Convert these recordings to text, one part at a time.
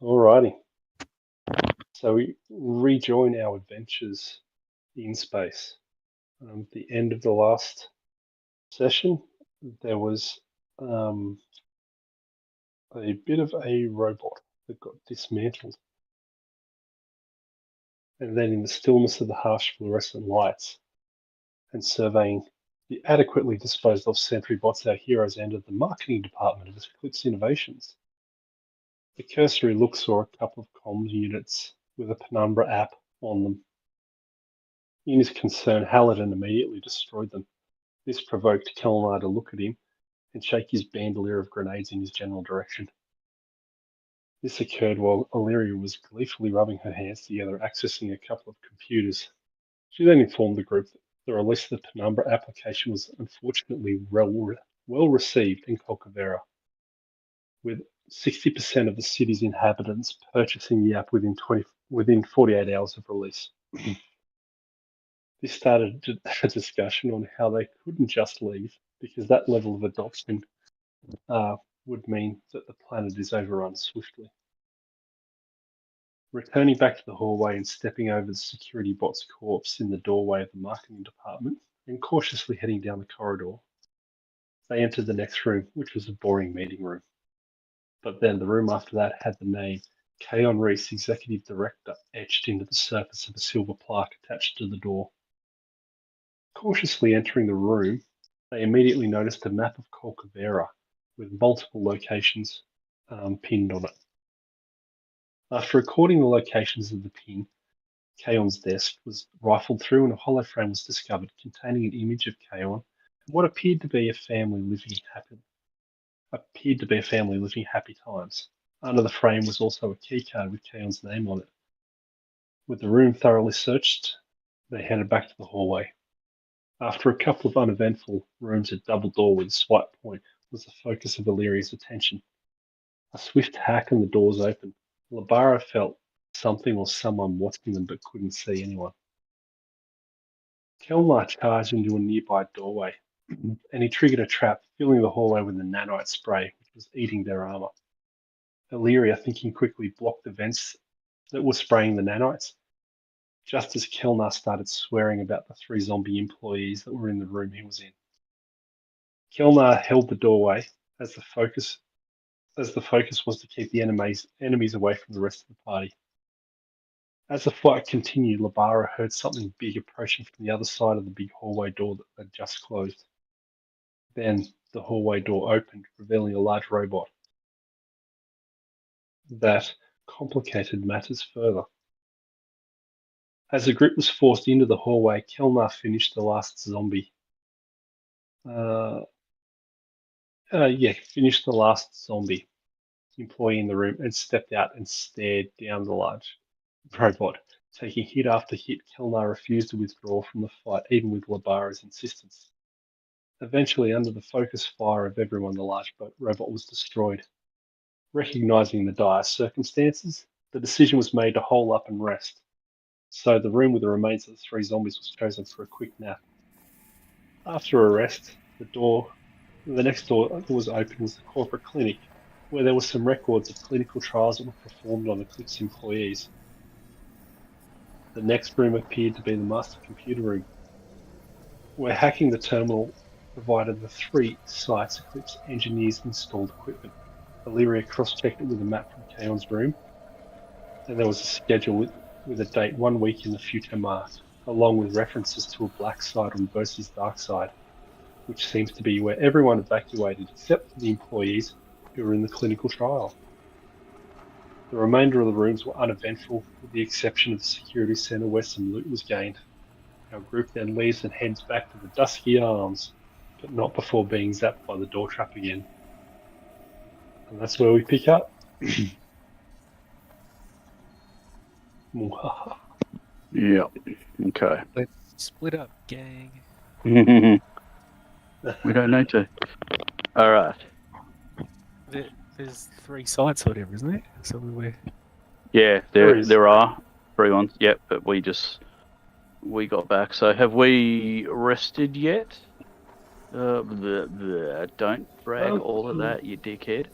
Alrighty. So we rejoin our adventures in space. At the end of the last session, there was a bit of a robot that got dismantled. And then, in the stillness of the harsh fluorescent lights and surveying the adequately disposed of sentry bots, our heroes entered the marketing department of Eclipse Innovations. The cursory look saw a couple of comms units with a Penumbra app on them. In his concern, Hallidan immediately destroyed them. This provoked Kelnar to look at him and shake his bandolier of grenades in his general direction. This occurred while Illyria was gleefully rubbing her hands together, accessing a couple of computers. She then informed the group that the release of the Penumbra application was unfortunately well received in Colcavera, with 60% of the city's inhabitants purchasing the app within 48 hours of release. This started a discussion on how they couldn't just leave, because that level of adoption would mean that the planet is overrun swiftly. Returning back to the hallway and stepping over the security bot's corpse in the doorway of the marketing department and cautiously heading down the corridor, they entered the next room, which was a boring meeting room. But then the room after that had the name Kaon Reese, Executive Director, etched into the surface of a silver plaque attached to the door. Cautiously entering the room, they immediately noticed a map of Colcavera with multiple locations pinned on it. After recording the locations of the pin, Kaon's desk was rifled through and a holoframe was discovered containing an image of Kaon and what appeared to be a family living happy times. Under the frame was also a keycard with Kaon's name on it. With the room thoroughly searched, they headed back to the hallway. After a couple of uneventful rooms, a double door with a swipe point was the focus of Illyria's attention. A swift hack and the doors opened. Labara felt something or someone watching them but couldn't see anyone. Kelnar charged into a nearby doorway and he triggered a trap, filling the hallway with a nanite spray, which was eating their armor. Illyria, thinking quickly, blocked the vents that were spraying the nanites, just as Kelnar started swearing about the 3 zombie employees that were in the room he was in. Kelnar held the doorway as the focus was to keep the enemies away from the rest of the party. As the fight continued, Labara heard something big approaching from the other side of the big hallway door that had just closed. Then the hallway door opened, revealing a large robot. That complicated matters further. As the group was forced into the hallway, Kelnar finished the last zombie. Finished the last zombie employee in the room and stepped out and stared down the large robot. Taking hit after hit, Kelnar refused to withdraw from the fight, even with Labara's insistence. Eventually, under the focus fire of everyone, the large robot was destroyed. Recognizing the dire circumstances, the decision was made to hole up and rest. So the room with the remains of the 3 zombies was chosen for a quick nap. After a rest, the next door that was open was the corporate clinic, where there were some records of clinical trials that were performed on Eclipse employees. The next room appeared to be the master computer room, where hacking the terminal provided the 3 sites Eclipse engineers installed equipment. Illyria cross-checked it with a map from Kaon's room, and there was a schedule with a date 1 week in the future marked, along with references to a black side versus dark side, which seems to be where everyone evacuated except for the employees who were in the clinical trial. The remainder of the rooms were uneventful, with the exception of the security center where some loot was gained. Our group then leaves and heads back to the Dusky Arms, but not before being zapped by the door trap again. And that's where we pick up. Yeah. Okay. Let's split up, gang. We don't need to. All right. There's 3 sites or whatever, isn't there? So Yeah, there are 3 ones. Yep, but we got back. So have we rested yet? Don't brag all of that, you dickhead.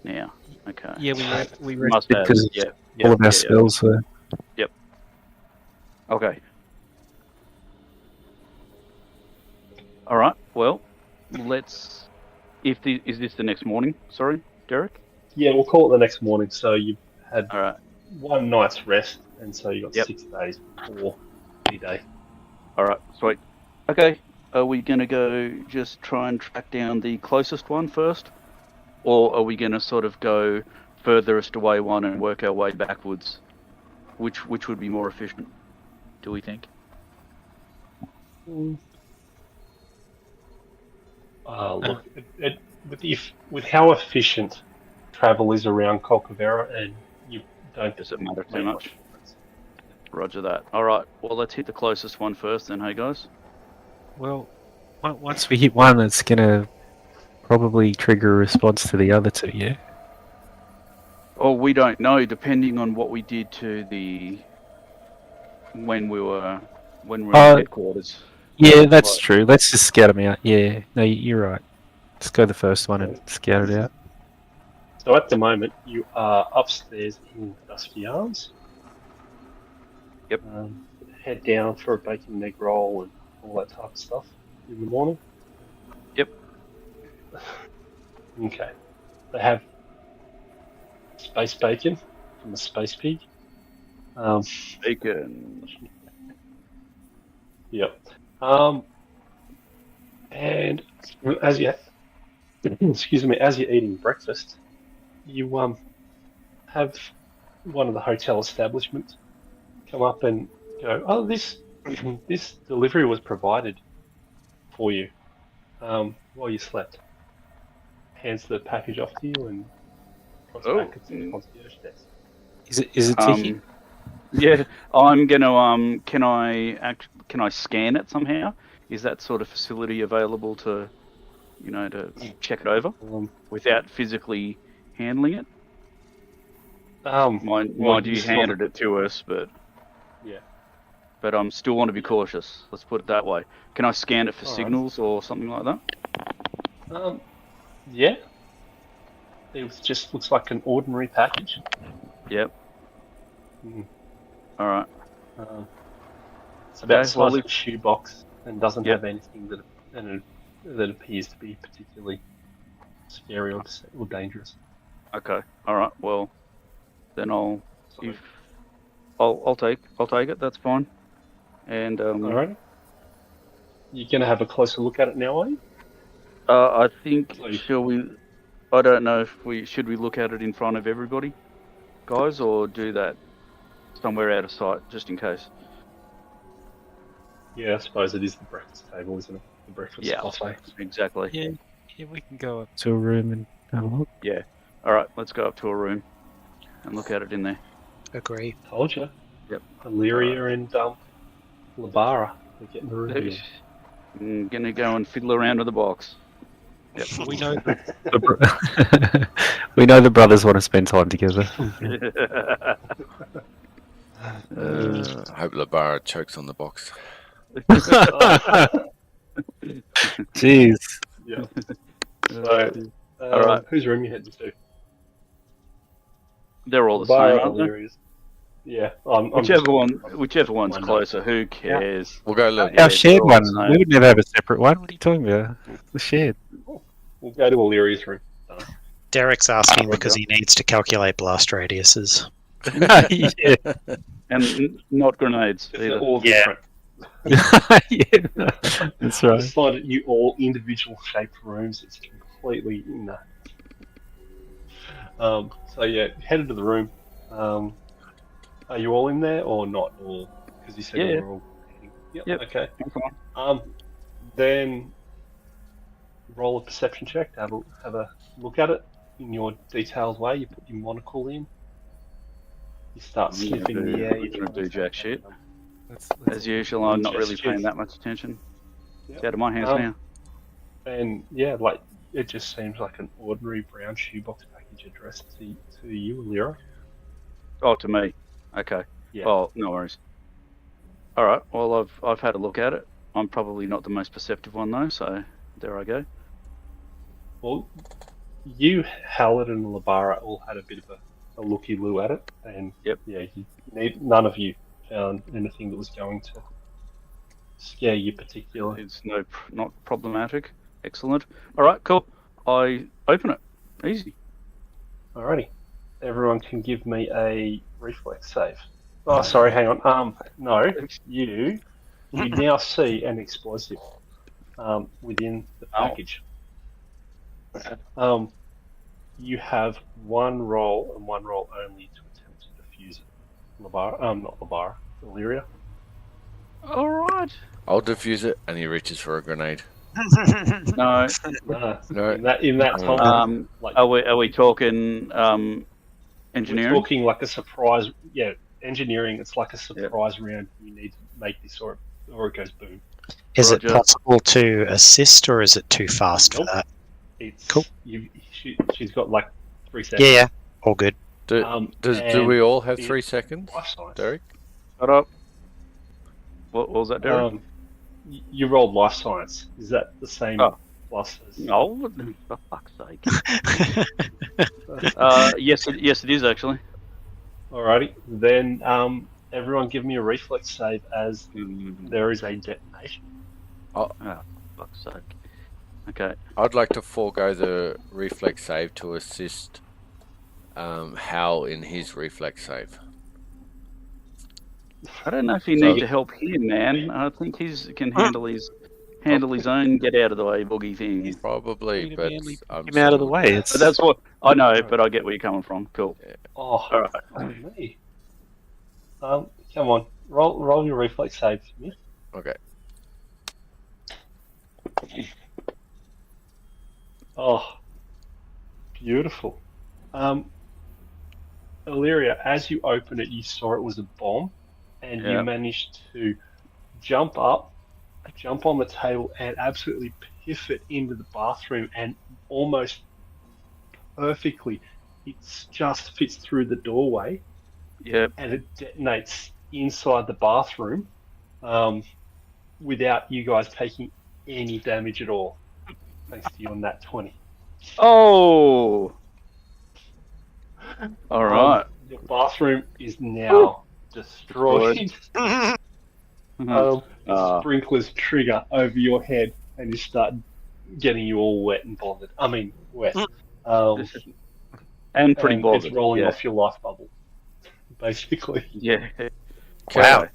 now. Okay. Yeah, we Must rested have. because Yeah. all of our spells were. Okay. All right. Well, let's. Is this the next morning? Sorry, Derek. Yeah, we'll call it the next morning. So you've had All right. one night's rest, and so you got Yep. 6 days before D-Day. All right. Sweet. Okay. Are we gonna go just try and track down the closest one first, or are we gonna sort of go furthest away one and work our way backwards? Which would be more efficient? Do we think? Look, with how efficient travel is around Colcavera, and you don't Does it matter too make much? difference. Roger that. All right. Well, let's hit the closest one first, then. Hey guys. Well, once we hit one, it's gonna probably trigger a response to the other two. Yeah. Oh, we don't know. Depending on what we did to when we were in headquarters. Yeah, that's true. Let's just scout them out. Yeah. No, you're right. Let's go the first one and scout it out. So at the moment, you are upstairs in Dusky Arms. Yep. Head down for a bacon and egg roll and all that type of stuff in the morning. Yep. Okay. They have space bacon from the space pig. Bacon. Yep. And as you excuse me, as you're eating breakfast, you have one of the hotel establishments come up and go, "Oh, this this delivery was provided for you while you slept." Hands the package off to you and puts back at the concierge desk. Is it Tiki? Yeah, I'm gonna can I scan it somehow? Is that sort of facility available to to check it over without physically handling it? Mind you handed it to us, but yeah. But still want to be cautious. Let's put it that way. Can I scan it for signals or something like that? Yeah. It just looks like an ordinary package. Yep. Mm. All right. It's about the size of a shoebox and doesn't have anything that appears to be particularly scary or dangerous. Okay. All right. Well, then I'll take it. That's fine. And all right. You're gonna have a closer look at it now, are you? I think shall we? I don't know if should we look at it in front of everybody, guys, or do that somewhere out of sight just in case. Yeah, I suppose it is the breakfast table, isn't it? The breakfast buffet. Exactly. Yeah, we can go up to a room and have a look. Yeah. All right, let's go up to a room and look at it in there. Agree. Told you. Yep. Illyria and Labara are getting the room. I'm gonna go and fiddle around with the box. Yep. We know we know the brothers want to spend time together. I hope Labara chokes on the box. Jeez. Yeah. So, all right. Whose room you heading to? They're all the same, aren't they? Yeah. Whichever one's closer. Who cares? We'll go look. Our shared one. We would never have a separate one. What are you talking about? The shared. We'll go to Illyria's room. Derek's asking because he needs to calculate blast radiuses. Yeah. And not grenades either. All different. Yeah, that's right. It's like you all individual shaped rooms. It's completely So yeah, headed to the room. Are you all in there or not? Or because you said you were all. Yep. Okay. Then roll a perception check to have a look at it in your detailed way. You put your monocle in. You start sniffing the air. You're gonna do jack shit. As usual, I'm not really paying that much attention. It's out of my hands now. And it just seems like an ordinary brown shoebox package addressed to you, Lyra. Oh, to me. Okay. Yeah. Oh, no worries. All right. Well, I've had a look at it. I'm probably not the most perceptive one though, so there I go. Well, you, Howard, and Labara all had a bit of a looky-loo at it, and Yep. yeah, none of you found anything that was going to scare you particularly. It's not problematic. Excellent. All right, cool. I open it. Easy. Alrighty, everyone can give me a reflex save. Oh, sorry, hang on. No, you now see an explosive within the package. You have one roll and one roll only to attempt to defuse it. Not Labara, Illyria. All right. I'll defuse it, and he reaches for a grenade. No. No. In that time, Are we talking engineering? we're talking like a surprise. Yeah, engineering. It's like a surprise round. You need to make this, or it goes boom. Is it Roger. possible to assist, or is it too fast for Nope. that? It's Cool. She's got like 3 seconds. Yeah, all good. Do we all have 3 seconds, Life science. Derek? Shut up. What was that, Derek? You rolled life science. Is that the same plus as? No, for fuck's sake. Yes, it is actually. Alrighty, then everyone give me a reflex save as there is a detonation. Oh, fuck's sake. Okay. I'd like to forego the reflex save to assist Hal in his reflex save. I don't know if you need to help him, man. I think he can handle his own get out of the way boogie thing. Probably, but I'm Him out of the way. But that's what I know. But I get where you're coming from. Cool. Oh, All right. me. Come on, roll your reflex save for me. Okay. Oh, beautiful. Illyria, as you open it, you saw it was a bomb, and you managed to jump up, jump on the table, and absolutely pivot into the bathroom, and almost perfectly, it just fits through the doorway. Yep. And it detonates inside the bathroom, without you guys taking any damage at all. Thanks to you on that 20. Oh. All right. Your bathroom is now destroyed. Sprinklers trigger over your head and you start getting you all wet and bothered. I mean, wet. And pretty bothered. It's rolling off your life bubble, basically. Yeah. Wow.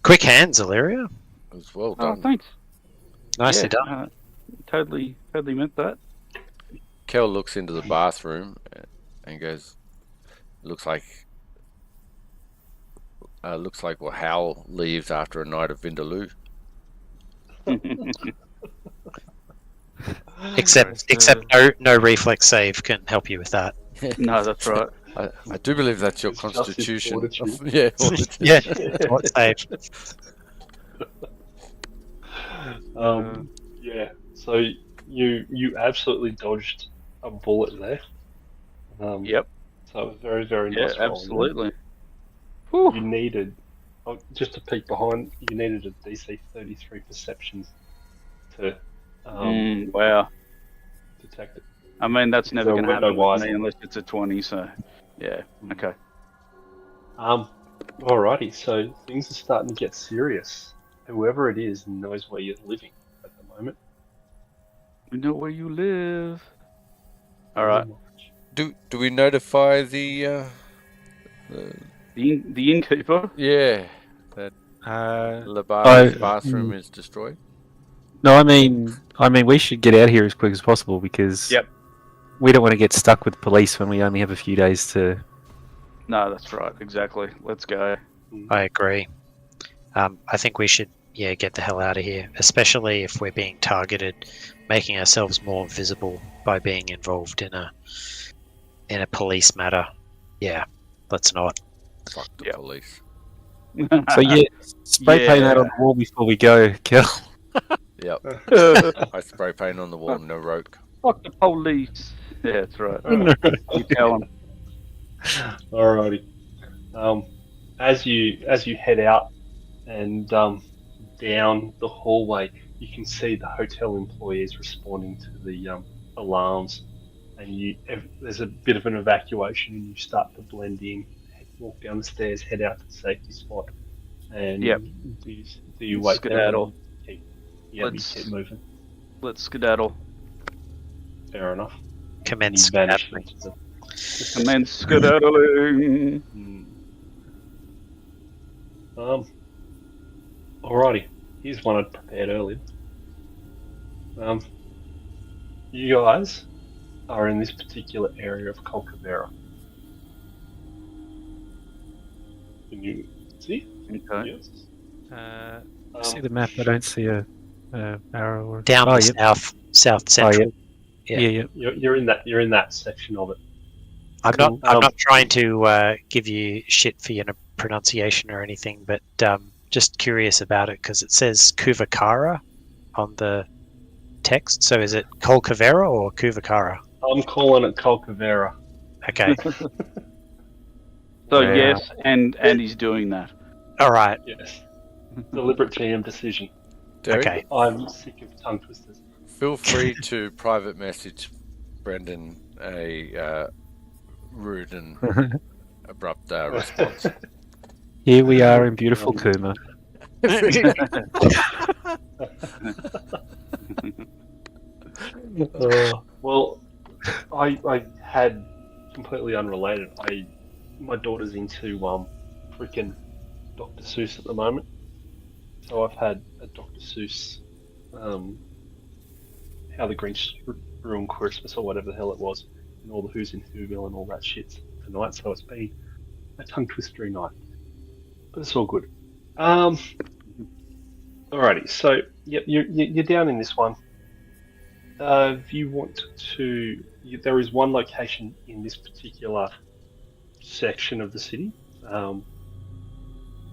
Quick hands, Illyria. It was well Oh, done. thanks. Nicely done. Totally meant that. Kel looks into the bathroom and goes, looks like Hal leaves after a night of Vindaloo. Except no reflex save can help you with that. No, that's right. I do believe that's your It's just constitution. fortitude. Yeah, fortitude. Yeah, what save? Yeah. So you absolutely dodged a bullet there. Yep. So it was very, very Yeah, nice. roll. absolutely. You needed, just to peek behind, you needed a DC 33 perceptions to Wow. detect it. I mean, that's never So going to window happen wise. with me unless it's a 20. So, yeah. Okay. Alrighty, so things are starting to get serious. Whoever it is knows where you're living at the moment. We know where you live. All right. Do we notify the The innkeeper. yeah, that Labara's I- bathroom is destroyed? No, I mean, we should get out of here as quick as possible because Yep. we don't want to get stuck with police when we only have a few days to. No, that's right. Exactly. Let's go. I agree. I think we should, get the hell out of here, especially if we're being targeted, making ourselves more visible by being involved in a police matter. Yeah, let's not. Fuck the Yep. police. So spray paint that on the wall before we go, Kel. Yep. I spray paint on the wall, no roke. Fuck the police. Yeah, that's right. You tell them. Alrighty. As you head out and down the hallway, you can see the hotel employees responding to the alarms and there's a bit of an evacuation, and you start to blend in, walk down the stairs, head out to the safety spot, and Yep. do you wait there Skedaddle. and you keep moving? Let's skedaddle. Fair enough. Commence And you vanish skedaddling. into the And then skedaddling. Alrighty. Here's one I'd prepared earlier. You guys are in this particular area of Colcavera. Can you see? Okay. Yes. I see the map. I don't see a arrow. Or... Down oh, the yep. south central. Yeah. Yeah. You're in that section of it. I'm Cool. not trying to give you shit for your pronunciation or anything, but just curious about it because it says Kuvakara on the text. So is it Colcavera or Kuvakara? I'm calling it Colcavera. Okay. So Yeah. yes, and he's doing that. All right. Yes. Deliberate GM decision. Derek, Okay. I'm sick of tongue twisters. feel free to private message Brendan a rude and abrupt response. Here we are in beautiful Kuma. Well, I had completely unrelated. My daughter's into freaking Dr. Seuss at the moment, so I've had a Dr. Seuss, How the Grinch Ruined Christmas or whatever the hell it was, and all the Who's in Whoville and all that shit tonight. So it's been a tongue twistery night, but it's all good. Alrighty, so yep, you're down in this one. If you want to, there is one location in this particular section of the city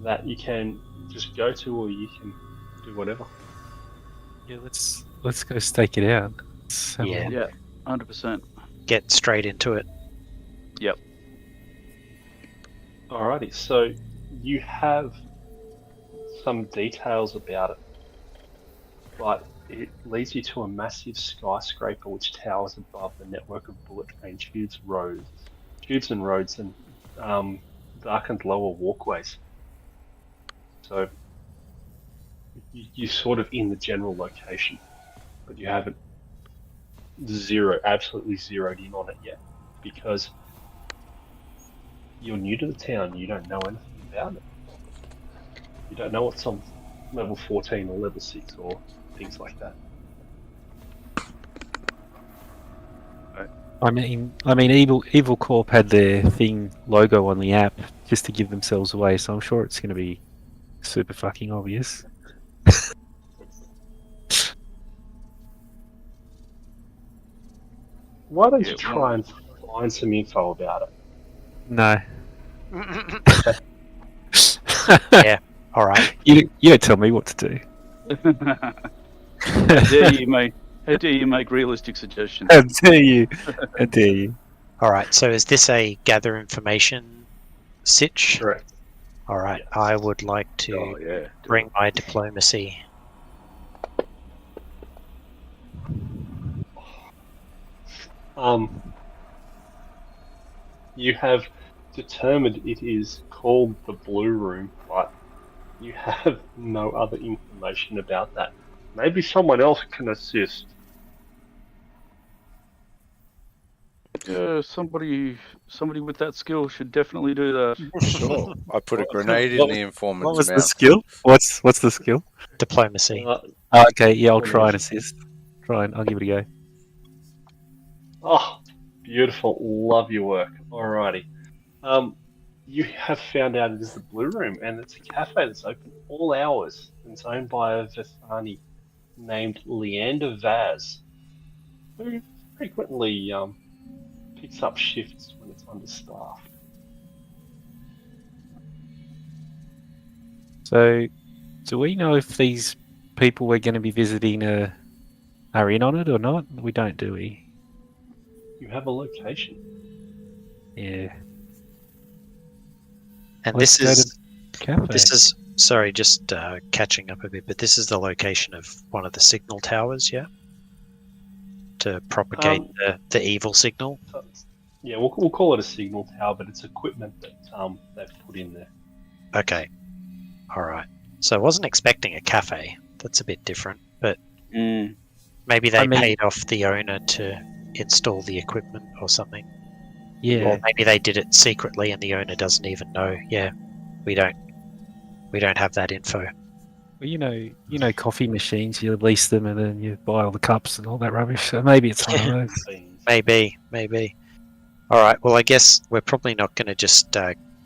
that you can just go to, or you can do whatever. Yeah, let's go stake it out. Yeah. Yeah, 100%. Get straight into it. Alrighty, so you have some details about it, but it leads you to a massive skyscraper which towers above the network of bullet train tubes and roads, and darkened lower walkways. So you're sort of in the general location, but you haven't absolutely zeroed in on it yet, because you're new to the town. You don't know anything about it. You don't know what's on level 14 or level 6 or things like that. I mean, Evil Corp had their thing logo on the app just to give themselves away, so I'm sure it's going to be super fucking obvious. Why don't you try and find some info about it? No. Yeah. All right. You don't tell me what to do. How dare you make realistic suggestions? How dare you? How dare you? All right. So is this a gather information sitch? Correct. All right. Yes. I would like to Oh yeah. bring my diplomacy. You have determined it is called the Blue Room, but you have no other information about that. Maybe someone else can assist. Yeah, somebody with that skill should definitely do that. Sure. I put a grenade in the informant's What was mouth. the skill? What's the skill? Diplomacy. Okay, yeah, I'll try and assist. I'll give it a go. Oh, beautiful. Love your work. Alrighty. You have found out it is the Blue Room, and it's a cafe that's open all hours, and it's owned by a Vithani named Leander Vaz, who frequently picks up shifts when it's understaffed. So, do we know if these people we're going to be visiting are in on it or not? We don't, do we? You have a location. Yeah. And Let's go to cafe. this is sorry, just catching up a bit, but this is the location of one of the signal towers, yeah? to propagate the evil signal? Yeah, we'll call it a signal tower, but it's equipment that they've put in there. Okay. All right. So I wasn't expecting a cafe. That's a bit different, but maybe they paid off the owner to install the equipment or something. Yeah. Or maybe they did it secretly and the owner doesn't even know. Yeah, we don't have that info. Well, you know, coffee machines. You lease them and then you buy all the cups and all that rubbish. So maybe it's one of those. Maybe. All right. Well, I guess we're probably not going to just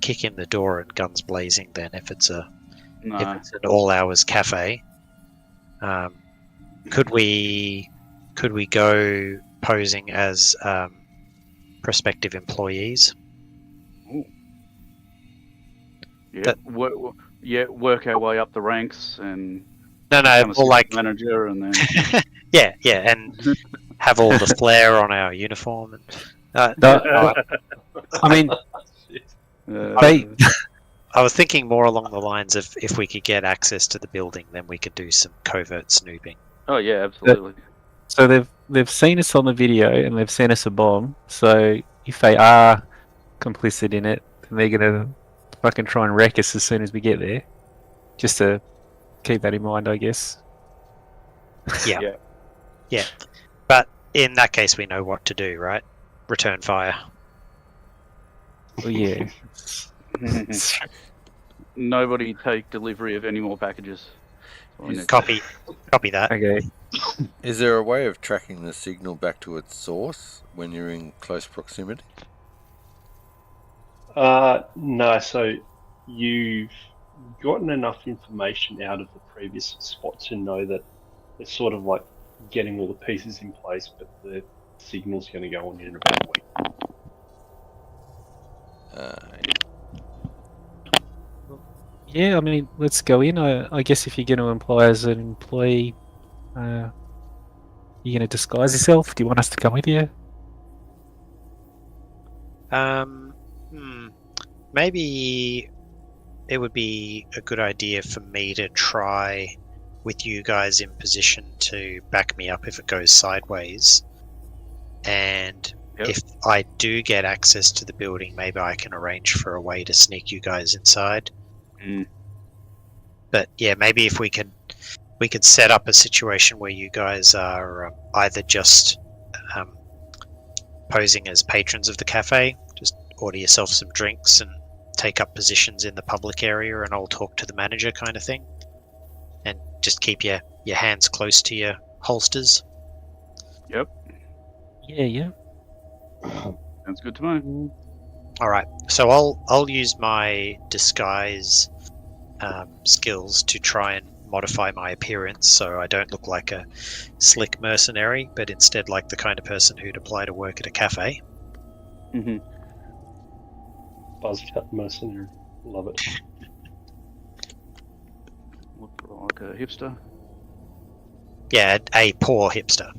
kick in the door and guns blazing then if it's an all hours cafe. Could we go posing as prospective employees? Yeah, work our way up the ranks and No, more like manager, and then yeah, and have all the flair on our uniform. And, I mean, I was thinking more along the lines of if we could get access to the building, then we could do some covert snooping. Oh yeah, absolutely. So they've seen us on the video and they've sent us a bomb. So if they are complicit in it, then they're gonna fucking try and wreck us as soon as we get there. Just to keep that in mind, I guess. Yeah. But in that case, we know what to do, right? Return fire. Well, yeah. Nobody take delivery of any more packages. Copy that. Okay. Is there a way of tracking the signal back to its source when you're in close proximity? No, so you've gotten enough information out of the previous spot to know that they're sort of like getting all the pieces in place, but the signal's going to go on in about a week. Yeah, I mean, let's go in. I guess if you're going to employ as an employee, you're going to disguise yourself. Do you want us to come with you? Maybe it would be a good idea for me to try with you guys in position to back me up if it goes sideways. And if I do get access to the building, maybe I can arrange for a way to sneak you guys inside. But yeah, maybe if we could set up a situation where you guys are either just posing as patrons of the cafe, just order yourself some drinks and take up positions in the public area, and I'll talk to the manager kind of thing, and just keep your hands close to your holsters. Yep. Yeah. Sounds good to me. All right, so I'll use my disguise skills to try and modify my appearance so I don't look like a slick mercenary, but instead like the kind of person who'd apply to work at a cafe. Buzzcut mercenary, love it. Look like a hipster. Yeah, a poor hipster.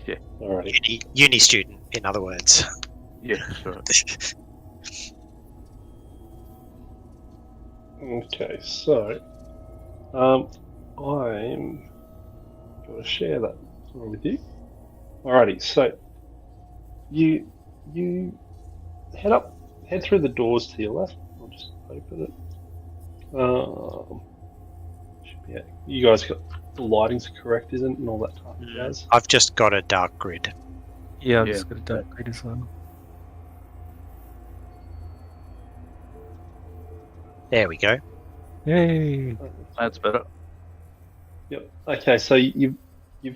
Yeah. Alrighty. Uni student, in other words. Yeah, sure. Okay, so I'm going to share that with you. Alrighty, so you head through the doors to your left. I'll just open it. Should be you guys got the lighting's correct, isn't it, and all that type of jazz? I've just got a dark grid. Yeah, I've just got a dark grid as well. There we go. Yay! That's better. Yep. Okay, so you've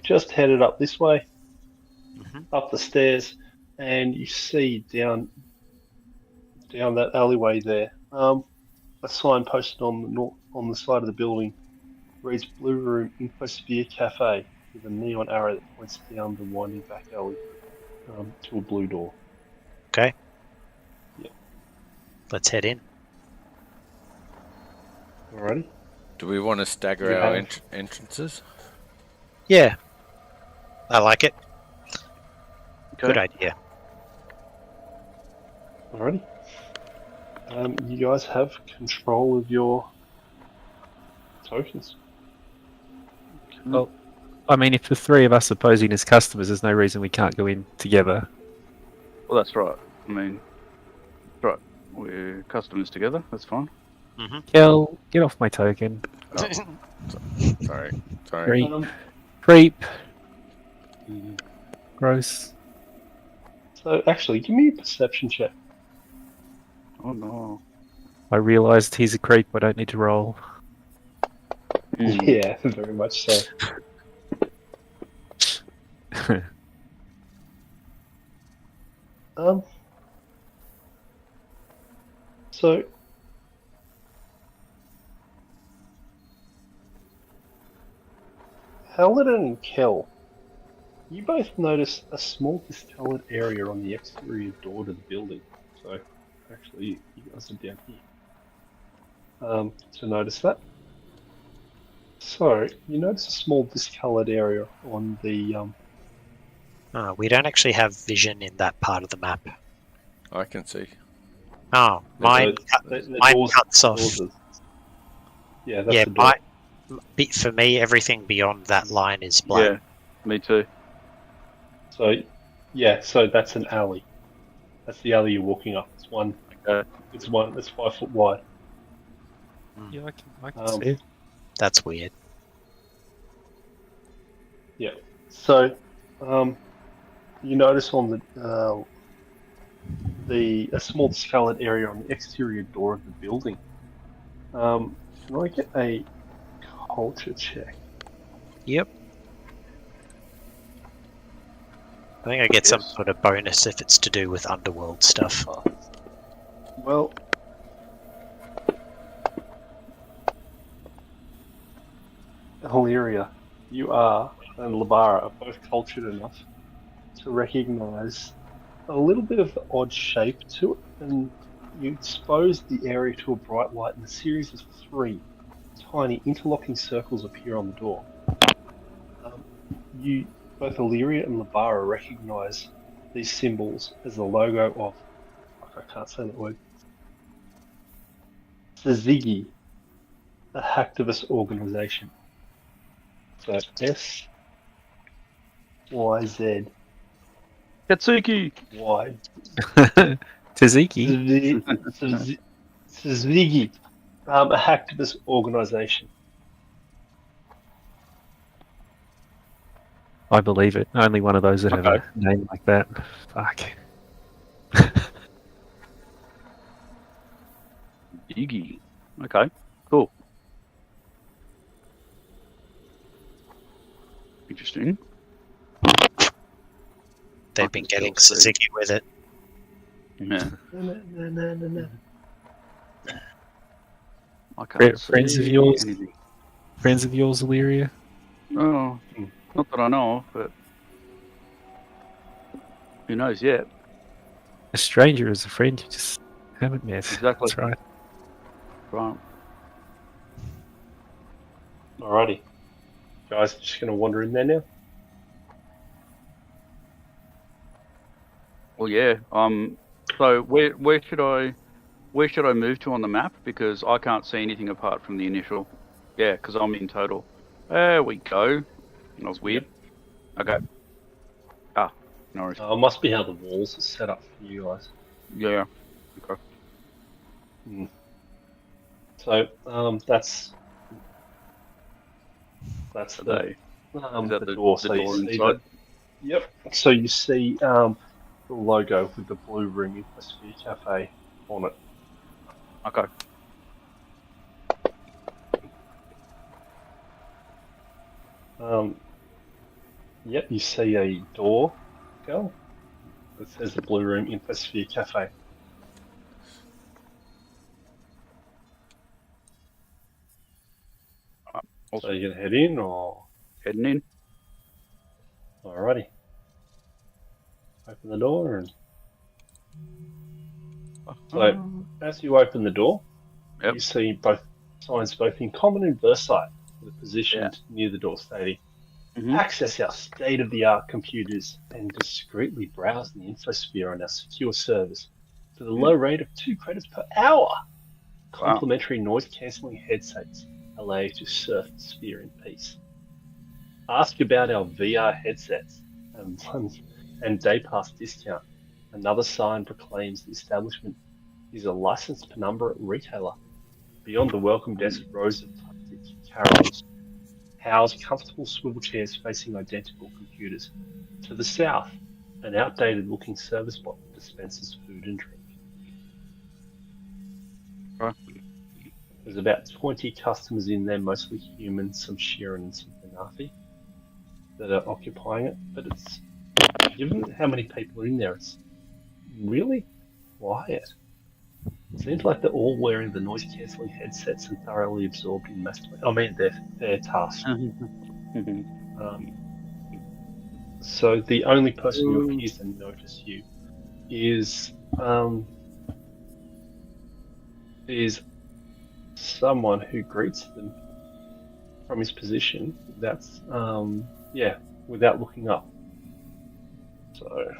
just headed up this way, up the stairs, and you see down that alleyway there, a sign posted on the side of the building reads "Blue Room Infosphere Cafe" with a neon arrow that points down the winding back alley to a blue door. Okay. Yep. Let's head in. Alrighty. Do we want to stagger our entrances? Yeah. I like it. Okay. Good idea. Alrighty. You guys have control of your tokens. Well, I mean, if the three of us are posing as customers, there's no reason we can't go in together. Well, that's right. I mean, right. We're customers together. That's fine. Kel, get off my token. Oh, sorry. Creep. Um, Creep. Gross. so actually, give me a perception check. Oh no. I realised he's a creep. I don't need to roll. Yeah, very much so. So Paladin and Kel, you both notice a small discoloured area on the exterior door to the building. So actually, you guys are down here. To notice that. So you notice a small discoloured area on the We don't actually have vision in that part of the map. I can see. Oh, mine, the mine doors- cuts off. doors are- yeah, that's Yeah, the door. for me, everything beyond that line is black. Yeah, me too. So yeah, so that's an alley. That's the alley you're walking up. It's one. Okay. It's 5 foot wide. Yeah, I can Um, see it. That's weird. So, you notice on a small discoloured area on the exterior door of the building. Can I get a culture check? Yep. I think I get some sort of bonus if it's to do with underworld stuff. Well, Illyria, you and Labara are both cultured enough to recognise a little bit of the odd shape to it, and you expose the area to a bright light, and a series of 3 tiny interlocking circles appear on the door. You, both Illyria and Labara, recognise these symbols as the logo of, I can't say that word, Ziggy, a hacktivist organisation. So S Y Z Katsuki! Y Taziki. Ziggy, a hacktivist organisation. I believe it. Only one of those that have Okay. a name like that. Fuck. Iggy. Okay, cool. Interesting. They've I been can getting still see. Suzuki with it. Yeah. No. I can't Friends of see yours? anything. Friends of yours, Illyria? Oh, not that I know of, but who knows yet? A stranger is a friend you just haven't met. Exactly. That's right. Right. Alrighty, guys, just gonna wander in there now. Well, yeah. So where should I move to on the map? Because I can't see anything apart from the initial. Yeah, because I'm in total. There we go. That was weird. Okay. Ah, no worries. It must be how the walls are set up for you guys. Yeah. Okay. So that's So they. Is that the door. the So you door see inside? Yep. So you see the logo with the blue ring Infosphere Cafe on it. Okay. Yep. You see a door, go. That says the blue room Infosphere Cafe. So you're gonna head in, or Heading in. alrighty. Open the door, and so as you open the door, Yep. you see both signs, both in common and Versailles, that are positioned near the door, stating, Mhm. "Access our state-of-the-art computers and discreetly browse the infosphere on our secure servers for the low rate of 2 credits per hour. Complimentary noise-cancelling headsets allow you to surf the sphere in peace." Ask about our VR headsets and day pass discount. Another sign proclaims the establishment is a licensed penumbra retailer. Beyond the welcome desk, rows of plastic carrels house comfortable swivel chairs facing identical computers. To the south, an outdated-looking service bot dispenses food and drink. Right. There's about 20 customers in there, mostly human, some Shirin and some Hanafi, that are occupying it. But it's, given how many people are in there, it's really quiet. It seems like they're all wearing the noise-cancelling headsets and thoroughly absorbed in I mean, their task. So the only person who appears to notice you is someone who greets them from his position. That's without looking up. So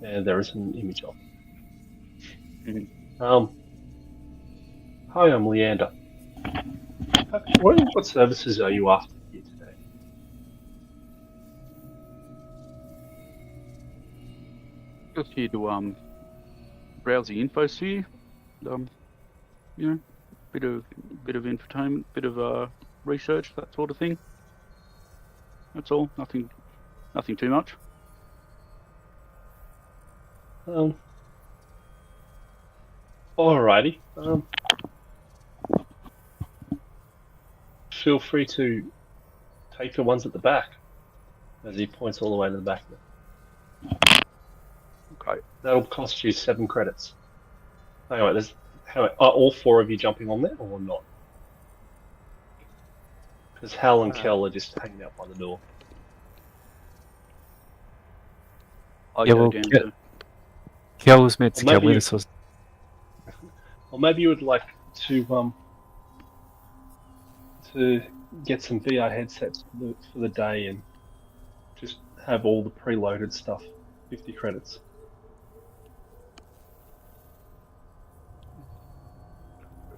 and there is an image of it. Hi, I'm Leander. What services are you after here today? Just here to browse the info sphere. Bit of entertainment, bit of research, that sort of thing. That's all. Nothing too much. Alrighty. Feel free to take the ones at the back, as he points all the way to the back there. Okay. That'll cost you 7 credits. Hang on, are all 4 of you jumping on there or not? Because Hal and Kel are just hanging out by the door. Kel was meant to come with us. Or maybe you would like to get some VR headsets for the day and just have all the preloaded stuff, 50 credits.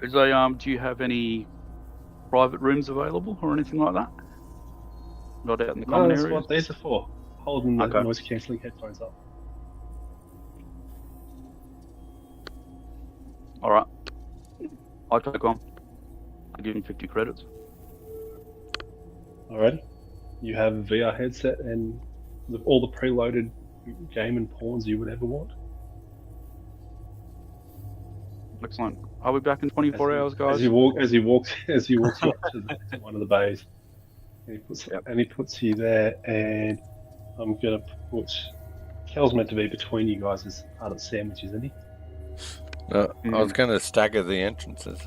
Do you have any private rooms available or anything like that? Not out in the common that's areas? what these are for. Holding the noise cancelling headphones up. Alright. I'll take one. I'll give him 50 credits. Alrighty. You have a VR headset and all the preloaded game and pawns you would ever want. Excellent. I'll be back in 24 hours, guys. As he walks you up to one of the bays, and he puts you there. And I'm gonna put Kel's meant to be between you guys as part of the sandwich, isn't he? No, I was going to stagger the entrances.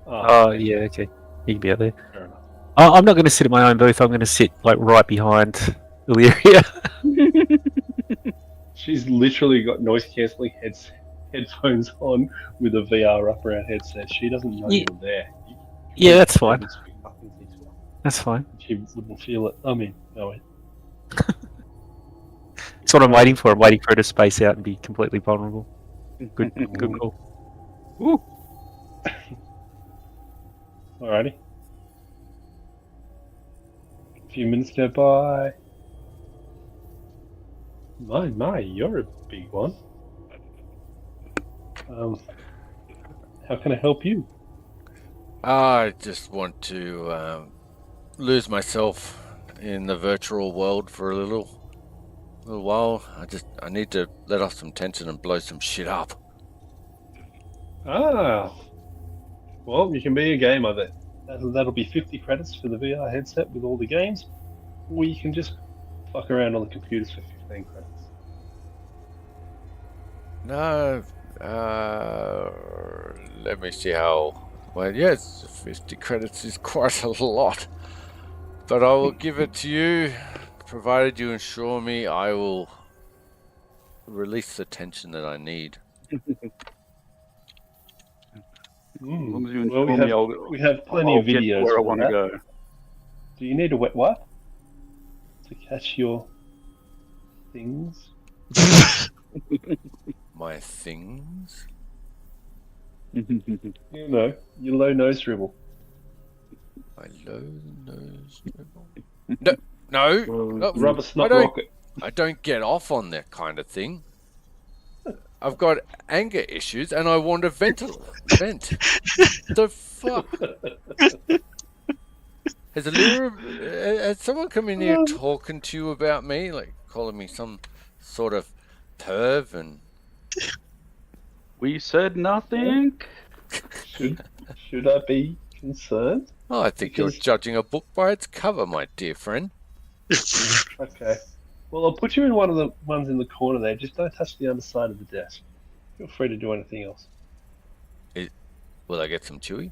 Oh yeah, okay. You can be out there. Fair enough. I'm not going to sit at my own booth. I'm going to sit like right behind Illyria. She's literally got noise cancelling headphones on with a VR wraparound headset. She doesn't know you're there. Yeah, that's fine. That's fine. She wouldn't feel it. I mean, no way. That's what I'm waiting for. I'm waiting for her to space out and be completely vulnerable. Good call. Woo. Alrighty. A few minutes go by. My, you're a big one. How can I help you? I just want to lose myself in the virtual world for a little while. I need to let off some tension and blow some shit up. Ah, well, you can be a gamer then. That'll be 50 credits for the VR headset with all the games, or you can just fuck around on the computers for 15 credits. No, let me see how. Well, yes, 50 credits is quite a lot, but I will give it to you, provided you assure me I will release the tension that I need. Well, we have plenty of videos where I for want to that. go. Do you need a wet wipe to catch your things? My things? You know, your low nose dribble. My low nose dribble. No, no. Rubber snot don't- rocket. I don't get off on that kind of thing. I've got anger issues and I want to vent. The fuck? Has someone come in here talking to you about me? Like calling me some sort of perv and... We said nothing. Should I be concerned? Oh, I think you're judging a book by its cover, my dear friend. Okay. Well, I'll put you in one of the ones in the corner there. Just don't touch the underside of the desk. Feel free to do anything else. Will I get some chewy?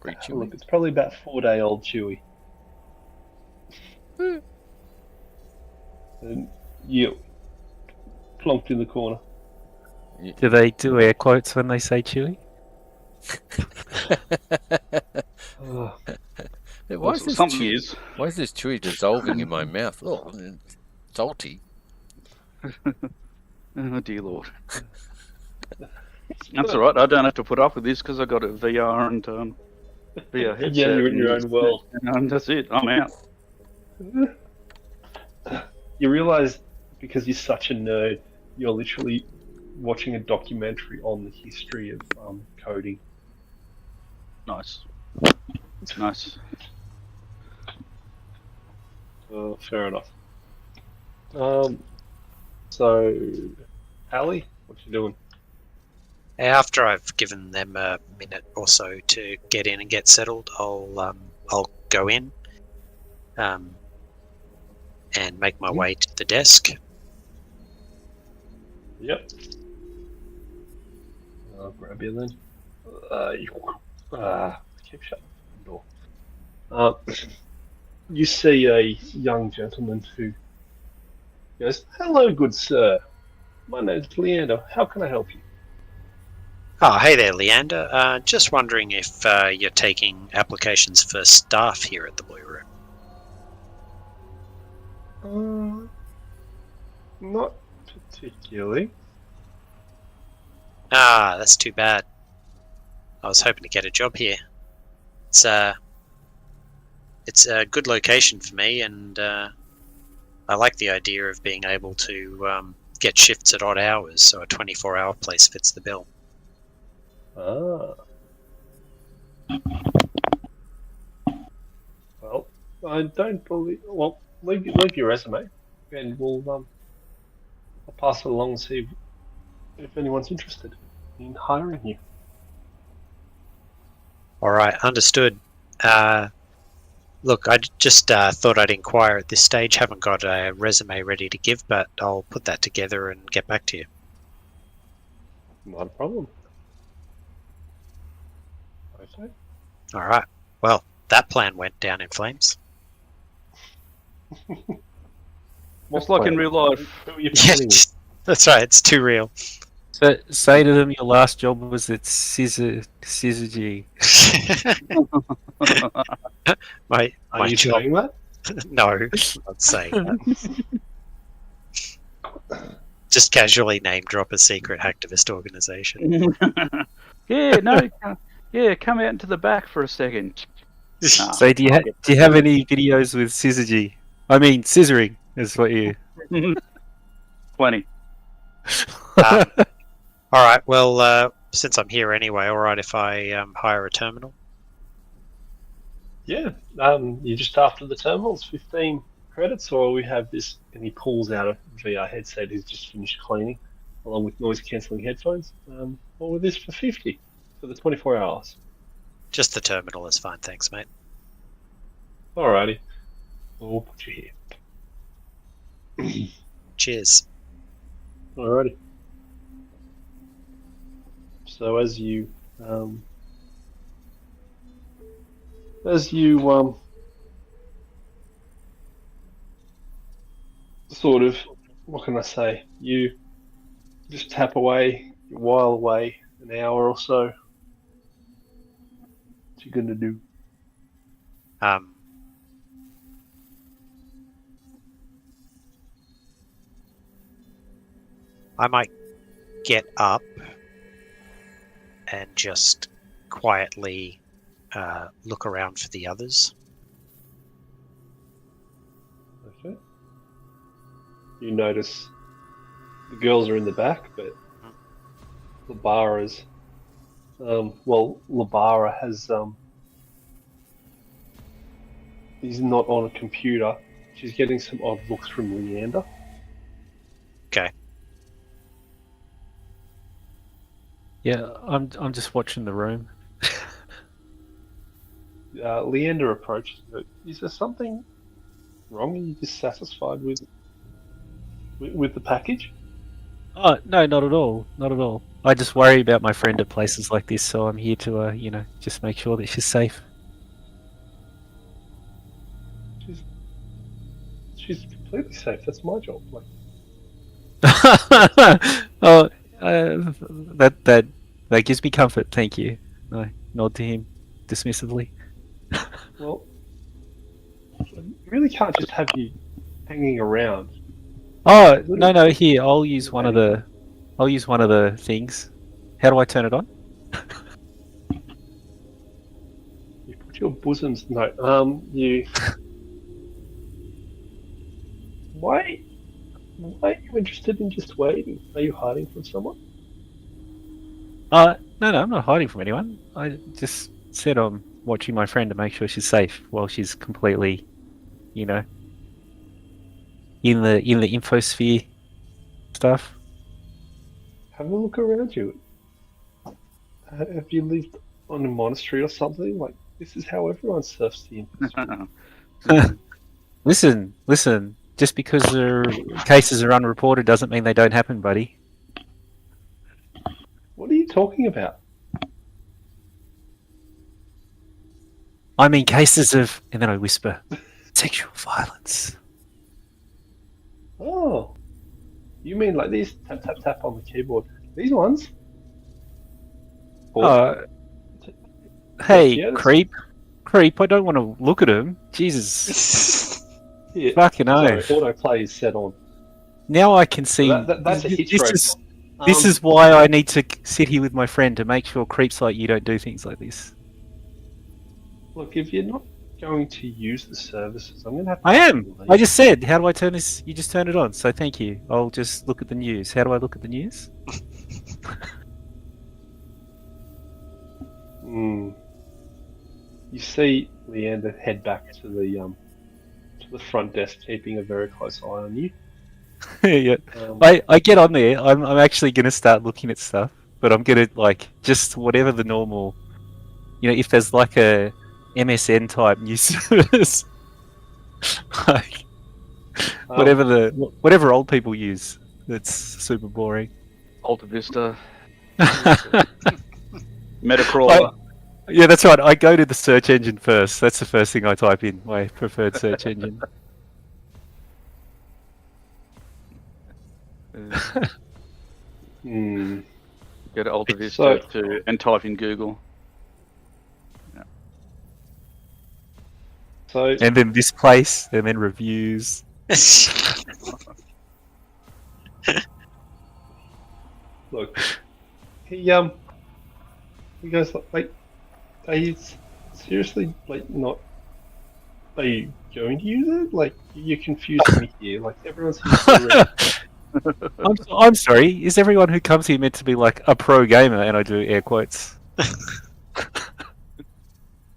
Free chewy? Look, it's probably about 4-day-old Chewy. And you plonked in the corner. Do they do air quotes when they say chewy? Oh, Why is this Something chewy? is. Why is this chewy dissolving in my mouth? Oh, it's salty. Oh dear lord. That's all right. I don't have to put up with this because I got a VR and VR headset. yeah, you're in your own world. And that's it. I'm out. You realise, because you're such a nerd, you're literally watching a documentary on the history of coding. Nice. Nice. Fair enough. So, Ali, what you doing? After I've given them a minute or so to get in and get settled, I'll go in and make my way to the desk. Yep. I'll grab you then. Keep shut the door. You see a young gentleman who goes, "Hello, good sir. My name's Leander. How can I help you?" Oh, hey there, Leander. Just wondering if you're taking applications for staff here at the Blue Room. Not particularly. Ah, that's too bad. I was hoping to get a job here. It's a good location for me, and I like the idea of being able to get shifts at odd hours, so a 24-hour place fits the bill. Ah. Well, I don't believe. Well, leave your resume, and I'll pass it along and see if anyone's interested in hiring you. All right, understood. Look, I just thought I'd inquire at this stage. Haven't got a resume ready to give, but I'll put that together and get back to you. Not a problem. Okay. All right. Well, that plan went down in flames. Just like in real life. Who are you Yeah, planning with? that's right. It's too real. So say to them your last job was at Syzygy. my Are you job. saying that? No, I'm not saying that. Just casually name drop a secret hacktivist organization. Yeah, no. Yeah, come out into the back for a second. Nah. So do you have any videos with Syzygy? I mean, scissoring is what you. Plenty. All right. Well, since I'm here anyway, all right if I hire a terminal. Yeah. You're just after the terminals, 15 credits, or we have this, and he pulls out a VR headset he's just finished cleaning, along with noise cancelling headphones. Or with this for 50 for the 24 hours. Just the terminal is fine, thanks, mate. Alrighty. We'll put you here. Cheers. Alrighty. So as you sort of, what can I say? You just tap away, you while away an hour or so. What you gonna do? I might get up and just quietly look around for the others. Okay. You notice the girls are in the back, but Labara's Labara has he's not on a computer. She's getting some odd looks from Leander. Okay. Yeah, I'm just watching the room. Leander approaches her. Is there something wrong? Are you dissatisfied with the package? Oh no, not at all, not at all. I just worry about my friend at places like this, so I'm here to just make sure that she's safe. She's completely safe. That's my job. Like, Oh, that gives me comfort. Thank you. I nod to him dismissively. well, you really can't just have you hanging around. Oh no, here I'll use one of the things. How do I turn it on? You put your bosoms. No, you. Why are you interested in just waiting? Are you hiding from someone? No, I'm not hiding from anyone. I just said I'm watching my friend to make sure she's safe while she's completely, in the infosphere stuff. Have a look around you. Have you lived on a monastery or something? Like, this is how everyone surfs the internet. Listen. Just because their cases are unreported doesn't mean they don't happen, buddy. What are you talking about? I mean cases of, and then I whisper, sexual violence. Oh, you mean like these tap tap tap on the keyboard? These ones? Hey, Yes. creep! I don't want to look at him. Jesus. Yeah, Fucking sorry, oath. autoplay is set on. Now I can see. That's a hitch rope. This is why I need to sit here with my friend to make sure creeps like you don't do things like this. Look, if you're not going to use the services, I'm going to have to. I am. I just said, how do I turn this? You just turn it on. So thank you. I'll just look at the news. How do I look at the news? You see Leander head back to the front desk, keeping a very close eye on you. Yeah. I get on there. I'm actually gonna start looking at stuff, but I'm gonna just whatever the normal, if there's like a MSN type news service, like whatever old people use. That's super boring. Alta Vista, Metacrawler. Yeah, that's right. I go to the search engine first. That's the first thing I type in. My preferred search engine. Go to Alta Vista and type in Google. Yeah. So and then this place, and then reviews. Look, he goes like, are you seriously not? Are you going to use it? Like, you're confusing me here. Like, everyone's here. I'm sorry. Is everyone who comes here meant to be like a pro gamer? And I do air quotes.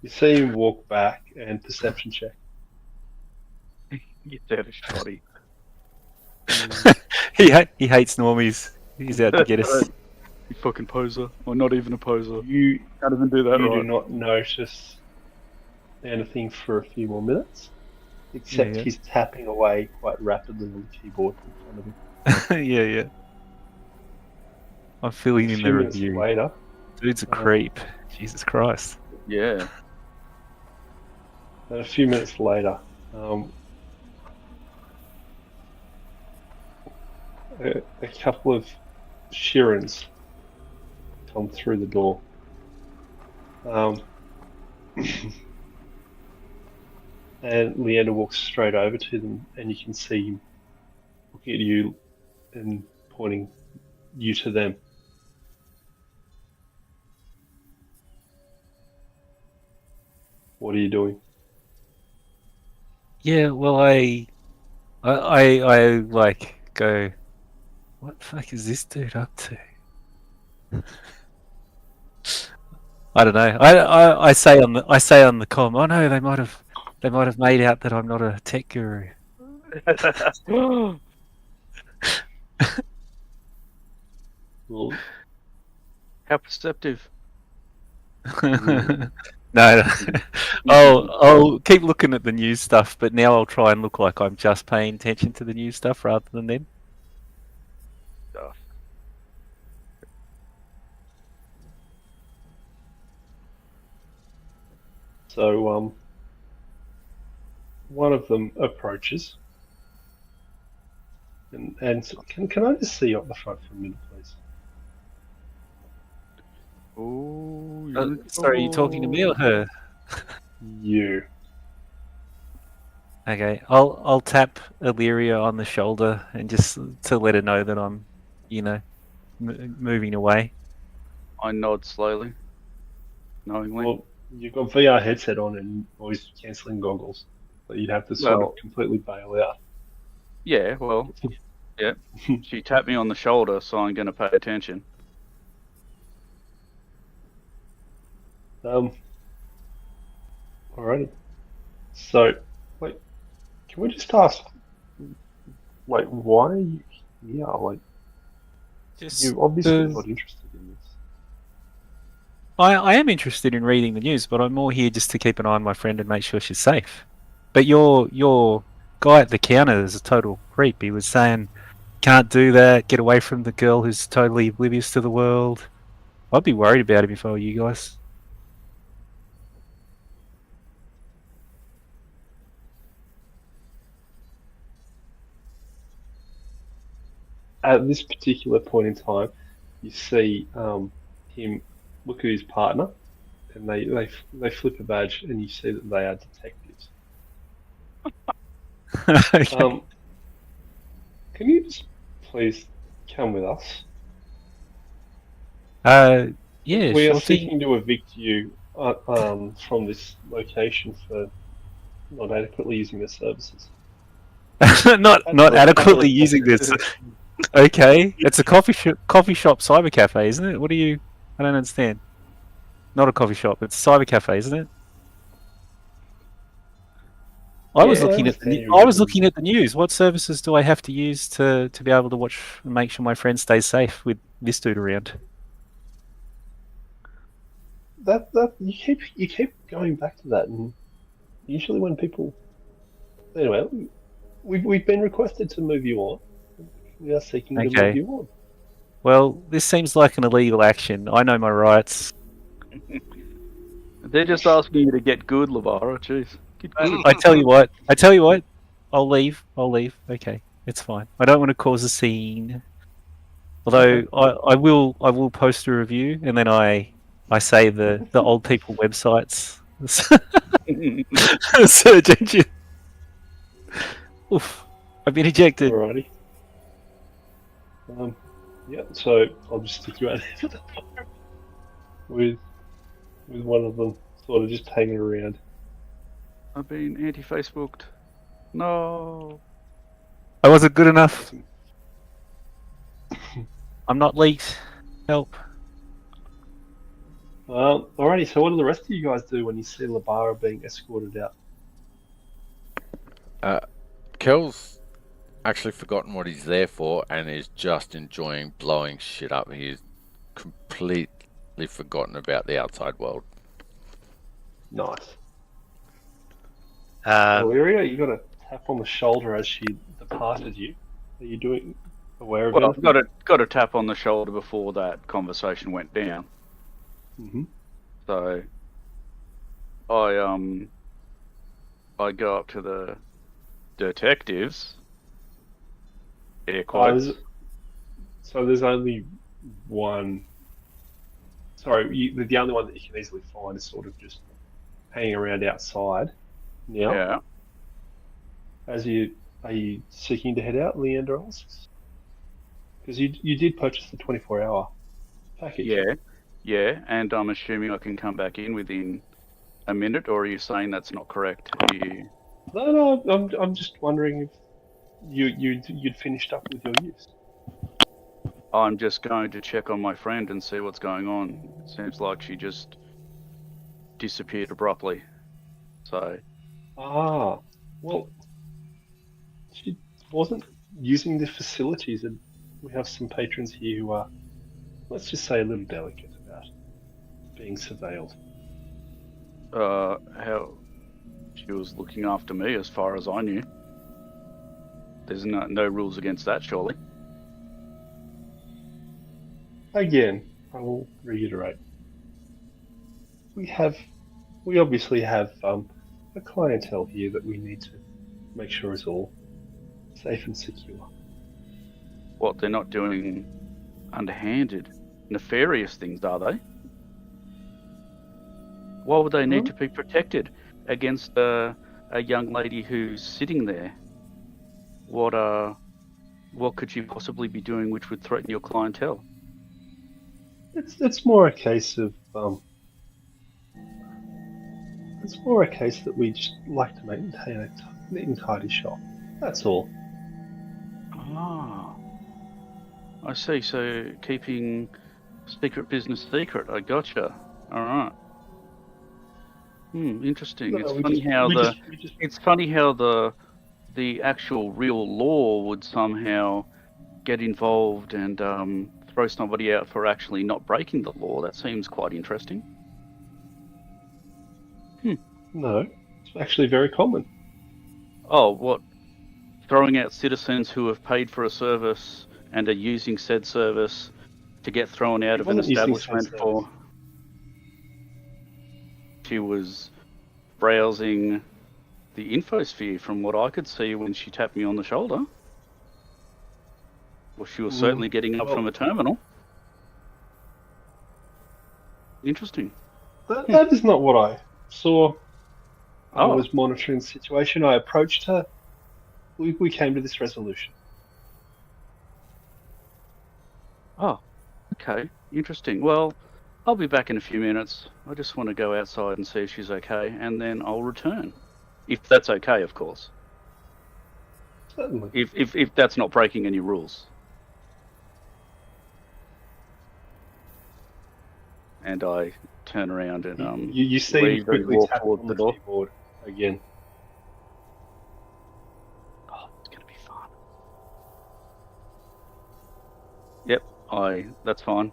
You see him walk back and perception check. Get out of shoddy. He hates normies. He's out to get us. You fucking poser, or not even a poser. You can't even do that you right. do not notice anything for a few more minutes, except he's tapping away quite rapidly on the keyboard in front of him. Yeah. I'm filling in the review. Later, dude's a creep. Jesus Christ. Yeah. And a few minutes later, a couple of Shirans come through the door. And Leander walks straight over to them, and you can see him looking at you and pointing you to them. What are you doing? Yeah, well, I like go. What the fuck is this dude up to? I don't know. I say on the comm. Oh no, they might have made out that I'm not a tech guru. Well, How perceptive. No, no. I'll keep looking at the news stuff, but now I'll try and look like I'm just paying attention to the news stuff rather than them. so one of them approaches, and so can I just see you up the front for a minute, please? Oh, Sorry, are you talking to me or her? You. Okay, I'll tap Illyria on the shoulder and just to let her know that I'm, moving away. I nod slowly, knowingly. Well, you've got VR headset on and noise cancelling goggles, so you'd have to sort Well- of completely bail out. Yeah, well, yeah. She tapped me on the shoulder, so I'm going to pay attention. Alrighty. So, like, can we just ask, like, why are you here? Like, Just you're obviously because- not interested in this. I am interested in reading the news, but I'm more here just to keep an eye on my friend and make sure she's safe. But your guy at the counter is a total creep. He was saying, "Can't do that. Get away from the girl who's totally oblivious to the world." I'd be worried about him if I were you guys. At this particular point in time, you see him look at his partner, and they flip a badge, and you see that they are detectives. Okay. Can you just please come with us? Yeah, We are sure thing. seeking to evict you from this location for not adequately using the services. not adequately using this. Okay, it's a coffee shop cyber cafe, isn't it? What do you? I don't understand. Not a coffee shop. It's a cyber cafe, isn't it? I was Yeah, I looking at understand you're I was getting- looking at the news. What services do I have to use to be able to watch and make sure my friend stays safe with this dude around? That you keep going back to that, and usually when people, anyway, we've been requested to move you on. We are seeking to Okay. move you on. Well, this seems like an illegal action. I know my rights. They're just asking you to get good, Lavara. Jeez. Get good. I tell you what. I'll leave. Okay, it's fine. I don't want to cause a scene. Although I will post a review, and then I say the old people websites search engine. Oof! I've been ejected. Alrighty. Yeah. So I'll just stick you out there for the moment with one of them sort of just hanging around. I've been anti-Facebooked. No. I wasn't good enough. I'm not leaked. Help. Alrighty. So what do the rest of you guys do when you see Labara being escorted out? Kel's actually forgotten what he's there for and is just enjoying blowing shit up. He's completely forgotten about the outside world. Nice. Um, Illyria, you got a tap on the shoulder as she departed you. Are you doing aware of Well, anything? I've got a tap on the shoulder before that conversation went down. Mm-hmm. So I go up to the detectives. Air quotes. So there's only one. Sorry, the only one that you can easily find is sort of just hanging around outside. Now, Yeah. are you seeking to head out, Leander asks? Because you did purchase the 24-hour package. Yeah. Yeah. And I'm assuming I can come back in within a minute, or are you saying that's not correct? No, I'm just wondering if you'd finished up with your use. I'm just going to check on my friend and see what's going on. It seems like she just disappeared abruptly. So, Ah, well, she wasn't using the facilities, and we have some patrons here who are, let's just say, a little delicate about being surveilled. how she was looking after me, as far as I knew. There's no rules against that, surely. Again, I will reiterate. We obviously have a clientele here that we need to make sure is all safe and secure. What, they're not doing underhanded, nefarious things, are they? Why would they need to be protected against a young lady who's sitting there? What could she possibly be doing which would threaten your clientele? It's more a case of it's more a case that we just like to maintain a neat and tidy shop. That's all. Ah, I see. So keeping secret business secret. I gotcha. All right. Interesting. No, It's we funny just- how we the just- we just- it's funny how the actual real law would somehow get involved and throw somebody out for actually not breaking the law. That seems quite interesting. No, it's actually very common. Oh, what? Throwing out citizens who have paid for a service and are using said service to get thrown out She of an wasn't using said establishment for... She was browsing the infosphere from what I could see when she tapped me on the shoulder. Well, she was certainly getting up from a terminal. Interesting. That is not what I saw. I Oh. was monitoring the situation. I approached her. We came to this resolution. Oh, okay. Interesting. Well, I'll be back in a few minutes. I just want to go outside and see if she's okay, and then I'll return. If that's okay, of course. Certainly. If that's not breaking any rules. And I turn around and You see leave me and quickly walk tap towards on the the door. keyboard again. Oh, it's gonna be fun. Yep, that's fine.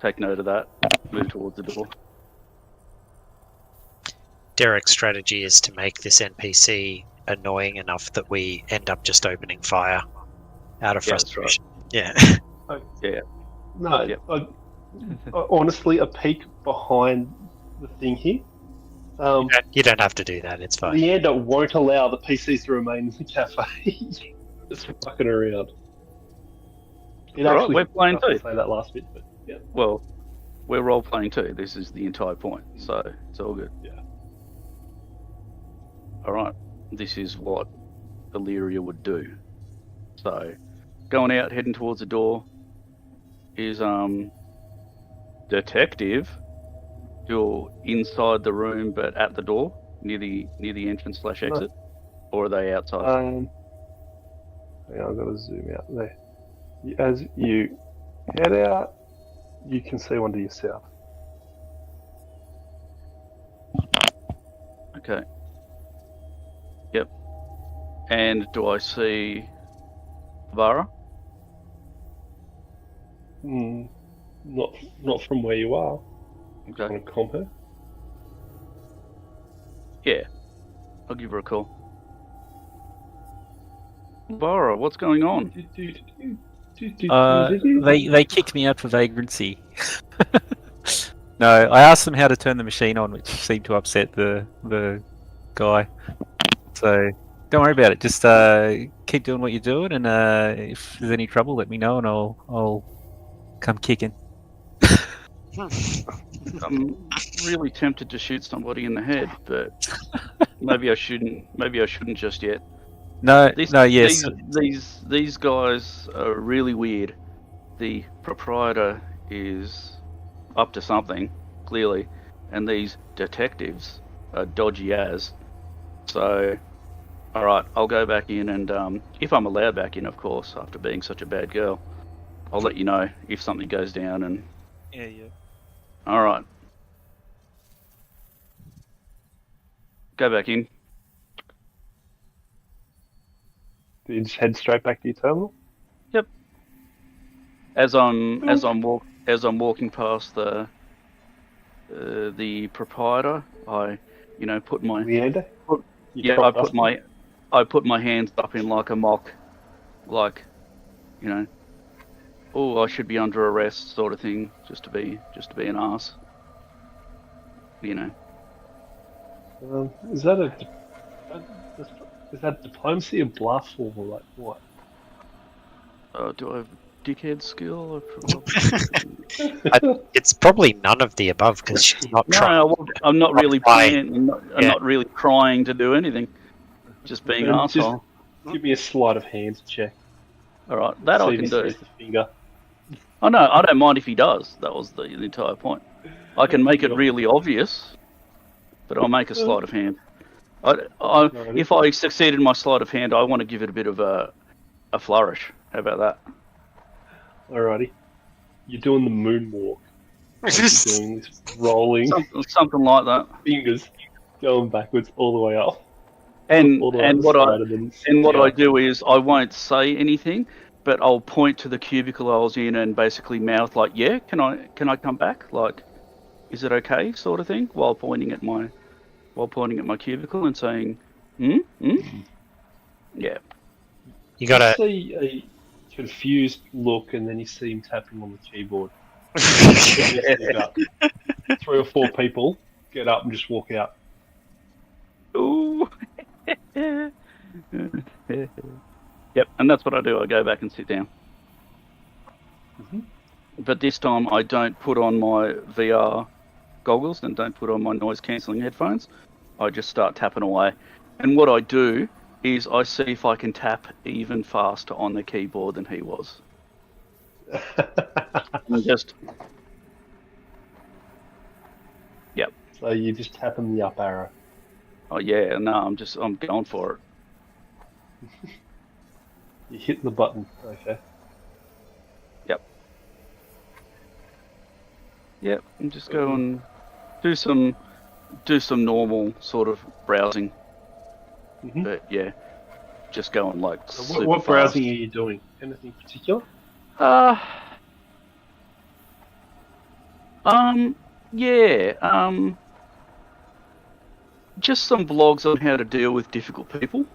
Take note of that. Move towards the door. Derek's strategy is to make this NPC annoying enough that we end up just opening fire out of Yeah, that's frustration. Yeah. Yeah. No, Yep. honestly, a peek behind the thing here. You don't have to do that. It's fine. Leander won't allow the PCs to remain in the cafe. Just fucking around. It All right, actually we're playing doesn't too. say that last bit, but yeah. Well, we're role playing too. This is the entire point, so it's all good. Yeah. All right, this is what Illyria would do. So, going out, heading towards the door, is detective. You're inside the room, but at the door, near the entrance / exit, or are they outside? Hang on, I've got to zoom out there. As you head out, you can see one to your south. Okay. Yep. And do I see Vara? Not from where you are. Okay. Want to comp her? Yeah. I'll give her a call. Vara, what's going on? They kicked me out for vagrancy. No, I asked them how to turn the machine on, which seemed to upset the guy. So don't worry about it. Just keep doing what you're doing, and if there's any trouble, let me know, and I'll come kicking. I'm really tempted to shoot somebody in the head, but maybe I shouldn't. Maybe I shouldn't just yet. Yes. These guys are really weird. The proprietor is up to something, clearly, and these detectives are dodgy as. So, all right, I'll go back in, and if I'm allowed back in, of course, after being such a bad girl, I'll let you know if something goes down. And Yeah. all right, go back in. Do you just head straight back to your terminal? As I'm walking past the proprietor, I, put my Leander? Put- You I crop put dusting? my hands up in like a mock, like, oh, I should be under arrest sort of thing, just to be an ass. Is that is that diplomacy or bluff or like what? Do I have dickhead skill? I probably... It's probably none of the above because she's not trying. No, I'm not really trying. I'm not really trying to do anything. Just being an Then just asshole. give me a sleight of hand check. All right, that See I if can he do. sees the finger. Oh no, I don't mind if he does. That was the entire point. I can make it really obvious, but I'll make a sleight of hand. If I succeed in my sleight of hand, I want to give it a bit of a flourish. How about that? Alrighty. You're doing the moonwalk. You're doing this rolling Something like that. fingers going backwards all the way up. And All the way what up the side I what down. I do is I won't say anything, but I'll point to the cubicle I was in and basically mouth like, "Yeah, can I come back? Like, is it okay?" sort of thing, while pointing at my cubicle and saying, "Hmm." Yeah. You gotta. see a confused look, and then you see him tapping on the keyboard. About 3 or 4 people get up and just walk out. Ooh. Yep, and that's what I do. I go back and sit down. Mhm. But this time I don't put on my VR goggles and don't put on my noise cancelling headphones. I just start tapping away. And what I do is I see if I can tap even faster on the keyboard than he was. And just... Yep. So you just tap him the up arrow. Oh yeah, no, I'm going for it. You hit the button. Okay. Yep, and just go and do some normal sort of browsing. Mhm. But yeah, just going like So super what fast. browsing are you doing? Anything particular? Yeah, just some blogs on how to deal with difficult people.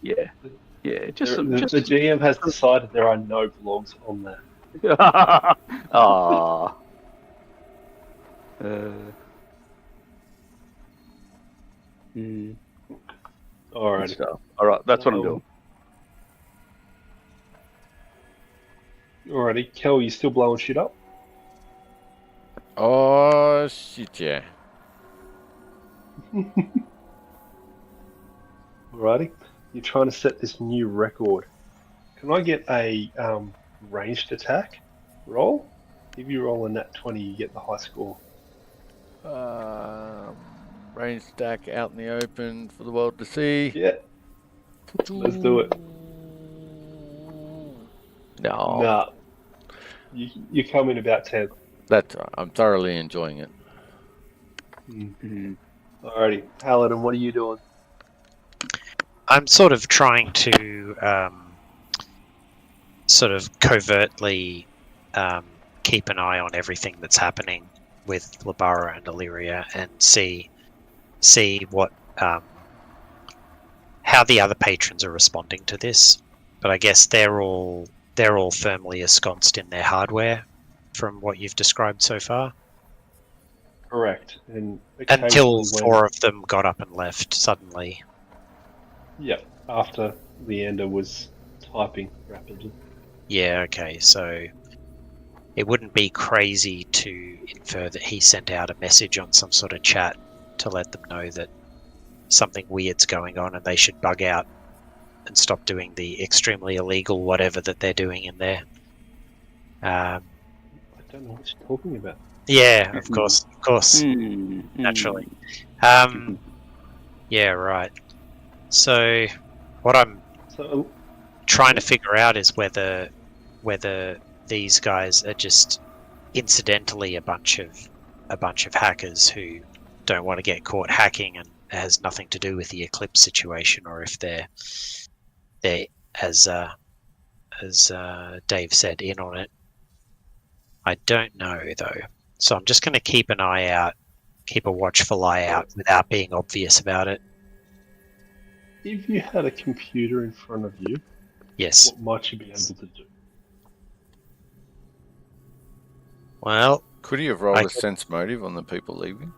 Yeah, just some. The GM has decided there are no blogs on there. Ah. Alright. All right, that's what I'm doing. Alrighty. Kel, you still blowing shit up? Oh, shit, yeah. Alrighty. You're trying to set this new record. Can I get a ranged attack roll? If you roll a nat 20, you get the high score. Range stack out in the open for the world to see. Yeah. Let's do it. No. Nah. You come in about 10. That's right. I'm thoroughly enjoying it. Alrighty. Paladin, what are you doing? I'm sort of trying to sort of covertly keep an eye on everything that's happening with Labara and Illyria and see what how the other patrons are responding to this. But I guess they're all firmly ensconced in their hardware from what you've described so far. Correct. And Until occasionally 4 of them got up and left suddenly. Yeah, after Leander was typing rapidly. Yeah, okay, so it wouldn't be crazy to infer that he sent out a message on some sort of chat to let them know that something weird's going on and they should bug out and stop doing the extremely illegal whatever that they're doing in there. I don't know what you're talking about. Yeah, of course, naturally. Yeah, right. So, what I'm So, trying to figure out is whether these guys are just incidentally a bunch of hackers who don't want to get caught hacking and it has nothing to do with the Eclipse situation, or if they're as Dave said, in on it. I don't know though, so I'm just going to keep an eye out, keep a watchful eye out without being obvious about it. if you had a computer in front of you, Yes. what might you be able to do? Well, Could he have rolled I a could- sense motive on the people leaving?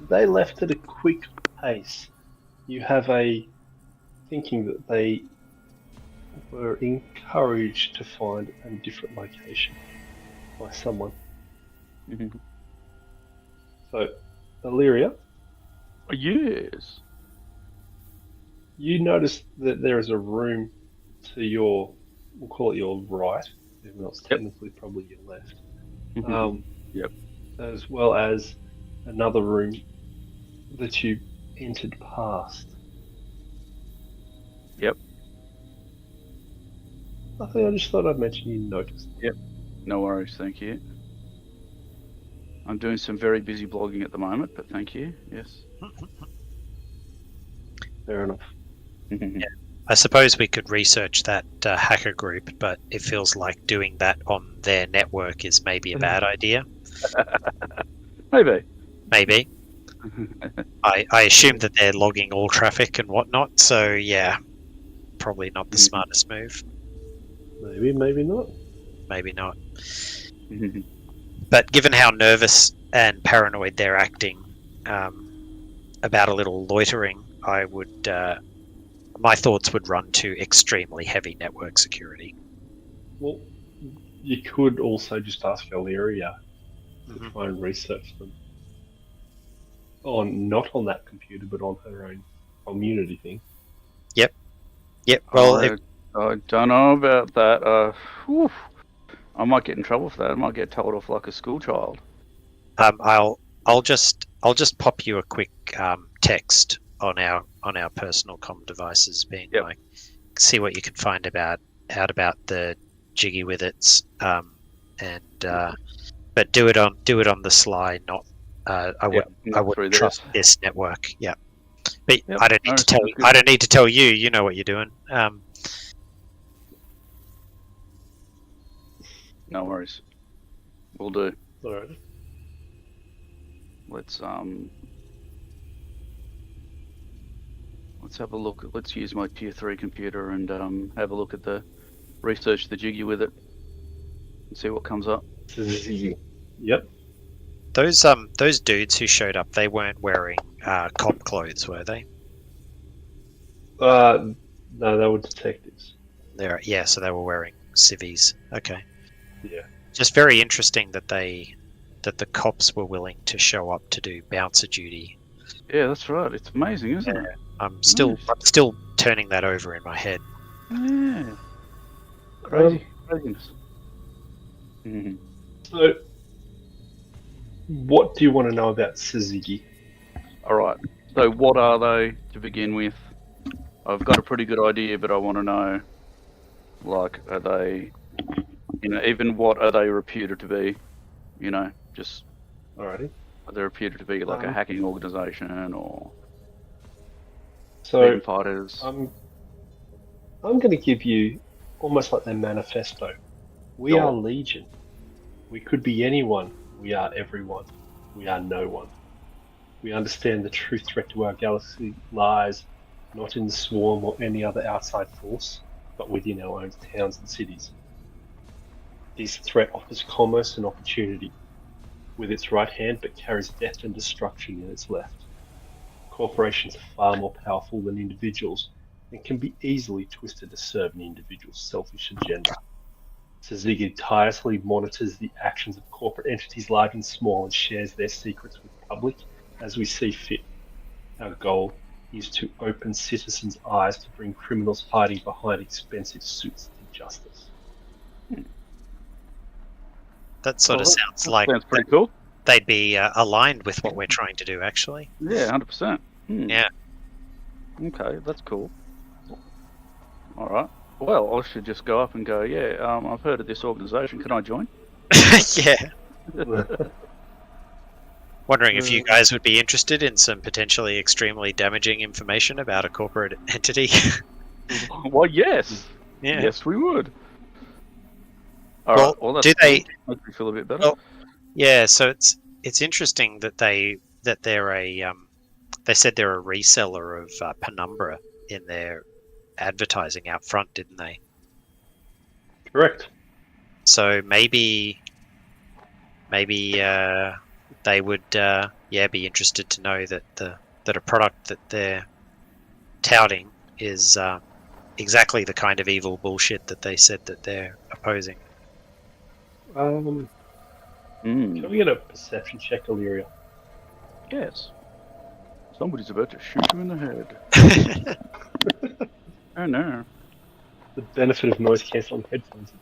They left at a quick pace. You have a thinking that they were encouraged to find a different location by someone. So, Illyria, Yes. you notice that there is a room to your, we'll call it your right, even though it's technically probably your left. Yep. As well as another room that you entered past. Yep. I just thought I'd mention you noticed. No worries, thank you. I'm doing some very busy blogging at the moment, but thank you. Yes. Fair enough. I suppose we could research that hacker group, but it feels like doing that on their network is maybe a bad idea. Maybe. Maybe. I assume that they're logging all traffic and whatnot, so yeah, probably not the smartest move. Maybe, maybe not. Maybe not. But given how nervous and paranoid they're acting about a little loitering, I would, my thoughts would run to extremely heavy network security. Well, you could also just ask Illyria to try and research them. Not on that computer, but on her own community thing. Yep. Well, I don't know about that. I might get in trouble for that. I might get told off like a school child. I'll just pop you a quick text on our personal comm devices, being like, see what you can find out about the jiggy with its, but do it on the sly, not. I wouldn't trust this network. Yeah, but I don't need to tell you. I don't need to tell you. You know what you're doing. No worries. We'll do. Alright. Let's have a look. Let's use my tier 3 computer and have a look at research the jiggy with it and see what comes up. Yep. Those dudes who showed up, they weren't wearing cop clothes, were they? No, they were detectives. So they were wearing civvies. Okay. Yeah. Just very interesting that the cops were willing to show up to do bouncer duty. Yeah, that's right. It's amazing, isn't it? I'm still turning that over in my head. Yeah. Craziness. So, what do you want to know about Suzuki? Alright, so what are they to begin with? I've got a pretty good idea, but I want to know, like, are they, even what are they reputed to be? Just... Alrighty. Are they reputed to be like a hacking organization or... So, fighters? I'm going to give you almost like their manifesto. We are Legion. We could be anyone. We are everyone. We are no one. We understand the true threat to our galaxy lies not in the swarm or any other outside force, but within our own towns and cities. This threat offers commerce and opportunity with its right hand, but carries death and destruction in its left. Corporations are far more powerful than individuals and can be easily twisted to serve an individual's selfish agenda. Suzuki tirelessly monitors the actions of corporate entities large and small and shares their secrets with the public as we see fit. Our goal is to open citizens' eyes to bring criminals hiding behind expensive suits to justice. That sort of Well, sounds that like sounds pretty cool. they'd be aligned with what we're trying to do, actually. Yeah, 100%. Yeah. Okay, that's cool. All right. Well, I should just go up and go, yeah, I've heard of this organisation. Can I join? Yeah. Wondering if you guys would be interested in some potentially extremely damaging information about a corporate entity. Well, yes. Yeah. Yes, we would. All Well, right. Well, that's do they- cool. Makes me feel a bit better. Well, Yeah, so it's interesting that they're a they said they're a reseller of Penumbra in their advertising out front, didn't they? Correct. So maybe they would be interested to know that that a product that they're touting is exactly the kind of evil bullshit that they said that they're opposing. Can we get a perception check, Illyria? Yes. Somebody's about to shoot you in the head. Oh no. The benefit of noise cancelling headphones.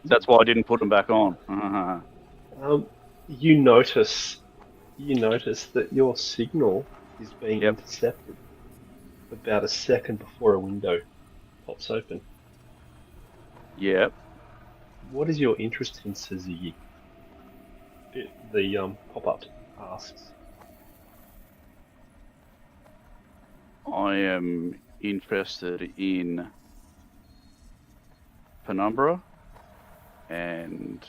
That's why I didn't put them back on. Uh-huh. You notice that your signal is being Yep. intercepted about a second before a window pops open. Yep. What is your interest in Suzuki? The pop-up asks. I am interested in Penumbra and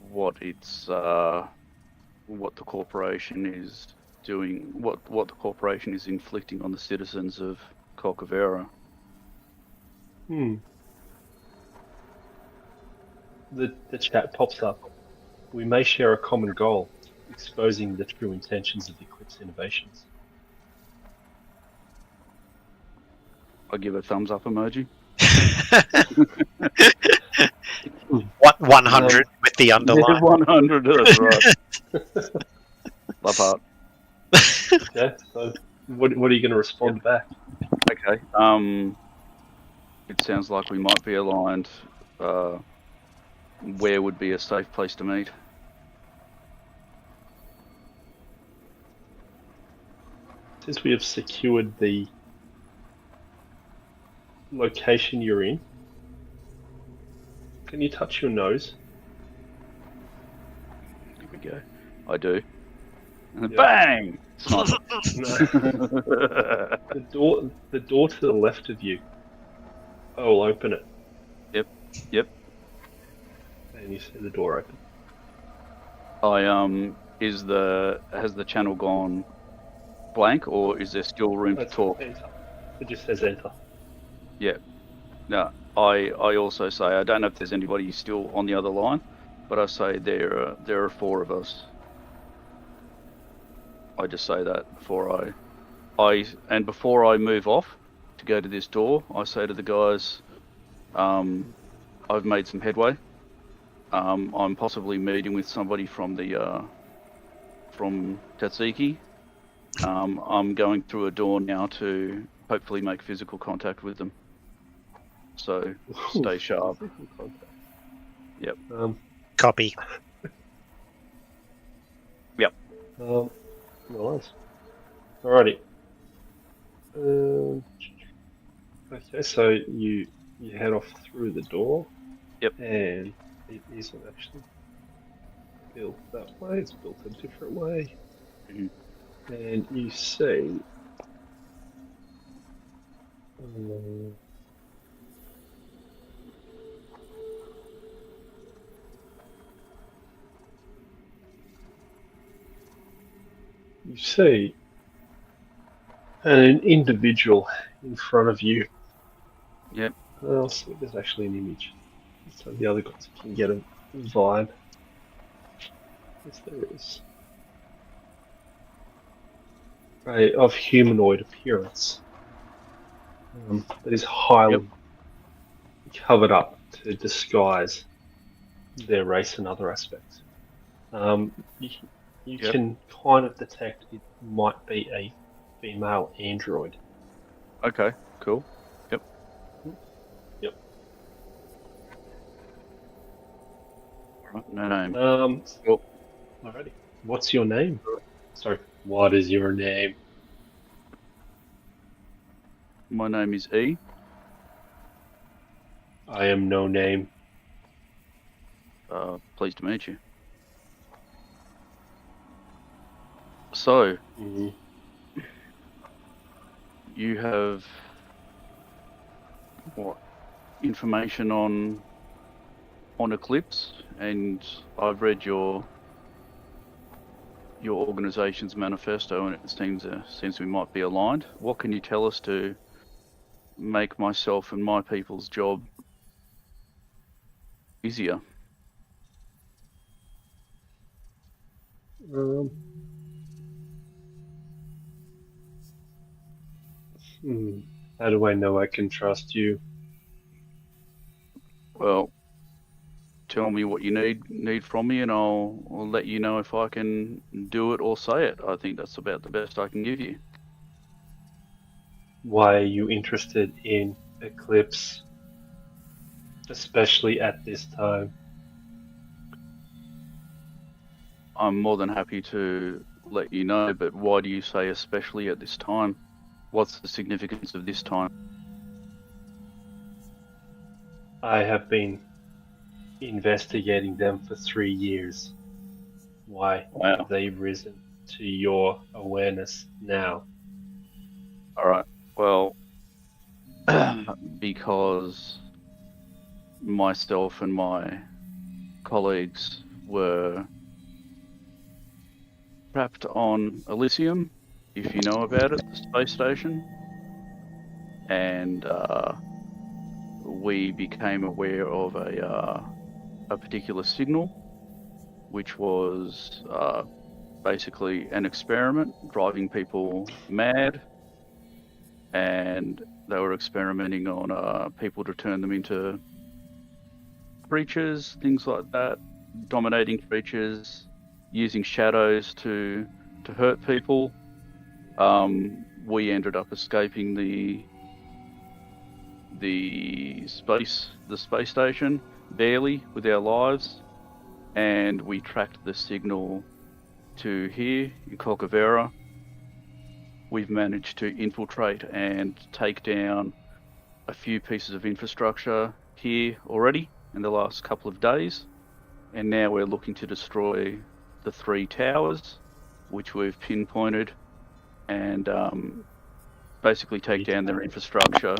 what what the corporation is doing, what the corporation is inflicting on the citizens of Colcavera. The chat pops up. We may share a common goal, exposing the true intentions of Eclipse Innovations. I give a thumbs up emoji. What 100 with the underline? 100, that's right. Love heart. Okay, so what are you going to respond back? Okay. It sounds like we might be aligned. Where would be a safe place to meet? Since we have secured the location you're in, can you touch your nose? Here we go. I do. And Yeah. bang! Sniper. The door to the left of you. I will open it. Yep. And you see the door open. Has the channel gone blank, or is there still room to That's talk? enter. It just says enter. No, I also say I don't know if there's anybody still on the other line, but I say there are 4 of us. I just say that before before I move off to go to this door, I say to the guys, I've made some headway. I'm possibly meeting with somebody from Tatsiki. I'm going through a door now to hopefully make physical contact with them. So stay sharp. Yep. Copy. Yep. Nice. Alrighty. Okay, so you head off through the door. Yep. And it isn't actually built that way. It's built a different way. Mhm. And you see. You see an individual in front of you. Yep. I'll see if there's actually an image, so the other guys can get a vibe. Yes, there is. Of humanoid appearance that is highly covered up to disguise their race and other aspects. You can kind of detect it might be a female android. Okay. Cool. No name. Well, alrighty. What's your name? Sorry. What is your name? My name is E. I am no name. Pleased to meet you. So, Mhm. you have what information on Eclipse, and I've read your organization's manifesto, and it seems we might be aligned. What can you tell us to make myself and my people's job easier? Um, How do I know I can trust you? Well, tell me what you need from me, and I'll let you know if I can do it or say it. I think that's about the best I can give you. Why are you interested in Eclipse, especially at this time? I'm more than happy to let you know, but why do you say especially at this time? What's the significance of this time? I have been investigating them for 3 years. Why Wow. have they risen to your awareness now? All right. Well, because myself and my colleagues were trapped on Elysium, if you know about it, the space station, and we became aware of a particular signal, which was basically an experiment driving people mad, and they were experimenting on people to turn them into creatures, things like that, dominating creatures, using shadows to hurt people. We ended up escaping the space station barely with our lives, and we tracked the signal to here in Colcavera. We've managed to infiltrate and take down a few pieces of infrastructure here already in the last couple of days, and now we're looking to destroy the 3 towers, which we've pinpointed, and basically take down their infrastructure.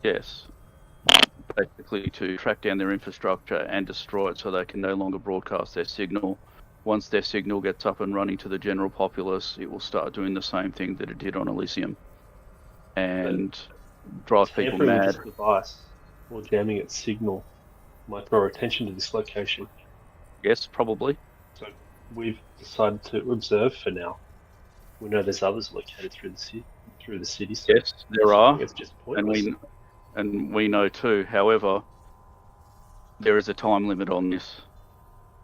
Yes, basically to track down their infrastructure and destroy it so they can no longer broadcast their signal. Once their signal gets up and running to the general populace, it will start doing the same thing that it did on Elysium and drive people Tampering with mad. this device or jamming its signal might draw attention to this location. Yes, probably. So we've decided to observe for now. We know there's others located through the city. So Yes, there are, it's just and pointless. we know too. However, there is a time limit on this.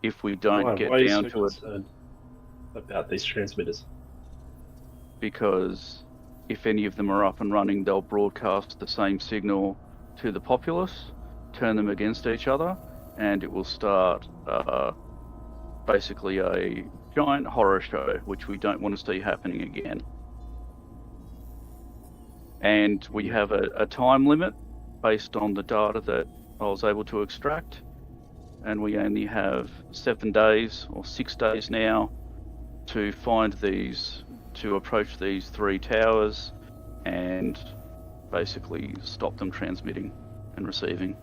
If we don't Why get are you down so to it, concerned about these transmitters? because if any of them are up and running, they'll broadcast the same signal to the populace, turn them against each other, and it will start basically a giant horror show, which we don't want to see happening again. And we have a time limit based on the data that I was able to extract, and we only have 7 days or 6 days now to approach these 3 towers and basically stop them transmitting and receiving.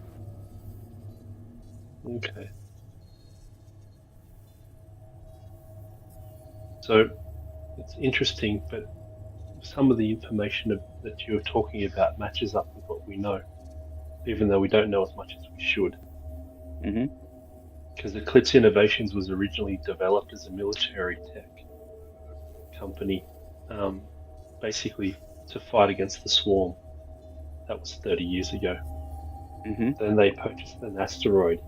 Okay. So it's interesting, but some of the information that you're talking about matches up with what we know, even though we don't know as much as we should. Mm-hmm. Because Eclipse Innovations was originally developed as a military tech company, basically to fight against the swarm. That was 30 years ago. Mm-hmm. Then they purchased an asteroid,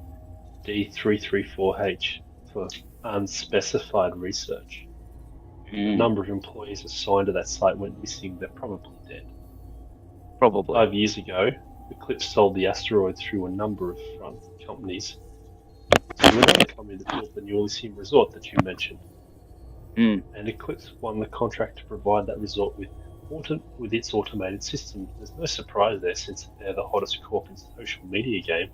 D334H, for unspecified research. A number of employees assigned to that site went missing. They're probably dead. Probably. 5 years ago, Eclipse sold the asteroid through a number of companies You were the company that built the new Elysium resort that you mentioned. Mm. And Eclipse won the contract to provide that resort with its automated system. There's no surprise there since they're the hottest corp in social media game.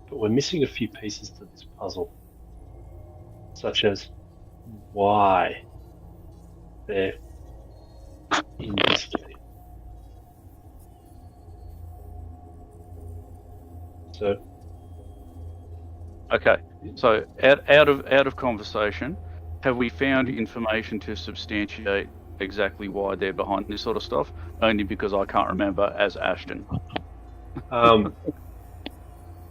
But we're missing a few pieces to this puzzle, such as why they're in this game. So, Okay. So out of conversation, have we found information to substantiate exactly why they're behind this sort of stuff? Only because I can't remember as Ashton.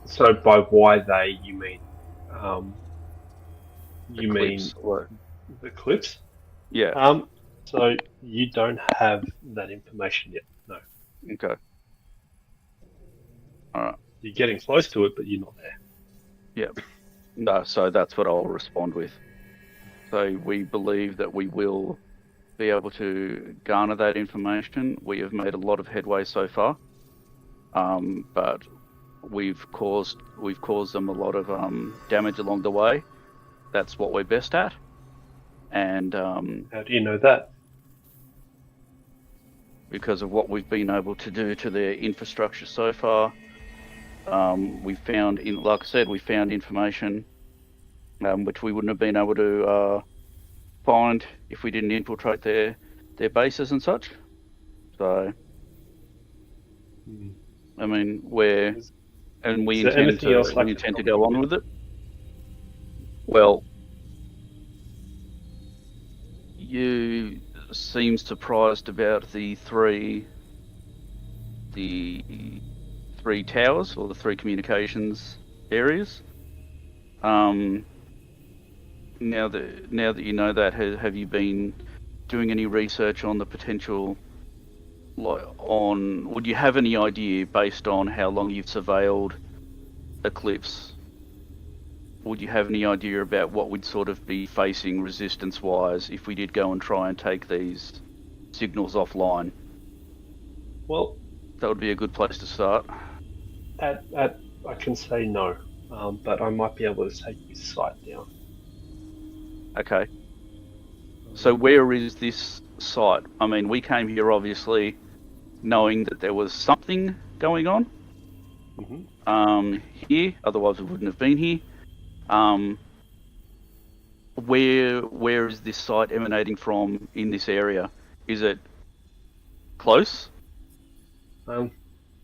so by why they, you mean Eclipse, or- the clips? Yeah. So you don't have that information yet. No, Okay. All right. you're getting close to it, but you're not there. No, so that's what I'll respond with. So we believe that we will be able to garner that information. We have made a lot of headway so far, but we've caused them a lot of damage along the way. That's what we're best at. And How do you know that? because of what we've been able to do to their infrastructure so far, we found, like I said, we found information which we wouldn't have been able to find if we didn't infiltrate their bases and such. So, I mean, we Is there anything else I we can intend to help go you on with? with it. Well, you seem surprised about the three towers or the three communications areas. Now that you know that, have you been doing any research on the potential? Would you have any idea, based on how long you've surveilled Eclipse, would you have any idea about what we'd sort of be facing resistance-wise if we did go and try and take these signals offline? Well, That would be a good place to start. I can say no, but I might be able to take this site down. Okay. So where is this site? I mean, we came here obviously knowing that there was something going on here, otherwise we wouldn't have been here. Where is this site emanating from in this area? Is it close?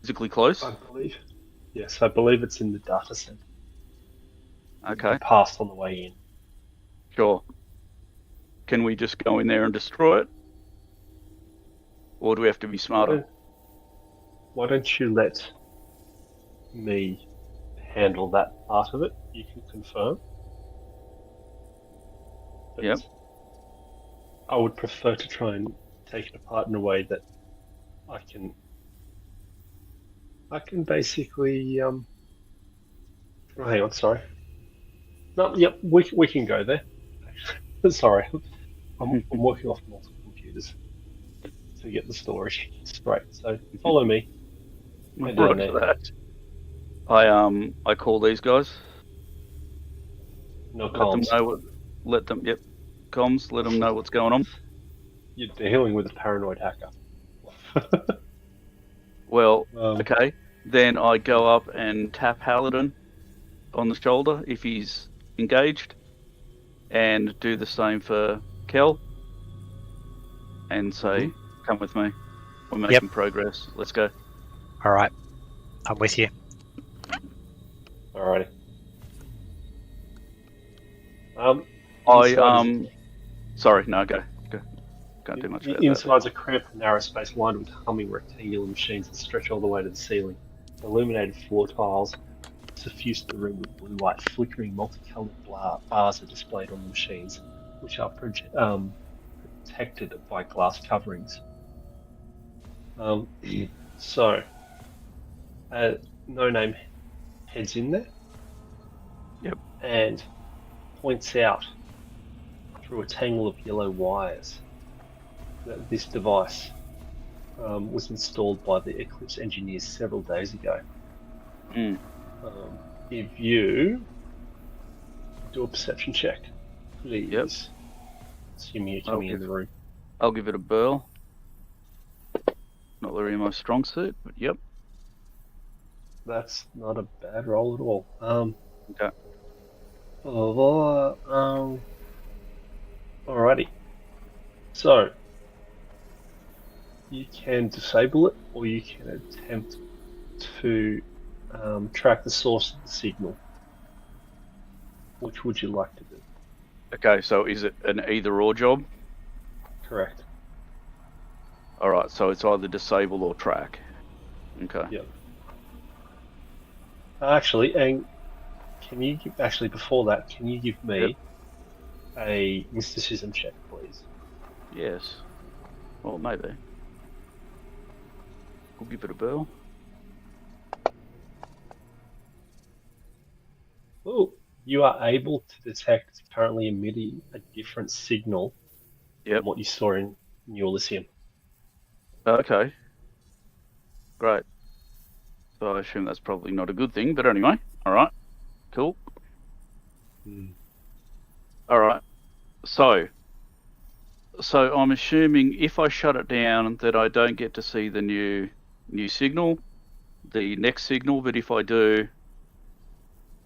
Physically close? I believe. Yes, I believe it's in the data center. Okay, Passed on the way in. sure. Can we just go in there and destroy it? Or do we have to be smarter? Why don't you let me handle that part of it? You can confirm. But Yep. I would prefer to try and take it apart in a way that I can basically oh, hang on, sorry. No, yep, we can go there. Sorry, I'm working off multiple computers to get the story straight. So follow me. Head down Roger there. that. I call these guys. No Let them comms. know yep, comms, let them know what's going on. You're dealing with a paranoid hacker. Well, Um, okay. Then I go up and tap Paladin on the shoulder if he's engaged, and do the same for Kel, and say, come with me. We're making progress. Let's go. All right, I'm with you. Alrighty. Sorry, no, go. Can't do much about that. Inside's a cramped, narrow space lined with humming rectangular machines that stretch all the way to the ceiling. Illuminated floor tiles suffuse the room with blue light. Flickering, multicolored bars are displayed on the machines, which are protected by glass coverings. So, No Name heads in there. Yep. And points out through a tangle of yellow wires that this device was installed by the Eclipse engineers several days ago. Mm. If you Do a perception check, please. Yep. Assuming you're coming in the room. I'll give it a burl. Not really my strong suit, but yep. That's not a bad roll at all. Okay. Alrighty. So you can disable it, or you can attempt to track the source of the signal. Which would you like to do? Okay, so is it an either-or job? Correct. Alright, so it's either disable or track. Okay. Yep. Actually, and can you give, actually before that, can you give me a mysticism check, please? Yes. Well, maybe. We'll give it a burl. Oh, you are able to detect currently emitting a different signal than what you saw in your Elysium. Okay. Great. So I assume that's probably not a good thing, but anyway. Alright. Cool. Alright. So I'm assuming if I shut it down that I don't get to see the new signal, the next signal, but if I do,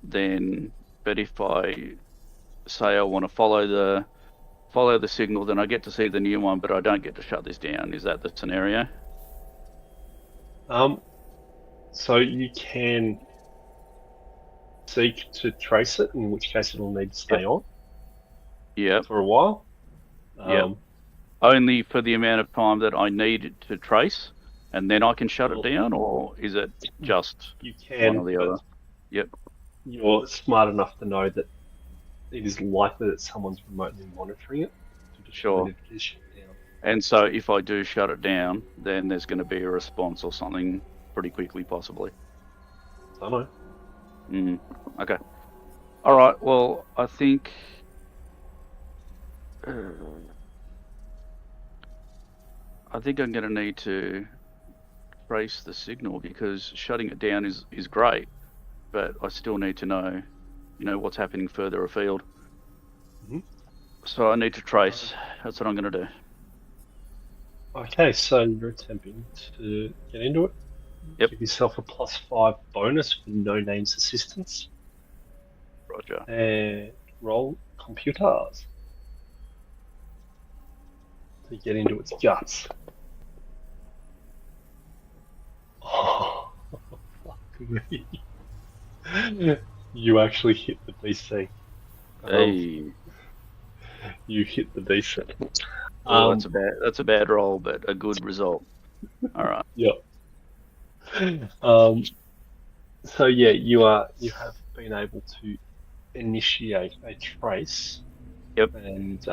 but if I say I want to follow the signal, then I get to see the new one, but I don't get to shut this down. Is that the scenario? So you can seek to trace it, in which case it'll need to stay on. Yeah. For a while. Only for the amount of time that I need it to trace, and then I can shut it down, or is it just you can, one or the other? Yep. You're smart enough to know that it is likely that someone's remotely monitoring it to determine if it is shut down. And so if I do shut it down, then there's going to be a response or something pretty quickly, possibly. I know. Okay. All right. Well, I think. I think I'm going to need to trace the signal, because shutting it down is great, but I still need to know, what's happening further afield. So I need to trace. That's what I'm going to do. Okay, so you're attempting to get into it. Yep. Give yourself a +5 bonus for no names assistance. Roger. And roll computers to get into its guts. Oh, fuck me. You actually hit the DC. Hey. You hit the DC. That's a bad roll, but a good result. All right. Yep. So yeah, you have been able to initiate a trace. Yep. And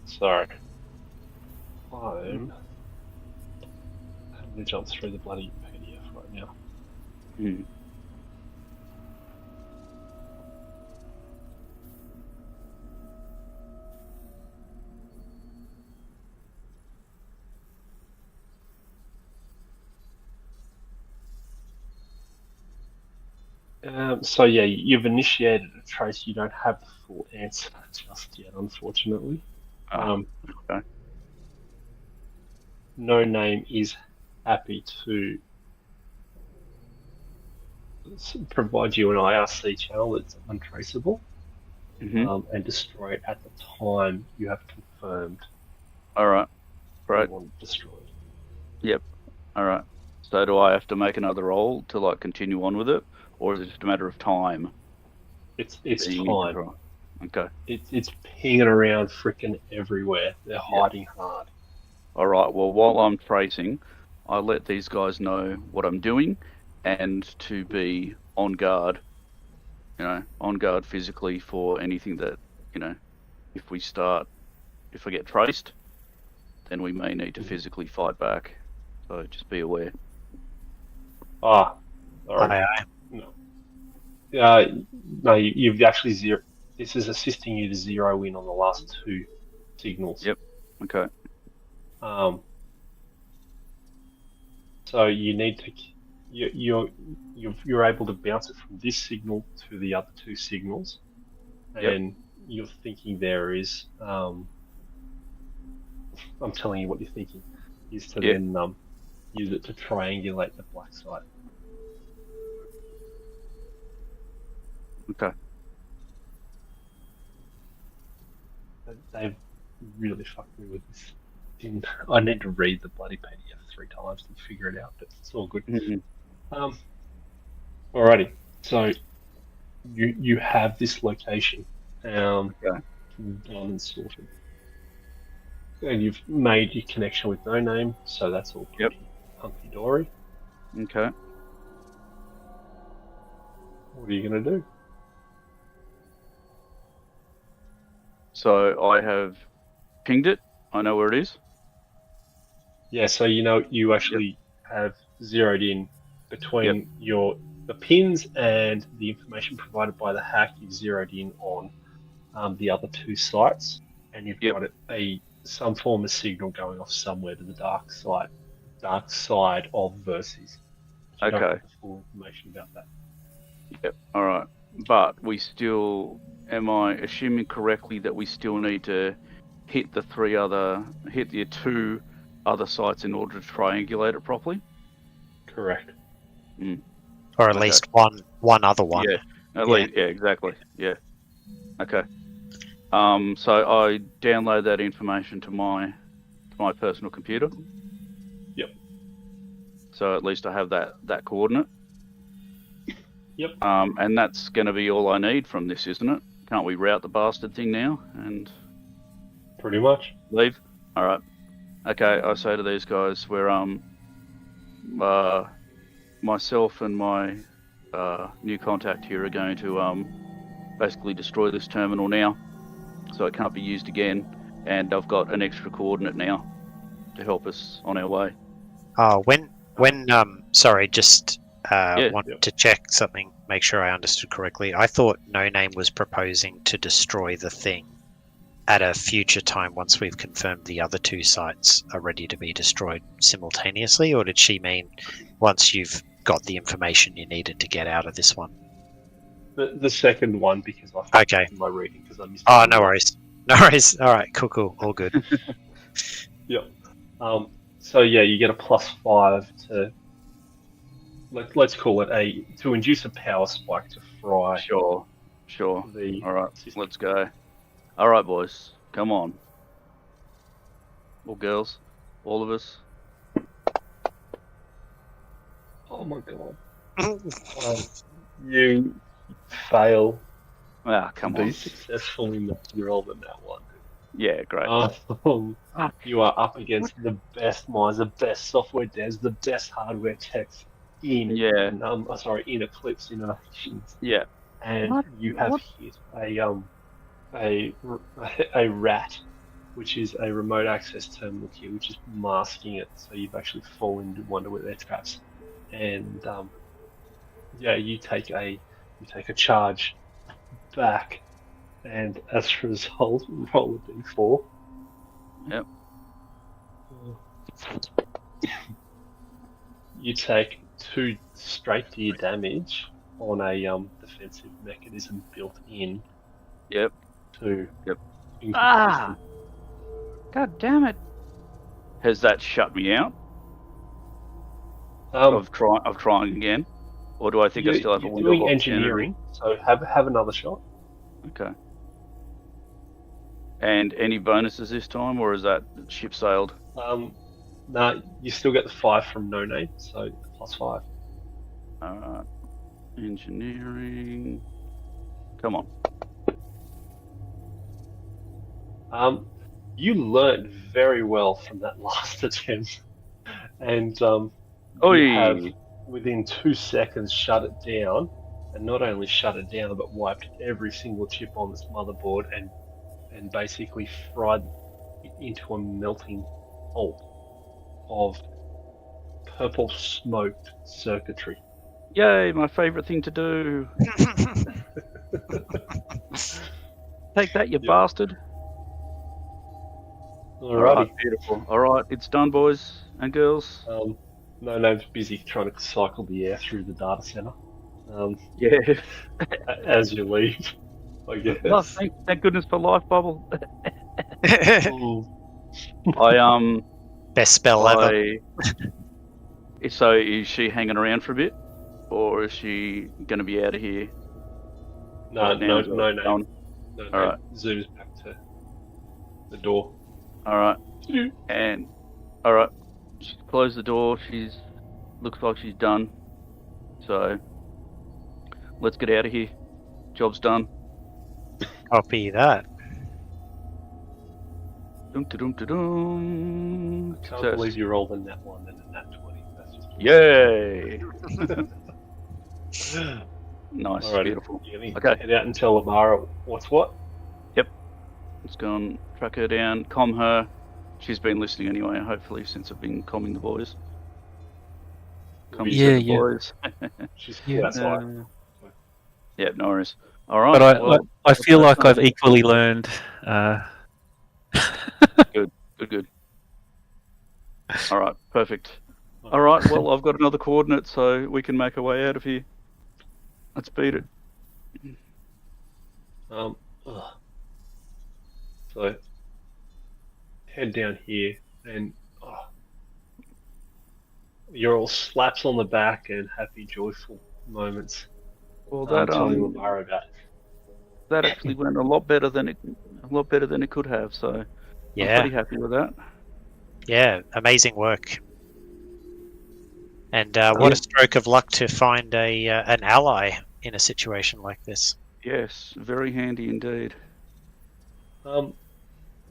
sorry. I'm having to jump through the bloody PDF right now. So yeah, you've initiated a trace. You don't have the full answer just yet, unfortunately. Okay. No Name is happy to provide you an IRC channel that's untraceable, and destroy it at the time you have confirmed. All right. Right. You want it destroyed. Yep. All right. So do I have to make another roll to continue on with it, or is it just a matter of time? It's time. Okay. It's pinging around frickin' everywhere. They're hiding hard. All right. Well, while I'm tracing, I let these guys know what I'm doing, and to be on guard. On guard physically for anything that if I get traced, then we may need to physically fight back. So just be aware. Ah, sorry. Aye, aye. No, you've actually zero. This is assisting you to zero in on the last two signals. Yep. Okay. So you need to you're able to bounce it from this signal to the other two signals, and your thinking there is I'm telling you what you're thinking is to then use it to triangulate the black site. Okay. They've really fucked me with this. I need to read the bloody PDF 3 times to figure it out, but it's all good. Alrighty, so you have this location done and sorted, and you've made your connection with No Name, so that's all pretty hunky dory. Okay. What are you gonna do? So I have pinged it. I know where it is. Yeah, so you actually have zeroed in between the pins and the information provided by the hack. You've zeroed in on the other two sites, and you've got some form of signal going off somewhere to the dark side of Verces. You don't have the full information about that. Yep. All right. But we still, am I assuming correctly that we still need to hit the two other sites in order to triangulate it properly? Correct. Or at least one other one. Yeah. At least, exactly. Yeah. Okay. So I download that information to my personal computer. Yep. So at least I have that coordinate. Yep. And that's going to be all I need from this, isn't it? Can't we route the bastard thing now and pretty much leave? All right. Okay. I say to these guys, we're myself and my new contact here are going to basically destroy this terminal now, so it can't be used again. And I've got an extra coordinate now to help us on our way. Sorry, just wanted to check something, make sure I understood correctly. I thought No Name was proposing to destroy the thing at a future time once we've confirmed the other two sites are ready to be destroyed simultaneously, or did she mean once you've got the information you needed to get out of this one? The second one, because I fucked up in my reading because I missed. Oh, no worries. No worries. All right, cool, all good. Yep. So you get a +5 to let's call it to induce a power spike to fry. Sure. All right, system. let's go. All right, boys, come on. Or girls, all of us. Oh my god. You fail. Come to on. be successful in that. You rolled in that one. Yeah, great. You are up against the best minds, the best software devs, the best hardware techs in Eclipse Innovations. Yeah. And you have hit a RAT, which is a remote access terminal key, which is masking it. So you've actually fallen into one of their traps, and you take a charge back, and as a result, roll a d4. Yep. You take 2 straight to your damage on a defensive mechanism built in. Yep. To God damn it! Has that shut me out? Of trying again, or do I think I still have a window? Doing engineering, so have another shot. Okay. And any bonuses this time, or is that ship sailed? No, you still get the 5 from No Name, so +5. Alright. Engineering. Come on. You learned very well from that last attempt, and you have within 2 seconds shut it down, and not only shut it down, but wiped every single chip on this motherboard and basically fried it into a melting pulp of purple smoked circuitry. Yay, my favourite thing to do. Take that, you Yep. bastard. Alrighty. Alright, beautiful. Alright, it's done, boys and girls. No name's busy trying to cycle the air through the data center. Yeah. As you leave, I guess. Oh, thank goodness for life bubble. Mm. I Best spell ever. So is she hanging around for a bit, or is she going to be out of here? No, right now no, as well? no name. Done. No name. Alright. Zooms back to the door. All right, and all right, she's closed the door. Looks like she's done. So let's get out of here. Job's done. Copy that. Dum dum dum dum. Can't believe you rolled a nat 1 and a nat 20. That's just Yay! Nice, Alrighty. beautiful. You Okay. head out and tell Amara what's what. Let's go and track her down, calm her. She's been listening anyway, hopefully, since I've been calming the boys. Calming Yeah, the yeah. She's outside. Yeah, no worries. All right. But well, I feel like I've equally learned. Good. All right, perfect. All right, well, I've got another coordinate, so we can make our way out of here. Let's beat it. Ugh. So head down here, and you're all slaps on the back and happy, joyful moments. Well, I'm telling Amara about it. that actually went a lot better than it could have. So I'm Yeah, pretty happy with that. yeah, amazing work. And what a stroke of luck to find an ally in a situation like this. Yes, very handy indeed.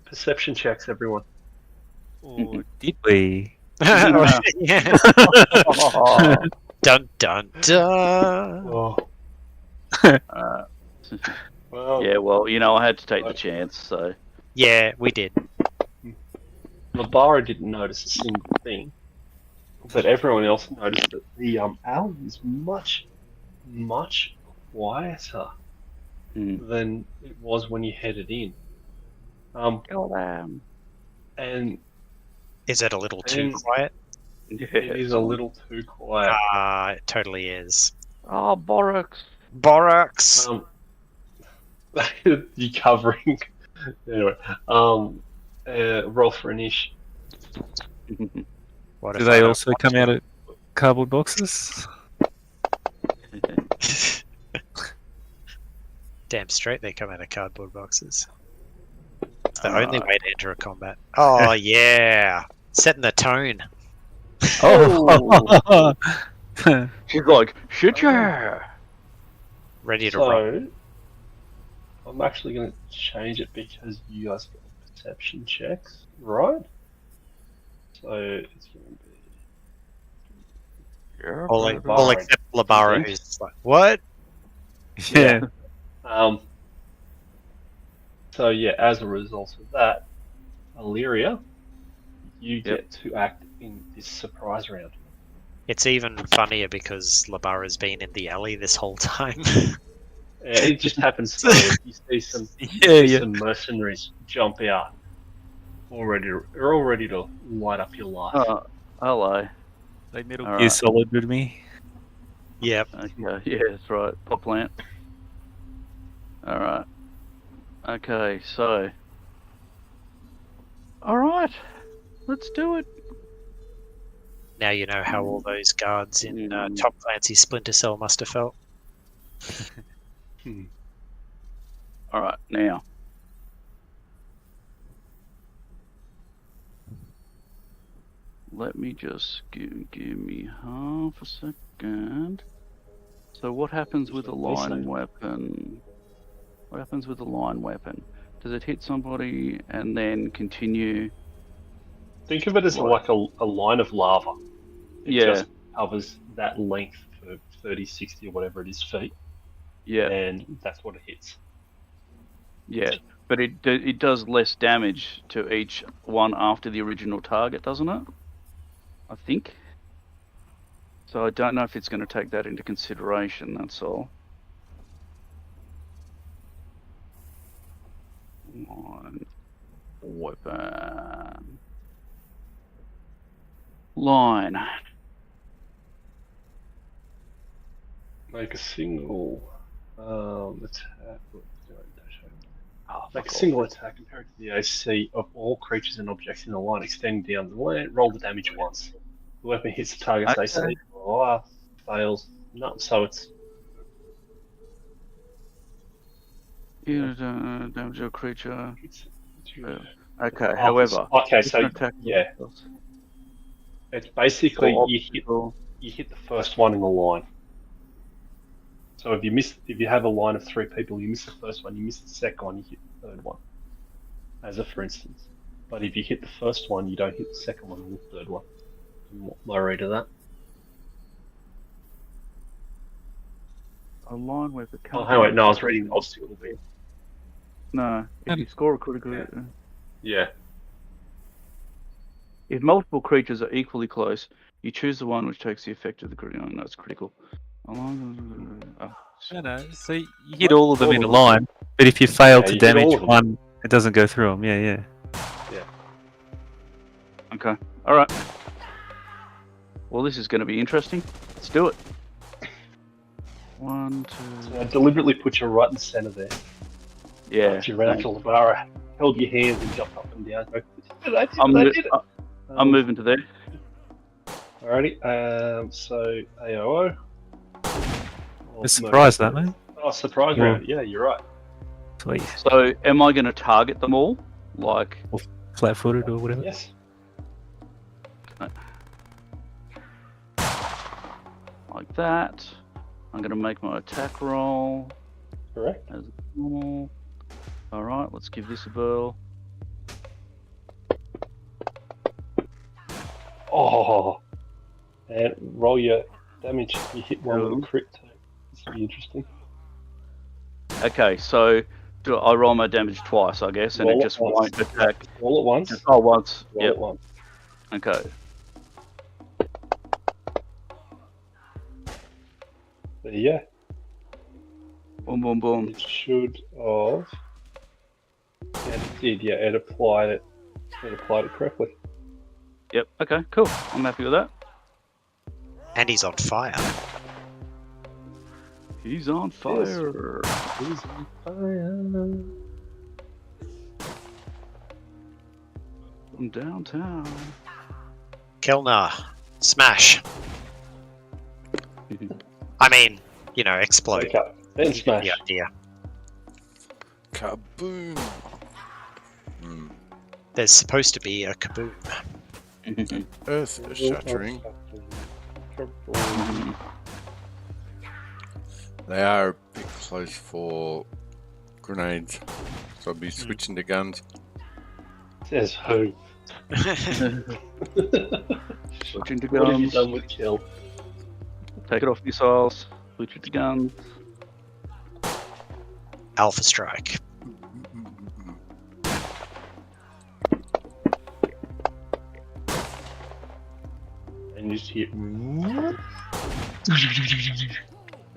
Perception checks, everyone. Or did we? Yeah. Dun dun dun. Oh, well, Yeah, well, I had to take the chance. So Yeah, we did. Labara didn't notice a single thing, but everyone else noticed that the alley is much, much quieter than it was when you headed in. And Is it a little too quiet? it is a little too quiet. It totally is. Oh, Borax. Borax. You covering anyway. Roll for an ish. What Do if they I also come out of cardboard boxes? Damn straight they come out of cardboard boxes. It's the only way to enter a combat. Oh yeah, setting the tone. Oh! She's like, shit, yeah. Ready to roll. So I'm actually going to change it because you guys got perception checks, right? So it's going to be All Labara. except Labara, who's like, what? Yeah. So yeah, as a result of that, Illyria, you get to act in this surprise round. It's even funnier because Labara's been in the alley this whole time. It just happens to you see some some mercenaries jump out, all ready to light up your life. Hello. They Metal All Gear right. Solid with me. Yep. Yeah, that's right. Pop plant. All right. Okay, so. All right, let's do it. Now you know how all those guards in Tom Clancy's Splinter Cell must have felt. All right, now. Let me just give me half a second. So what happens with a line weapon? What happens with a line weapon? Does it hit somebody and then continue? Think of it as like a line of lava. It Yeah. just covers that length for 30, 60 or whatever it is feet. Yeah. And that's what it hits. Yeah, but it does less damage to each one after the original target, doesn't it? I think. So I don't know if it's going to take that into consideration, that's all. Line. Weapon. Line. Make a single attack. Oh, Make a fuck single attack compared to the AC of all creatures and objects in the line extending down the land. Roll the damage once. The weapon hits the target's Okay. AC. Oh, fails. No, so it's You damage a creature. it's Okay, Oh, however. okay, it's so an attack yeah, rolls. it's basically Or you hit the first one in the line. So if you have a line of 3 people, you miss the first one, you miss the second one, you hit the third one, as a for instance. But if you hit the first one, you don't hit the second one or the third one. My read of that. a line with a Oh, hang on, no, I was reading the obstacle bit. No, if you score a critical. Yeah. If multiple creatures are equally close, you choose the one which takes the effect of the critical. No, it's critical. Oh, No. So you hit all of them in a line, but if you fail Yeah, to you hit all damage of them. one, it doesn't go through them. Yeah. okay, alright. Well, this is going to be interesting. Let's do it. 1, 2. So I deliberately put you right in the centre there. Yeah. You ran up to Labara, held your hands and jumped up and down. I I'm, did it. I'm moving to there. Alrighty, so AOO. They're surprised, aren't they? Oh, surprise Yeah. round. Yeah, you're right. Sweet. So, am I going to target them all? Like, Flat-footed or whatever. Yes. like that. I'm going to make my attack roll Correct. as normal. Alright, let's give this a whirl. Oh. And roll your damage. You hit one with a crit too. This will be interesting. Okay, so do I roll my damage twice, I guess, and Roll it it just once. won't attack. Roll it once. Just once. Roll Yep. it once. Okay. There you go. Boom, boom, boom. It should have. Yeah, it did. Yeah, it applied it. It applied it correctly. Yep. Okay. Cool. I'm happy with that. And he's on fire. He's on fire. He's on fire. From downtown. Kilnar, smash. I mean, explode. Okay. Then smash. The idea. Kaboom! Hmm. There's supposed to be a kaboom. Earth shattering. They are a bit close for grenades, so I'll be switching to guns. Says who? Switching to What have you guns. done with kill? Take it off missiles. Switch it to guns. Alpha strike. And you just hear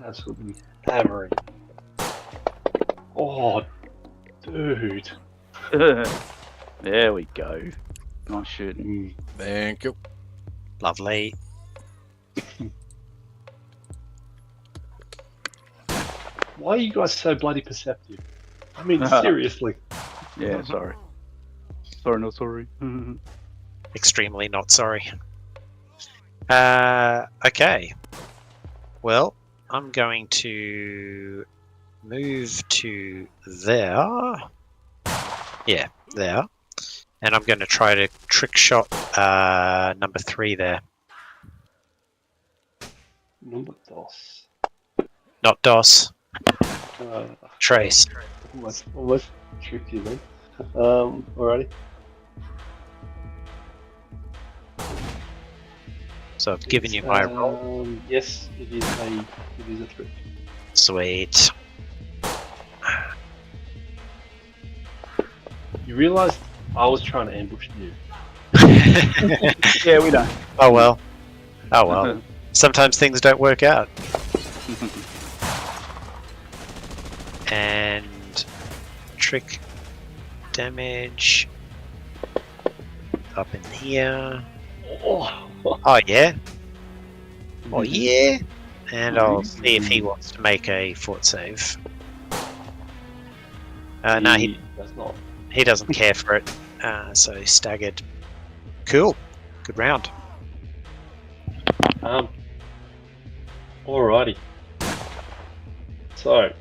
absolutely hammering. Oh, dude. There we go. Nice shooting. Thank you. Lovely. Why are you guys so bloody perceptive? I mean, seriously. Yeah, sorry. Sorry, not sorry. Extremely not sorry. Okay. Well, I'm going to move to there. Yeah, there. And I'm going to try to trick shot number 3 there. Number dos. Not DOS. Uh, Trace. almost tricked you then. Alrighty. So I've given you my roll. Yes, it is a trick. Sweet. You realise I was trying to ambush you. Yeah, we know. Oh well. Oh well. Sometimes things don't work out. And trick damage up in here. Oh, Oh yeah. Oh yeah. And I'll see if he wants to make a fort save. No, he does not. doesn't care for it. So staggered. Cool. Good round. Alrighty. So,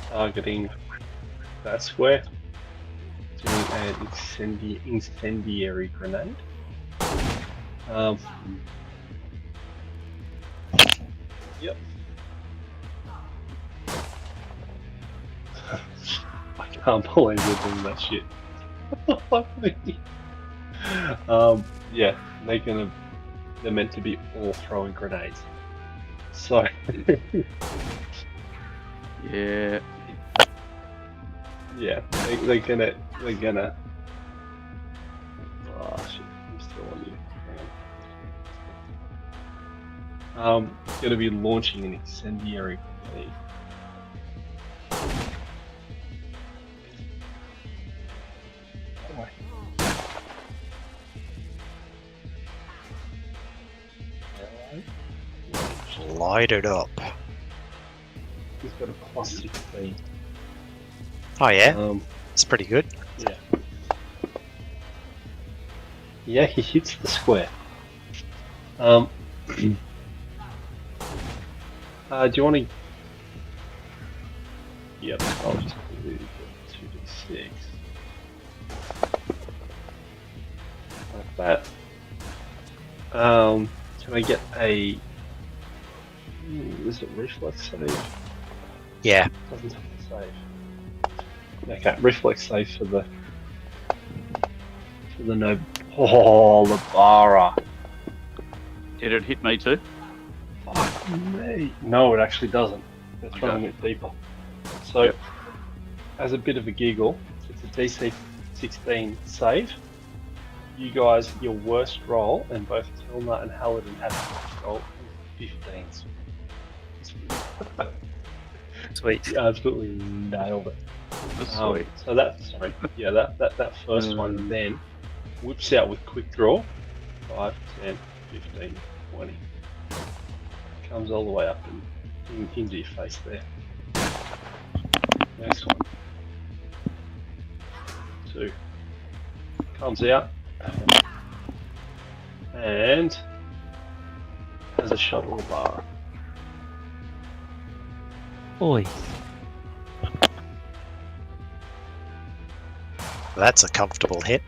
targeting that square, doing an incendiary grenade. Yep. I can't believe we're doing that shit. Yeah, they're meant to be all throwing grenades. So, Yeah. yeah, they're gonna. Oh shit! I'm still on you. Hang on. Gonna be launching an incendiary grenade. Light it up. He's got a plus 16. Oh yeah, it's pretty good. Yeah. Yeah, he hits the square. Do you want to? Yep, I'll just do 2d6. Like that. Can I get a? Is it reflex save? Yeah. Doesn't have to save. Okay, reflex save for the no. Oh, Labara. Did it hit me too? Fuck me. No, it actually doesn't. They're throwing it deeper. So, as a bit of a giggle, it's a DC 16 save. You guys, your worst roll, and both Tilna and Halidin had the worst roll, 15s. Sweet. You absolutely nailed it. That's sweet. So that first one then whips out with quick draw. 5, 10, 15, 20. Comes all the way up and into your face there. Next one. 2. Comes out and has a shuttle bar. Oi. That's a comfortable hit.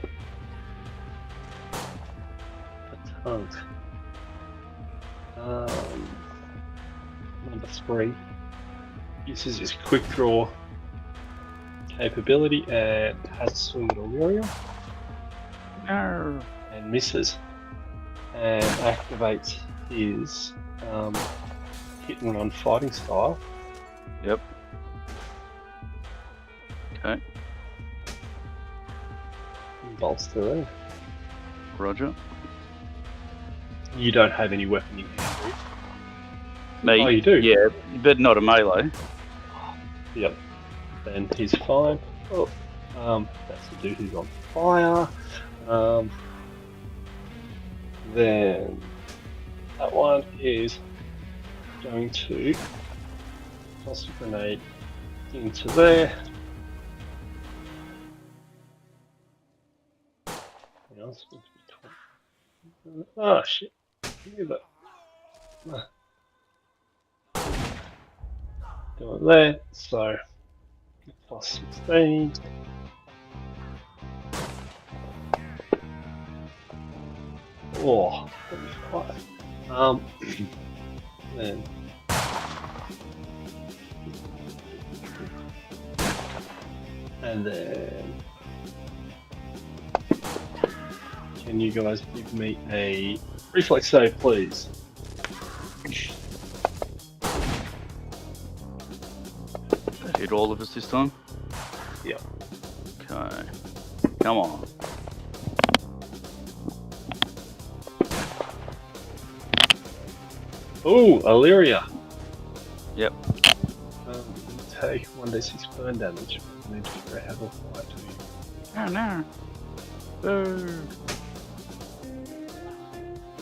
A tongue. Number 3 uses his quick draw capability and has a swing at Illyria and misses and activates his hit and run fighting style. Yep. Okay. Bolts to there. Roger. You don't have any weapon in hand, do you? Me? Oh, you do? Yeah, but not a melee. Yep. Then he's fine. Oh, that's the dude who's on fire. Then that one is going to toss a grenade into there. Hang on, it's supposed to be 20. Oh shit. Look at that. Do it there, so plus 16. Oh, 25. Then and then can you guys give me a reflex save, please? Hit all of us this time? Yep. Okay. Come on. Oh, Illyria. Yep. Take 1d6 burn damage. I need to figure out how to apply it to you. Oh no. Boo.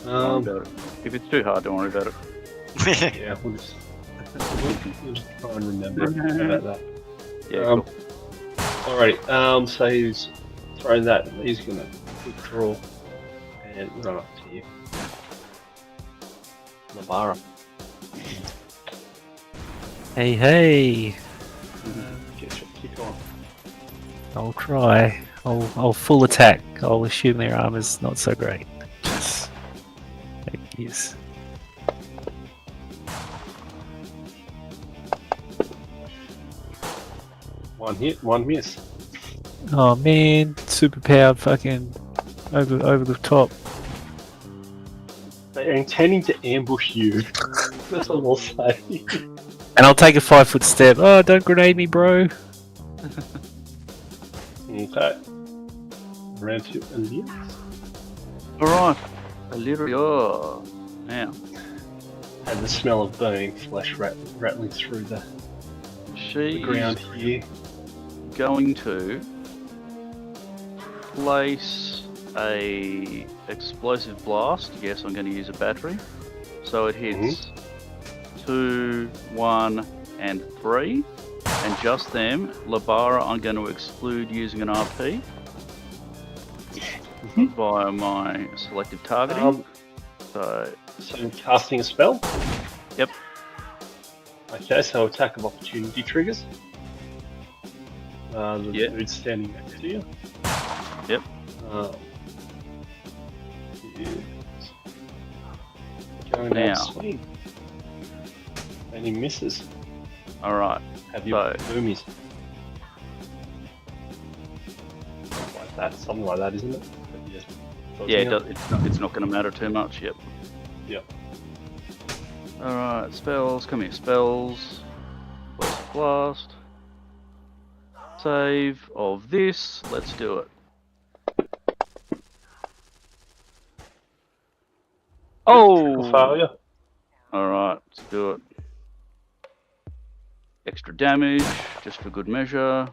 Um, Don't worry about it. If it's too hard, don't worry about it. yeah, we'll just try and remember about that. Yeah, Um, cool. Alrighty, so he's thrown that, and he's gonna withdraw and run up to you. Labara. Hey, hey! Get your kick on. I'll try. I'll full attack. I'll assume their armor's not so great. Just take this. One hit, one miss. Oh man, super powered fucking over the top. They're intending to ambush you. That's all I'll say. And I'll take a 5-foot step. Oh, don't grenade me, bro. Okay. Around to Elias. Alright. Illyria. Now, And the smell of burning flesh rattling through the she's ground here. going to place a explosive blast. Yes, I'm going to use a battery. So it hits 2, 1, and 3. And just them, Labara, I'm going to exclude using an RP via my selective targeting. So So casting a spell? Yep. Okay, so attack of opportunity triggers. The Yeah. dude standing next to you. Yep. He is going Now. out swing. And he misses. all right. Have you So- boomies? Like that, something like that, isn't it? But yes, Yeah, it's not going to matter too much. Yep. Yep. All right. Spells. Come here. Spells. Blast. Save of this. Let's do it. Critical Oh. failure. All right. Let's do it. Extra damage, just for good measure.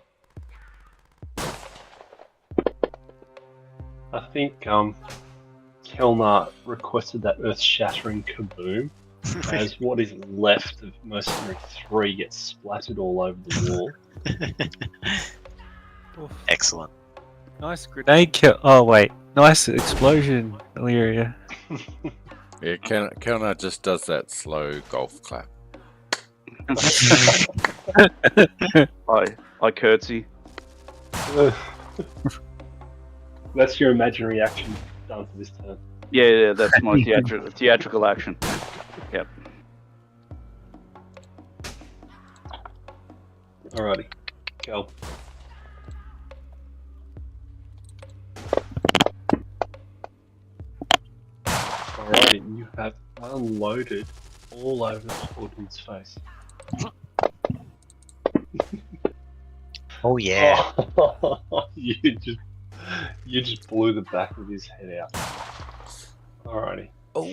I think Kelnar requested that earth-shattering kaboom as what is left of Mercenary 3 gets splattered all over the wall. Excellent. Nice grenade kill. Oh wait, nice explosion, Illyria. Yeah, Kelnar just does that slow golf clap. I curtsy. That's your imaginary action done for this turn. Yeah, that's my theatrical action. Yep. Alrighty, go. Alrighty, you have unloaded all over the Horton's face. Oh yeah. you just blew the back of his head out. Alrighty, Oh,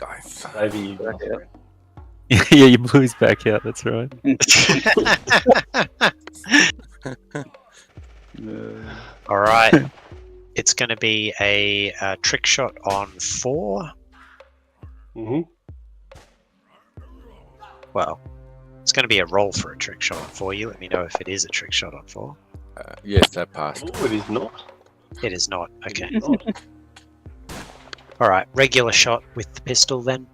nice. saving you, my friend. Yeah, you blew his back out. That's right. All right. It's going to be a trick shot on 4. Mm-hmm. Well, it's going to be a roll for a trick shot on 4. You let me know if it is a trick shot on 4. Yes, that passed. Oh, it is not. It is not. It Okay. is not. All right. Regular shot with the pistol then.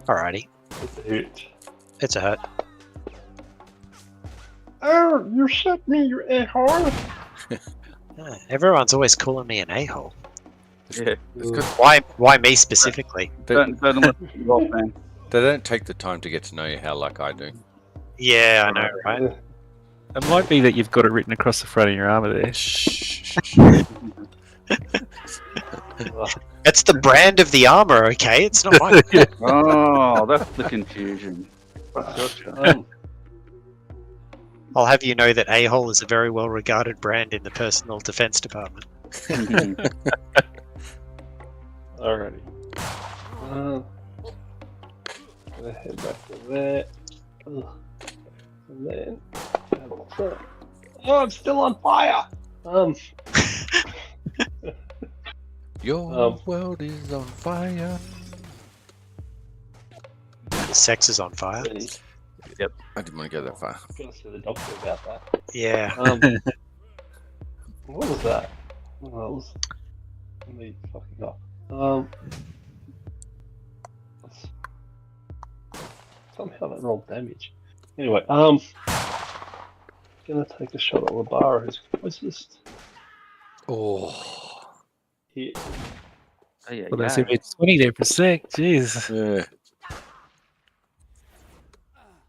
Alrighty. It's a hit. It's a hurt. Oh, you shot me, you a-hole! Everyone's always calling me an a-hole. Yeah. It's 'cause Why me specifically? Don't let me off, man. they don't take the time to get to know you how like I do. Yeah, I know, right? It might be that you've got it written across the front of your armor there. It's the brand of the armor, okay? It's not mine. Oh, that's the confusion. Gotcha. I'll have you know that a-hole is a very well regarded brand in the personal defense department. Alrighty. Gonna head back to there. Ugh. And then. Oh, I'm still on fire! Your world is on fire. The sex is on fire. Yep. I didn't want to go that far. I've got to see the doctor about that. Yeah. What was that? Oh, that was me fucking up. Somehow that rolled damage. Anyway, gonna take a shot at Labara, who's closest. Oh. Here. Oh, yeah, Well, that's a bit 20 there per sec. Jeez. Yeah.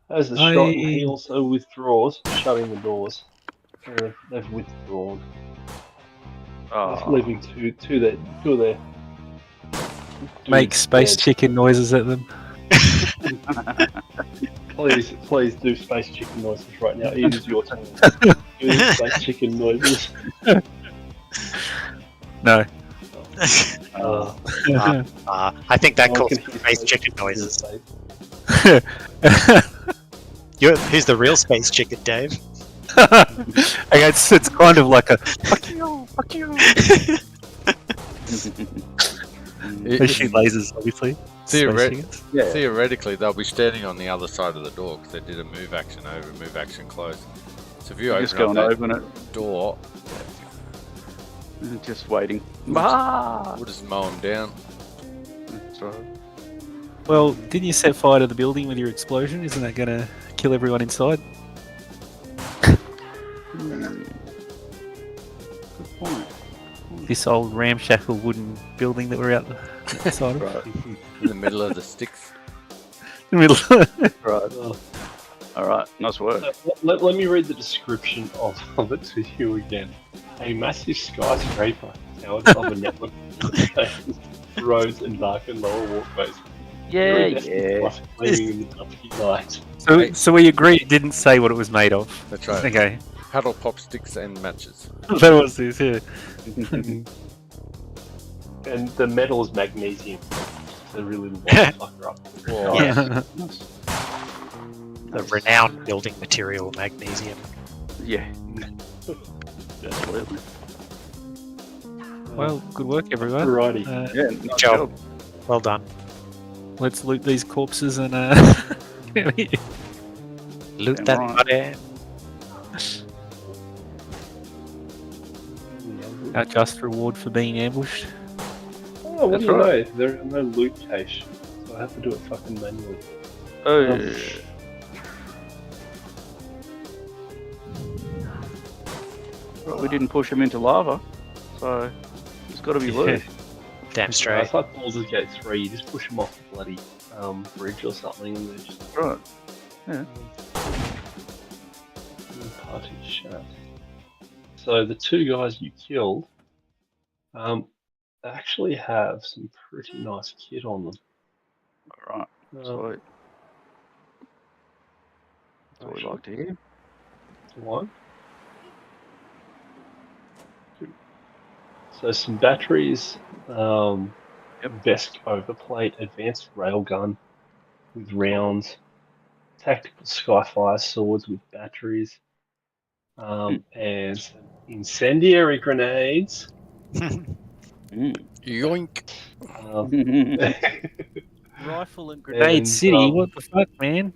Has the shot, and he also withdraws, shutting the doors. They've withdrawn. Just leaving two there. Make space chicken noises at them. Please do space chicken noises right now. It is your turn. Do space chicken noises. No. I think that No one calls can for hear space chicken noises. noises. Who's the real space chicken, Dave? Okay, it's kind of like a fuck you. They shoot lasers, obviously. Theoretically, they'll be standing on the other side of the door because they did a move action over, move action close. So if you just go and open it. door, Just waiting. we'll just mow them down. That's right. Well, didn't you set fire to the building with your explosion? Isn't that gonna kill everyone inside? Good point. This old ramshackle wooden building that we're outside of. Right. In the middle of the sticks. In the middle. Right. Alright, nice work. Let me read the description of it to you again. A massive skyscraper towered above a network of stations, roads, and dark and lower walkways. Very desperate life gleaming in the dusky night. So we agree it didn't say what it was made of. That's right. Okay. Paddle pop sticks and matches. That was this, yeah. And the metal is magnesium. To really light the fucker up. Whoa. Yeah. The renowned building material, magnesium. Yeah. Absolutely. Well, good work, everyone. Alrighty. Yeah, Good job. Well done. Let's loot these corpses and Loot Damn that right. body. our just reward for being ambushed. Oh, what That's do you right. know? There are no loot cache, so I have to do it fucking manually. Oh, we didn't push him into lava, so it's got to be loot. Damn It's straight. like Baldur's Gate 3, you just push them off the bloody bridge or something and they're just Right. party shut. So the two guys you killed actually have some pretty nice kit on them. Alright, sweet. That's what we like to hear. One. Two. So some batteries, vest overplate, advanced railgun with rounds, tactical skyfire swords with batteries, and some incendiary grenades. Yoink. Rifle and grenade And, city, what the fuck, man?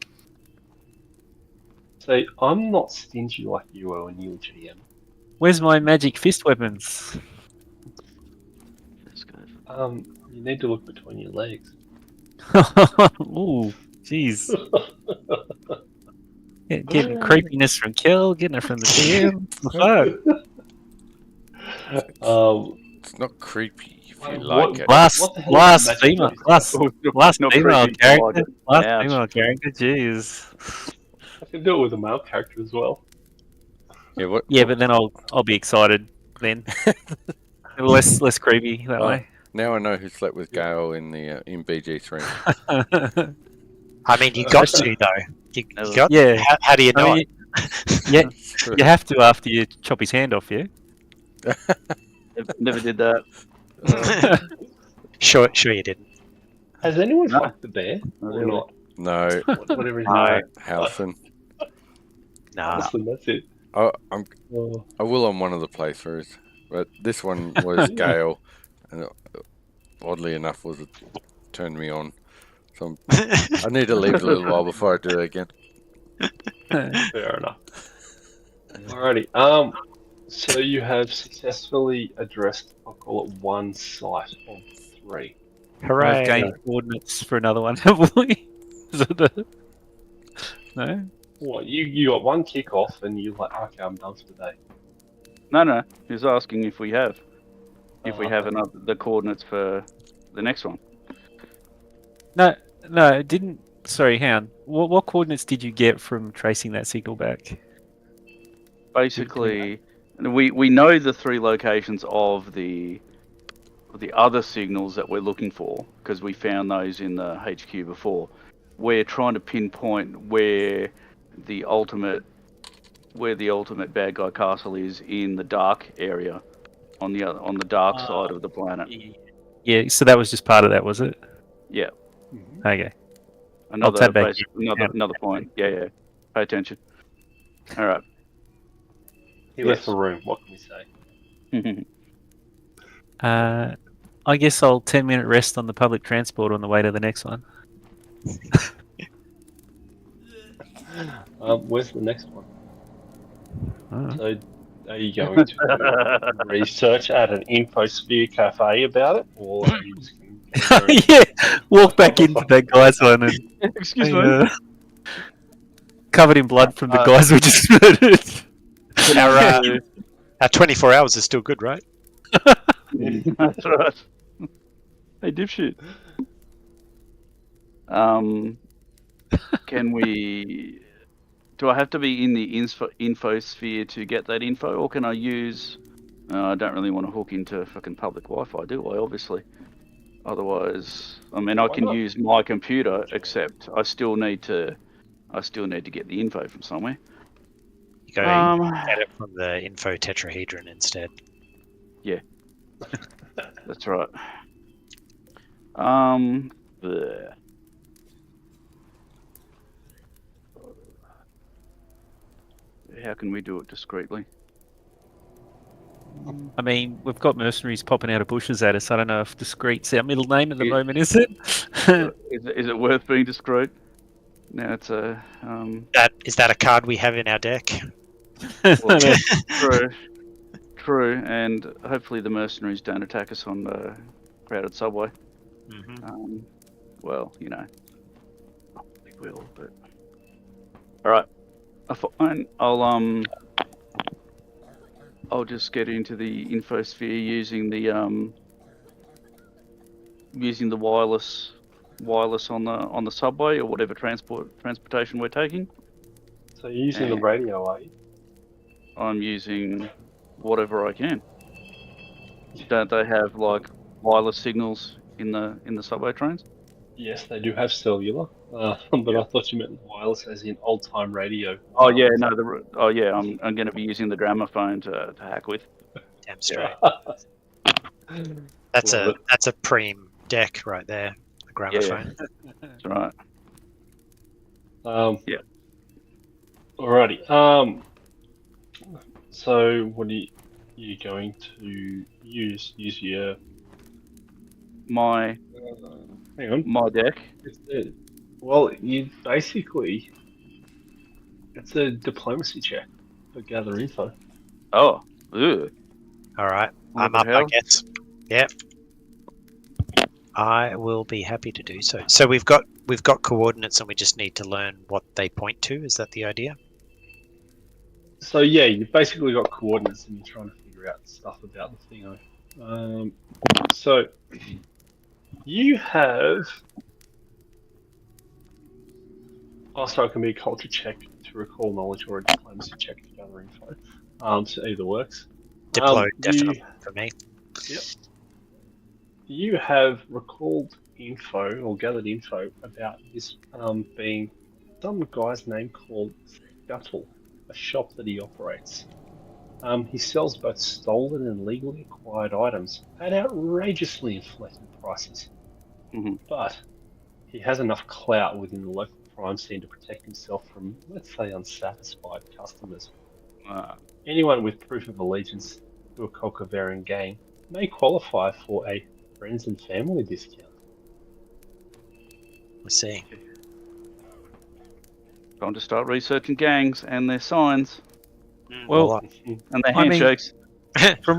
So I'm not stingy like you are when you're GM. Where's my magic fist weapons? Let's go. You need to look between your legs. Ooh, jeez. Getting creepiness from Kel, getting it from the DM. Fuck. It's not creepy if you What- like it. Last What the hell is last magic female, fist? last Not female creepy, I like character, it. last Ouch. female character. Jeez. I can do it with a male character as well. Yeah, what? Yeah, but then I'll be excited then. less creepy that Oh. way. Now I know who slept with Gale in the in BG3. I mean, you got to though. You got. Yeah. How do you know I mean, yeah, True. you have to after you chop his hand off, yeah. Never did that. it? Sure you didn't. Has anyone No. fucked the bear Not or really. not? No, Whatever his No. name. Halfin. Nah. Listen, that's it. I will on one of the playthroughs, but this one was Gale, and oddly enough, was it turned me on. So I need to leave it a little while before I do it again. Fair enough. Alrighty. So you have successfully addressed, I'll call it one site of 3. Hooray! I've gained coordinates for another one, haven't we? Is it the... No? What, you got one kickoff and you're like, okay, I'm done for the day. No. He's asking if we have Oh, have okay. the coordinates for the next one. No, it didn't. Sorry, hang on. What coordinates did you get from tracing that signal back? Basically, we know the 3 locations of the other signals that we're looking for because we found those in the HQ before. We're trying to pinpoint where the ultimate bad guy castle is in the dark area on the dark side of the planet. Yeah, so that was just part of that, was it? Yeah. Mhm. Okay. Another tab back another point. Yeah. Pay attention. All right. He left the room, what can we say? I guess I'll 10-minute rest on the public transport on the way to the next one. Where's the next one? Oh. So, are you going to research at an Infosphere cafe about it, or are you just going to go Yeah, walk back into that guy's one and Excuse me. covered in blood from the guys we just murdered. Our 24 hours is still good, right? That's right. Hey, dipshit. Can we? Do I have to be in the infosphere to get that info, or can I use? I don't really want to hook into fucking public Wi-Fi, do I? Obviously. Otherwise, I mean, I can use my computer, except I still need to get the info from somewhere. You go get it from the info tetrahedron instead. Yeah, that's right. Bleh. How can we do it discreetly? I mean, we've got mercenaries popping out of bushes at us. I don't know if discreet's our middle name at the moment, is it? Is it worth being discreet? Now it's a Is that a card we have in our deck? well, true, and hopefully the mercenaries don't attack us on the crowded subway. Mm-hmm. Well, you know, they will. But all right, fine. I'll just get into the infosphere using the wireless on the subway or whatever transportation we're taking. So you're using the radio, are you? I'm using whatever I can. Don't they have like wireless signals in the subway trains? Yes, they do have cellular, but I thought you meant wireless as in old-time radio. Oh yeah, no. I'm going to be using the gramophone to hack with. Damn straight. Yeah. That's Love a preem deck right there. The gramophone. That's right. Yeah. Alrighty. So what are you going to use? Use your My hang on. my deck. Well, you basically it's a diplomacy check to gather info. Oh, ugh. All right, What I'm the up, I hell? guess. Yep. I will be happy to do so. So we've got coordinates, and we just need to learn what they point to. Is that the idea? So yeah, you've basically got coordinates, and you're trying to figure out stuff about the thingo. So you have. Also, it can be a culture check to recall knowledge or a diplomacy check to gather info. So either works. Diplo, definitely for me. Yep. You have recalled info or gathered info about this being some guy's name called Scuttle, a shop that he operates. He sells both stolen and legally acquired items at outrageously inflated prices. Mhm. But he has enough clout within the local crime scene to protect himself from, let's say, unsatisfied customers. Anyone with proof of allegiance to a Colcoverian gang may qualify for a friends and family discount. I see. Time to start researching gangs and their signs Well, and their I mean- handshakes. From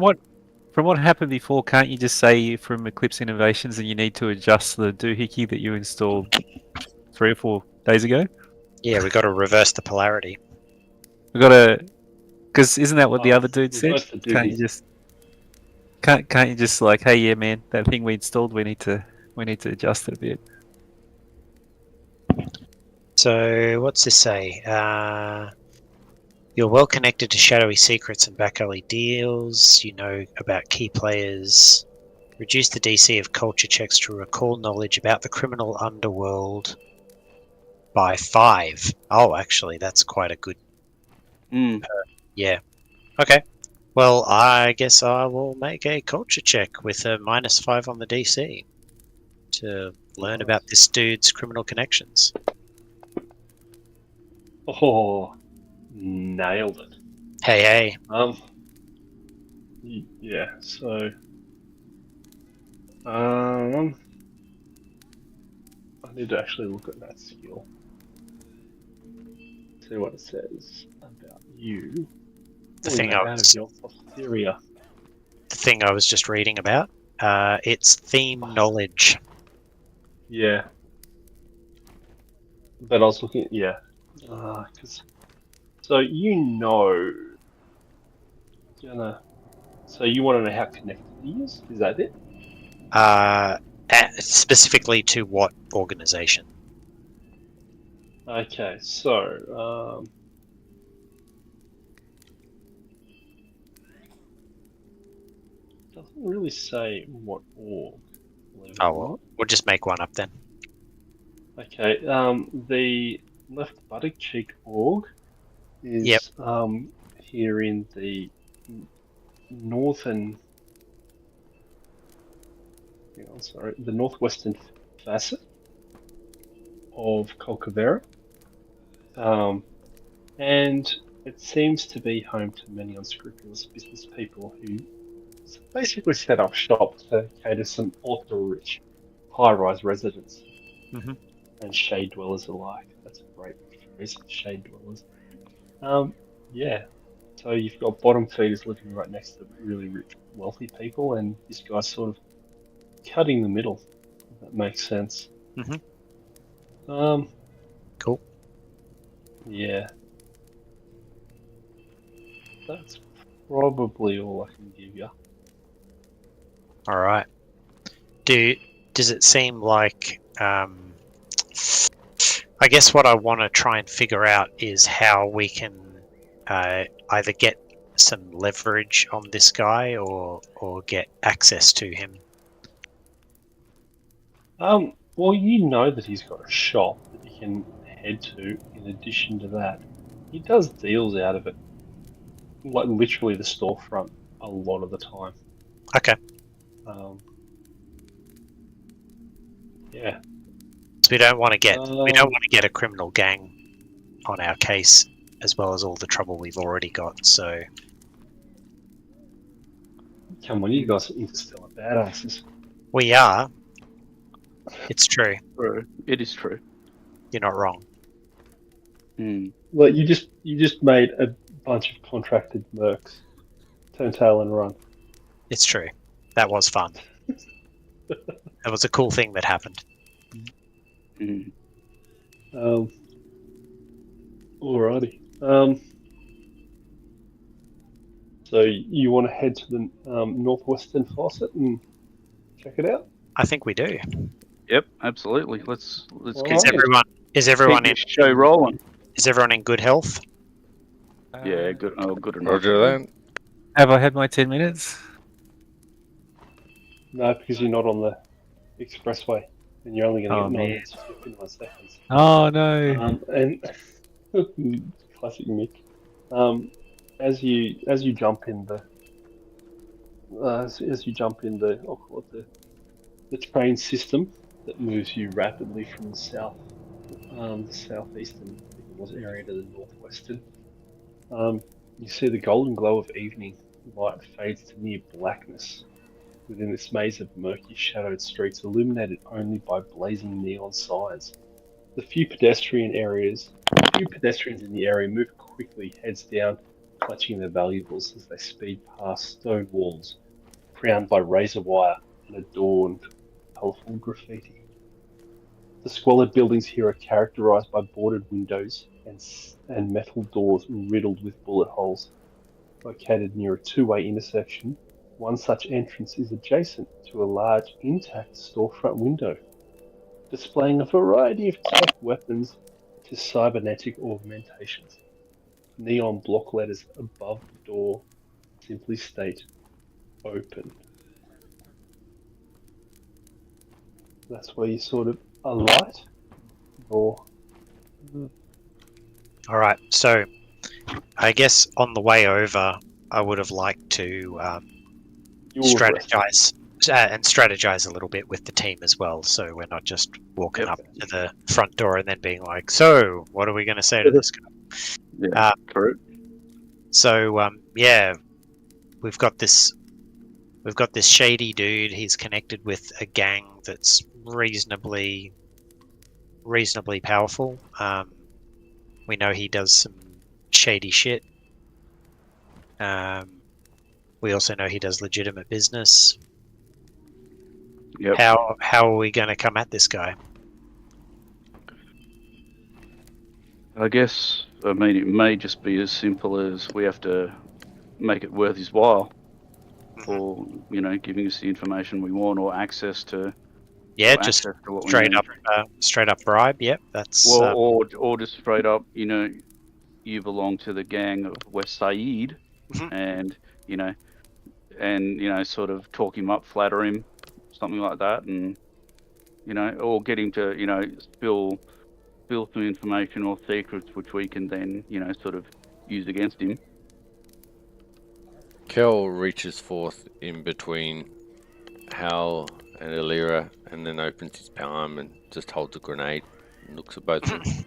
what happened before, can't you just say from Eclipse Innovations and you need to adjust the doohickey that you installed 3 or 4 days ago? Yeah, we got to reverse the polarity. We got to, because isn't that what the other dude said? reverse the Can't you doohickey. just can't you just like, hey, yeah, man, that thing we installed, we need to adjust it a bit. So, what's this say? You're well connected to shadowy secrets and back alley deals. You know about key players. Reduce the DC of culture checks to recall knowledge about the criminal underworld by 5. Oh, actually, that's quite a good. Yeah. Okay. Well, I guess I will make a culture check with a -5 on the DC to learn about this dude's criminal connections. Oh, nailed it. Hey. Yeah. So, I need to actually look at that skill. See what it says about you. The thing I out was- of your posterior. The thing I was just reading about. It's theme knowledge. Yeah. But I was looking at, yeah. So you know, so you want to know how connected he is? Is that it? Specifically to what organization? Okay, so, doesn't really say what org. believe it Oh, or well, not. we'll just make one up then. Okay, the left buttock cheek org is Yep. here in the northern. Hang on, sorry, the northwestern facet of Colcovera, and it seems to be home to many unscrupulous business people who basically set up shop to cater some ultra-rich high-rise residents Mhm. and shade dwellers alike. That's a great phrase, shade dwellers. Yeah. So you've got bottom feeders living right next to really rich, wealthy people, and this guy's sort of cutting the middle. If that makes sense. Mhm. Cool. Yeah. That's probably all I can give you. All right. Does it seem like? I guess what I want to try and figure out is how we can either get some leverage on this guy or get access to him. Well, you know that he's got a shop that you can head to. In addition to that, he does deals out of it, like literally the storefront, a lot of the time. Okay. Yeah. So we don't want to get a criminal gang on our case, as well as all the trouble we've already got. So Come on, you guys are interstellar badasses. we are. It's true. True. It is true. You're not wrong. Like you just made a bunch of contracted mercs turn tail and run. It's true. That was fun. That was a cool thing that happened. Alrighty. So you want to head to the northwestern faucet and check it out? I think we do. Yep, absolutely. Let's Well, keep Is everyone keep in this show rolling. Is everyone in good health? Yeah, good. Oh, good enough. Roger that. Have I had my 10 minutes? No, because you're not on the expressway, and you're only going to Oh, get 9 man. minutes and 59 seconds. Oh no. And classic Mick. As you jump in the I'll call it the train system, that moves you rapidly from the southeastern, I think it was, area to the northwestern. You see the golden glow of evening light fades to near blackness within this maze of murky, shadowed streets, illuminated only by blazing neon signs. The few pedestrians in the area move quickly, heads down, clutching their valuables as they speed past stone walls, crowned by razor wire and adorned with colourful graffiti. The squalid buildings here are characterized by boarded windows and metal doors riddled with bullet holes. Located near a two-way intersection, one such entrance is adjacent to a large, intact storefront window, displaying a variety of tech weapons to cybernetic augmentations. Neon block letters above the door simply state "Open." That's where you sort of alight, or All right. So, I guess on the way over, I would have liked to you will rest. strategize a little bit with the team as well. So we're not just walking Yep. up to the front door and then being like, "So, what are we going to say to this guy?" Yeah, true. So, yeah, we've got this shady dude. He's connected with a gang that's reasonably powerful. We know he does some shady shit. We also know he does legitimate business. Yep. How are we going to come at this guy? I guess, I mean, it may just be as simple as we have to make it worth his while for, giving us the information we want or access to. Yeah, or just access to what we straight need. up, straight up bribe. Yep, that's Well, or just straight up, you belong to the gang of West Said, Mhm. and sort of talk him up, flatter him, something like that, and or get him to spill some information or secrets which we can then sort of use against him. Kel reaches forth in between Hal and Alira and then opens his palm and just holds a grenade and looks at both of them.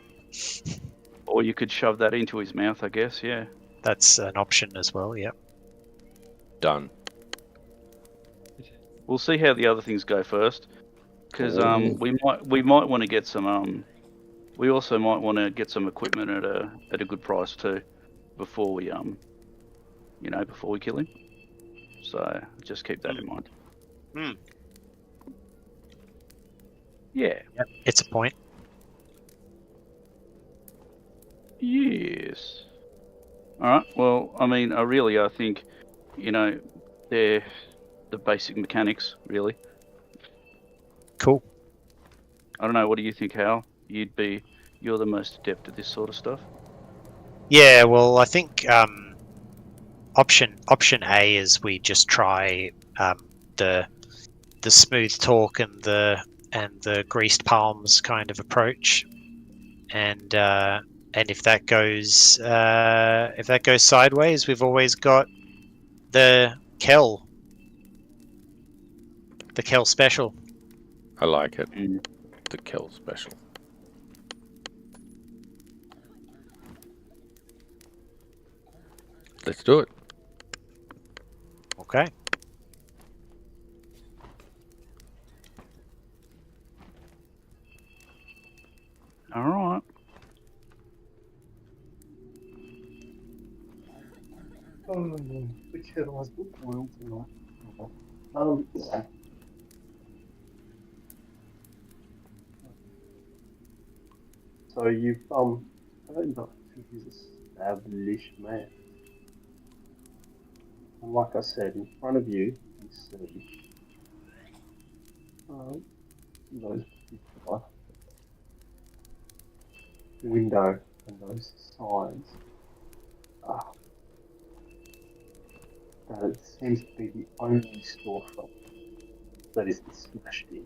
Or you could shove that into his mouth, I guess. Yeah. that's an option as well. Yep. Done. We'll see how the other things go first, because we might want to get some we also might want to get some equipment at a good price too, before we before we kill him. So just keep that in mind. Hmm. Yeah. Yep. It's a point. Yes. All right. Well, I mean, I think, they're the basic mechanics, really. Cool. I don't know. What do you think, Hal? You're the most adept at this sort of stuff. Yeah. Well, I think option A is we just try the smooth talk and the greased palms kind of approach, and if that goes sideways, we've always got the Kel special. I like it. Mm. The Kel special. Let's do it. Okay. All right. Which head was good boiled tonight? So you've I don't know think he's established man. And like I said, in front of you see those particular window and those signs. That it seems to be the only storefront that is smashed in.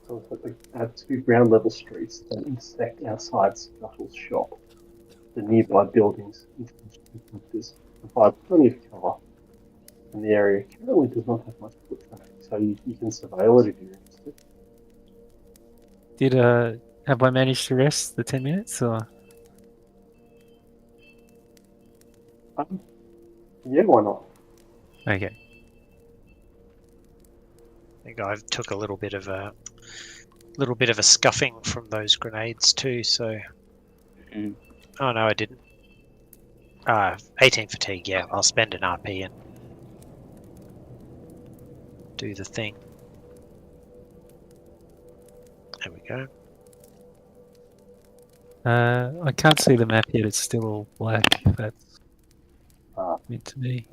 So it's like two ground level streets that intersect outside Scuttle's shop. The nearby buildings provide plenty of cover, and the area currently does not have much foot traffic, so you can surveil it if you're interested. Did have I managed to rest the 10 minutes or? Yeah, why not? Okay. I think I took a little bit of a scuffing from those grenades too. So, Mm. oh no, I didn't. 18 fatigue. Yeah, I'll spend an RP and do the thing. There we go. I can't see the map yet. It's still all black. That's Ah. meant to be.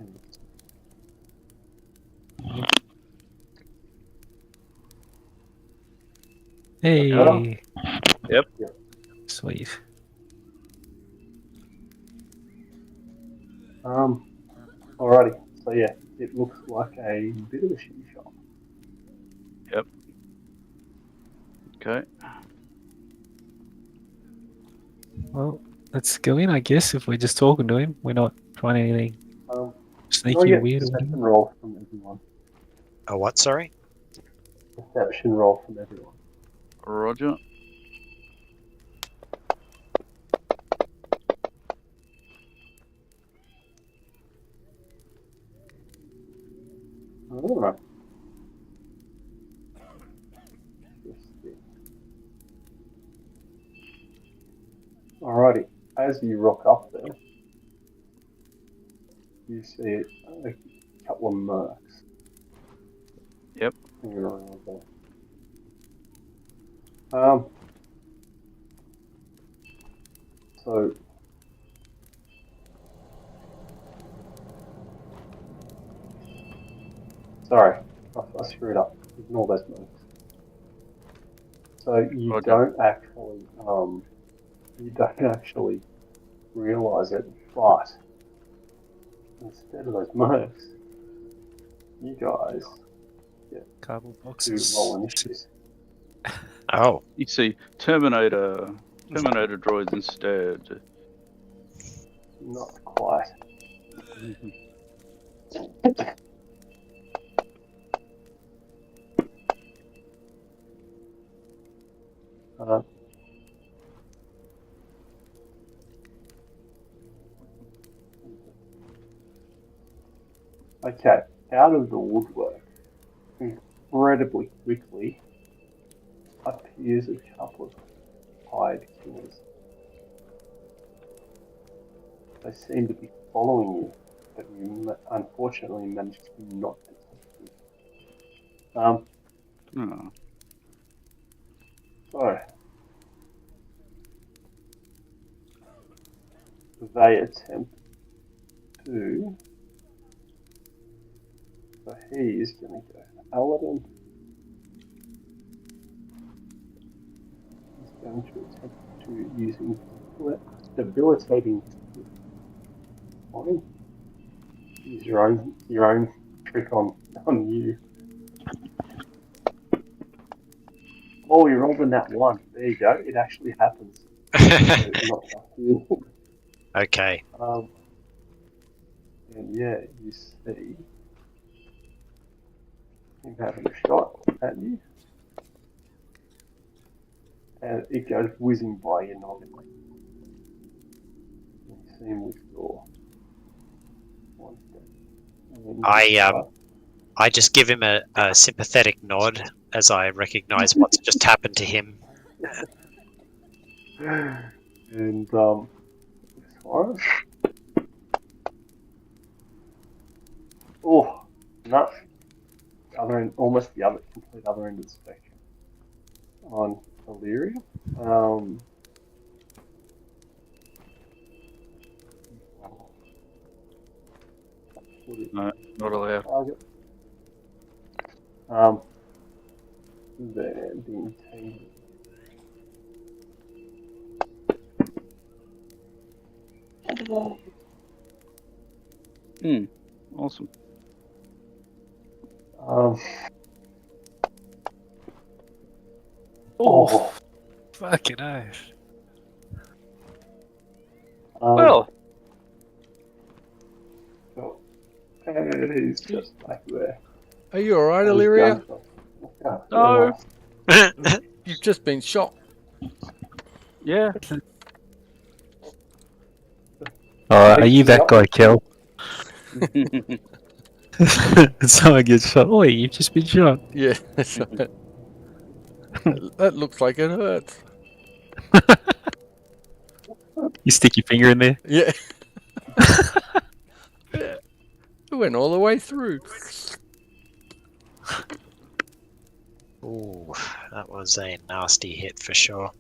Hey. Yep. Sweet. Alrighty. So yeah, it looks like a bit of a shitty shop. Okay. Well, let's go in, I guess, if we're just talking to him. We're not trying anything Can I sneaky or get weird or perception whatever. roll from everyone? Oh, what? Sorry. Perception roll from everyone. Roger. Alright. Alrighty. As you rock up there, you see a couple of mercs. Yep. Hanging around there. So sorry, I screwed up. Ignore those mercs. So you Roger. don't actually realise it, but instead of those mercs, you guys Cardboard do boxes. roll initiative. Oh, You see Terminator droids instead. Not quite. Okay, out of the woodwork, incredibly quickly appears a couple of hired killers. They seem to be following you, but you unfortunately managed to not detect them. Oh. So they attempt to. So he is going to go for Paladin. He's going to attempt to using debilitating on him. Use your own trick on you. Oh, you rolled in that one. There you go. It actually happens. So not just you. okay. And yeah, you see him having a shot at you. And it goes whizzing by you noggin. You see him withdraw. One step. I just give him a sympathetic nod as I recognise what's just happened to him. And as far as no, other end, almost the complete other end of the spectrum on Illyria. No, not allowed. Target. They're being taken. Awesome. Oh, fucking oath. Well, and he's just back there. Are you alright, Illyria? No. You've just been shot. Yeah. Oh, are you that guy, Kel? Someone gets shot. Oh, you've just been shot. Yeah, that's right. That looks like it hurts. You stick your finger in there. Yeah. Yeah. It went all the way through. Ooh, that was a nasty hit for sure.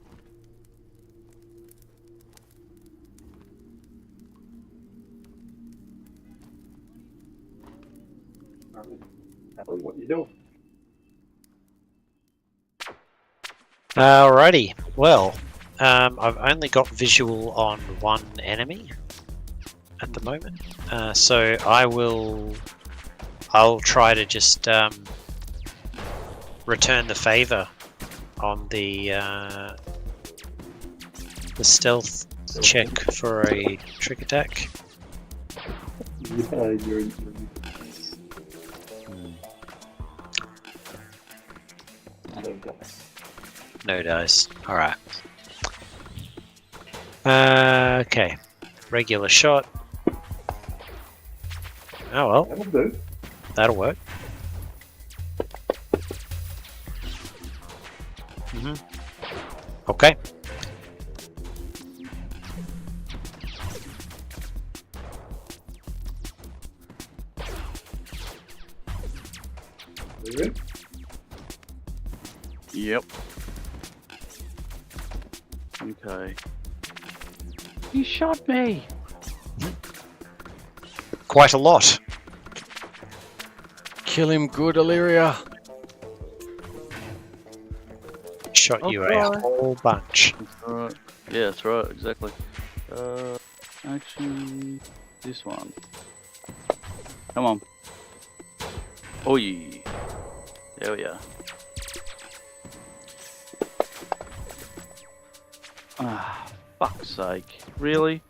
What you doing? Alrighty, well, I've only got visual on one enemy at the moment, so I'll try to just return the favor on the stealth check for a trick attack. You're No dice. Alright. Okay. Regular shot. Oh well, That'll do. that'll work. Okay. You in? Yep. Okay. You shot me. Quite a lot. Kill him good, Illyria. Shot you a Okay. whole bunch. That's right. Yeah, that's right. Exactly. Action. This one. Come on. Oh yeah. There we are. Ah, fuck's sake. Really?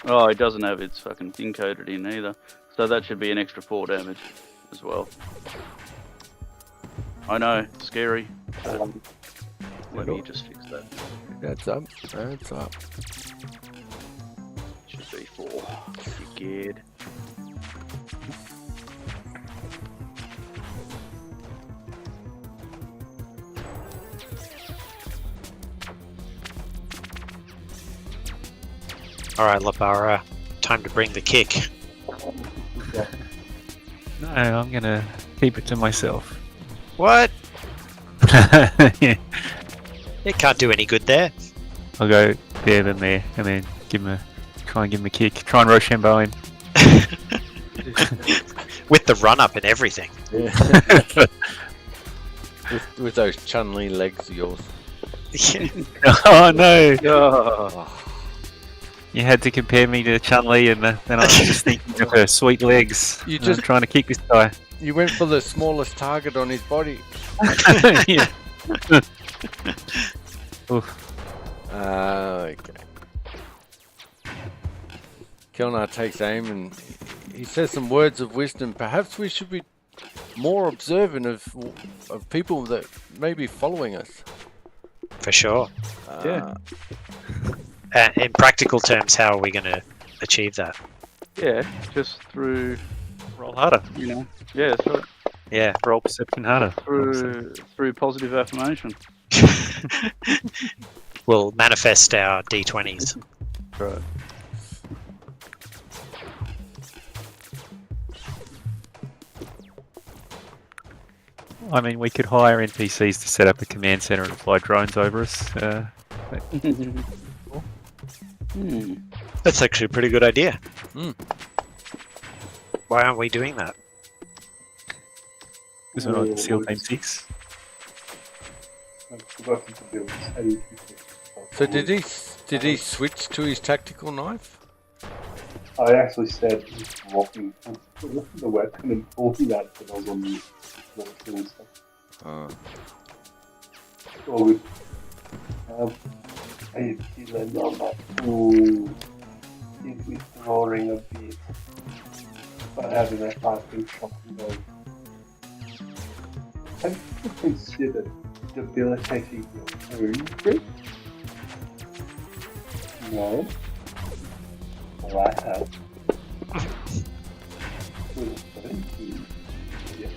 Oh, it doesn't have its fucking thing coded in either. So that should be an extra 4 damage as well. I know, scary. Let me just fix that. That's up. That's up. Should be 4. You good? Alright, Labara, time to bring the kick. No, I'm gonna keep it to myself. What? Yeah. It can't do any good there. I'll go there, then there, and then try and give him a kick. Try and Rochambeau him. With the run up and everything. Yeah. with those Chun-Li legs of yours. Oh no! Oh. You had to compare me to Chun-Li, and then I was just thinking of her sweet legs. You and I'm just- trying to kick this guy. You went for the smallest target on his body. Yeah. Okay. Kelnar takes aim and he says some words of wisdom. Perhaps we should be more observant of people that may be following us. For sure. Yeah. In practical terms, how are we going to achieve that? Yeah, just through, Roll harder. you know, yeah, so Yeah. Roll perception harder. through positive affirmation. We'll manifest our D20s. Right. I mean, we could hire NPCs to set up a command center and fly drones over us. That's actually a pretty good idea. Hmm. Why aren't we doing that? Because we're not SEAL Team 6. I've forgotten to do it. So did he switch to his tactical knife? I actually said he's walking the weapon and pulling that when I was on the doing stuff. All good. I feeling on that. Ooh, he's withdrawing a bit. But having a hard shot and go. Have you considered debilitating your own group? No. Well, I have. Yeah.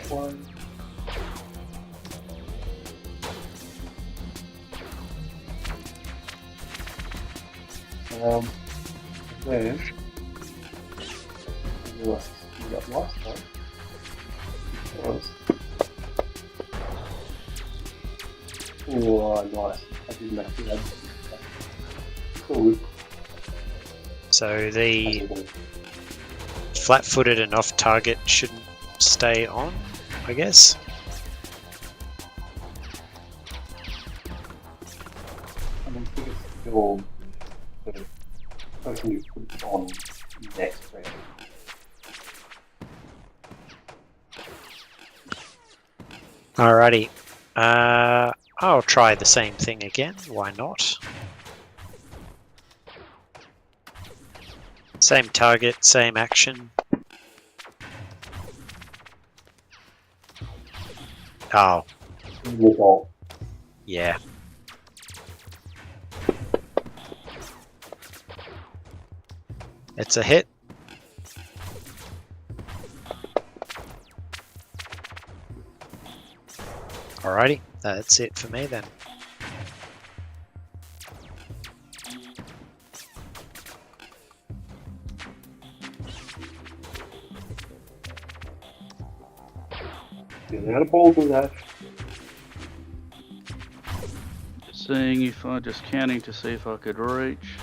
One. Then you got last time. Was. Oh, nice. I didn't actually have cool. So the flat-footed and off-target shouldn't stay on, I guess. I don't think it's still the person who puts it on next round. Alrighty. I'll try the same thing again. Why not? Same target, same action. Oh, Result. yeah. It's a hit. Alrighty, that's it for me then. Get out of boulder that. Seeing if I just counting to see if I could reach.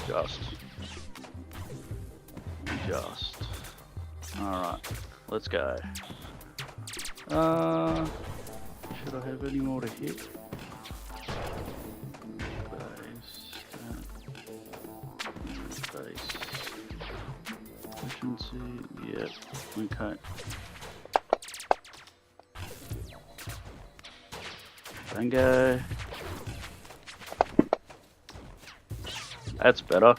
Just. Alright, let's go. Should I have any more to hit? Base. Efficiency, yep, okay. Bingo. That's better.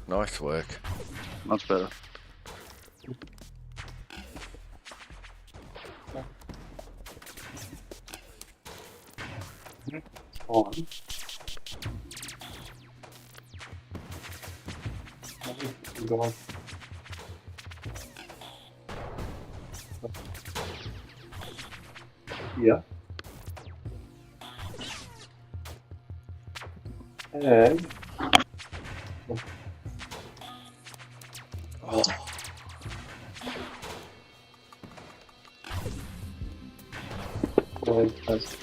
Nice work. Much better. On. Go on. Yeah. And Oh, going first.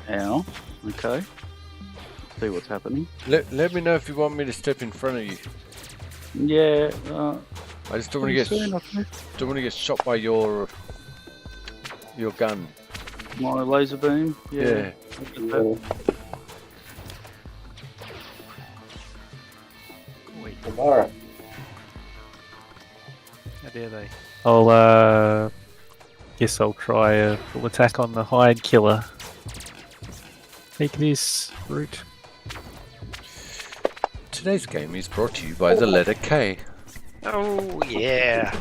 Ow. Okay. See what's happening. let me know if you want me to step in front of you. Yeah. I just don't want to get shot by your gun. My laser beam. Yeah. Yeah. Wait, Tomorrow. How dare they? I'll guess I'll try a full attack on the hired killer. Take this route. Today's game is brought to you by the letter K. oh yeah.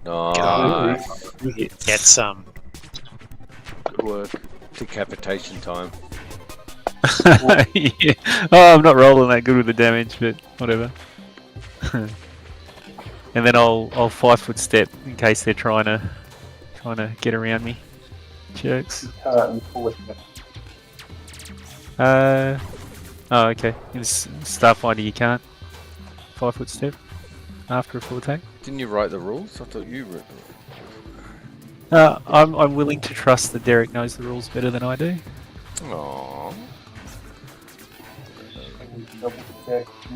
Nice. Get some. Good work. Decapitation time. Yeah. Oh, I'm not rolling that good with the damage, but whatever. And then I'll 5-foot step in case they're trying to get around me. Jerks. Oh, okay. In Starfinder you can't 5-foot step after a full attack. Didn't you write the rules? I thought you wrote the rules. I'm willing to trust that Derek knows the rules better than I do. Aww.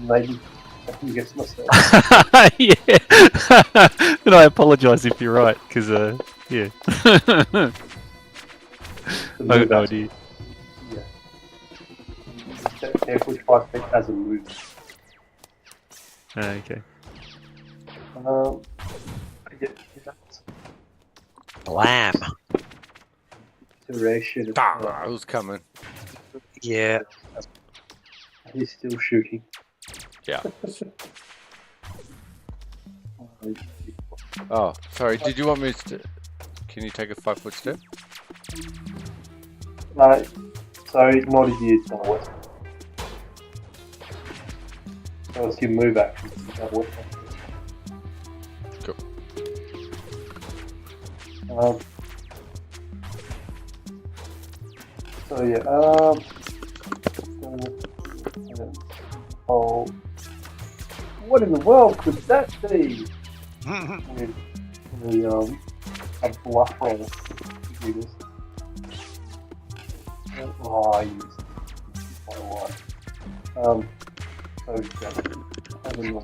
Maybe I can guess myself. Yeah. And I apologise if you're right, because yeah. I got no idea. Yeah. Step careful, 5 feet hasn't moved. Okay. Blam. Iteration. Ah, it was coming. Yeah. He's still shooting. Yeah. Oh, sorry. Did you want me to? Can you take a 5-foot step? No. So not if you double it. So it's your move action. Double it. Cool. So yeah. Oh. What in the world could that be? A bluff roll. Do this. Oh, I used quite a lot. So yeah, I don't know.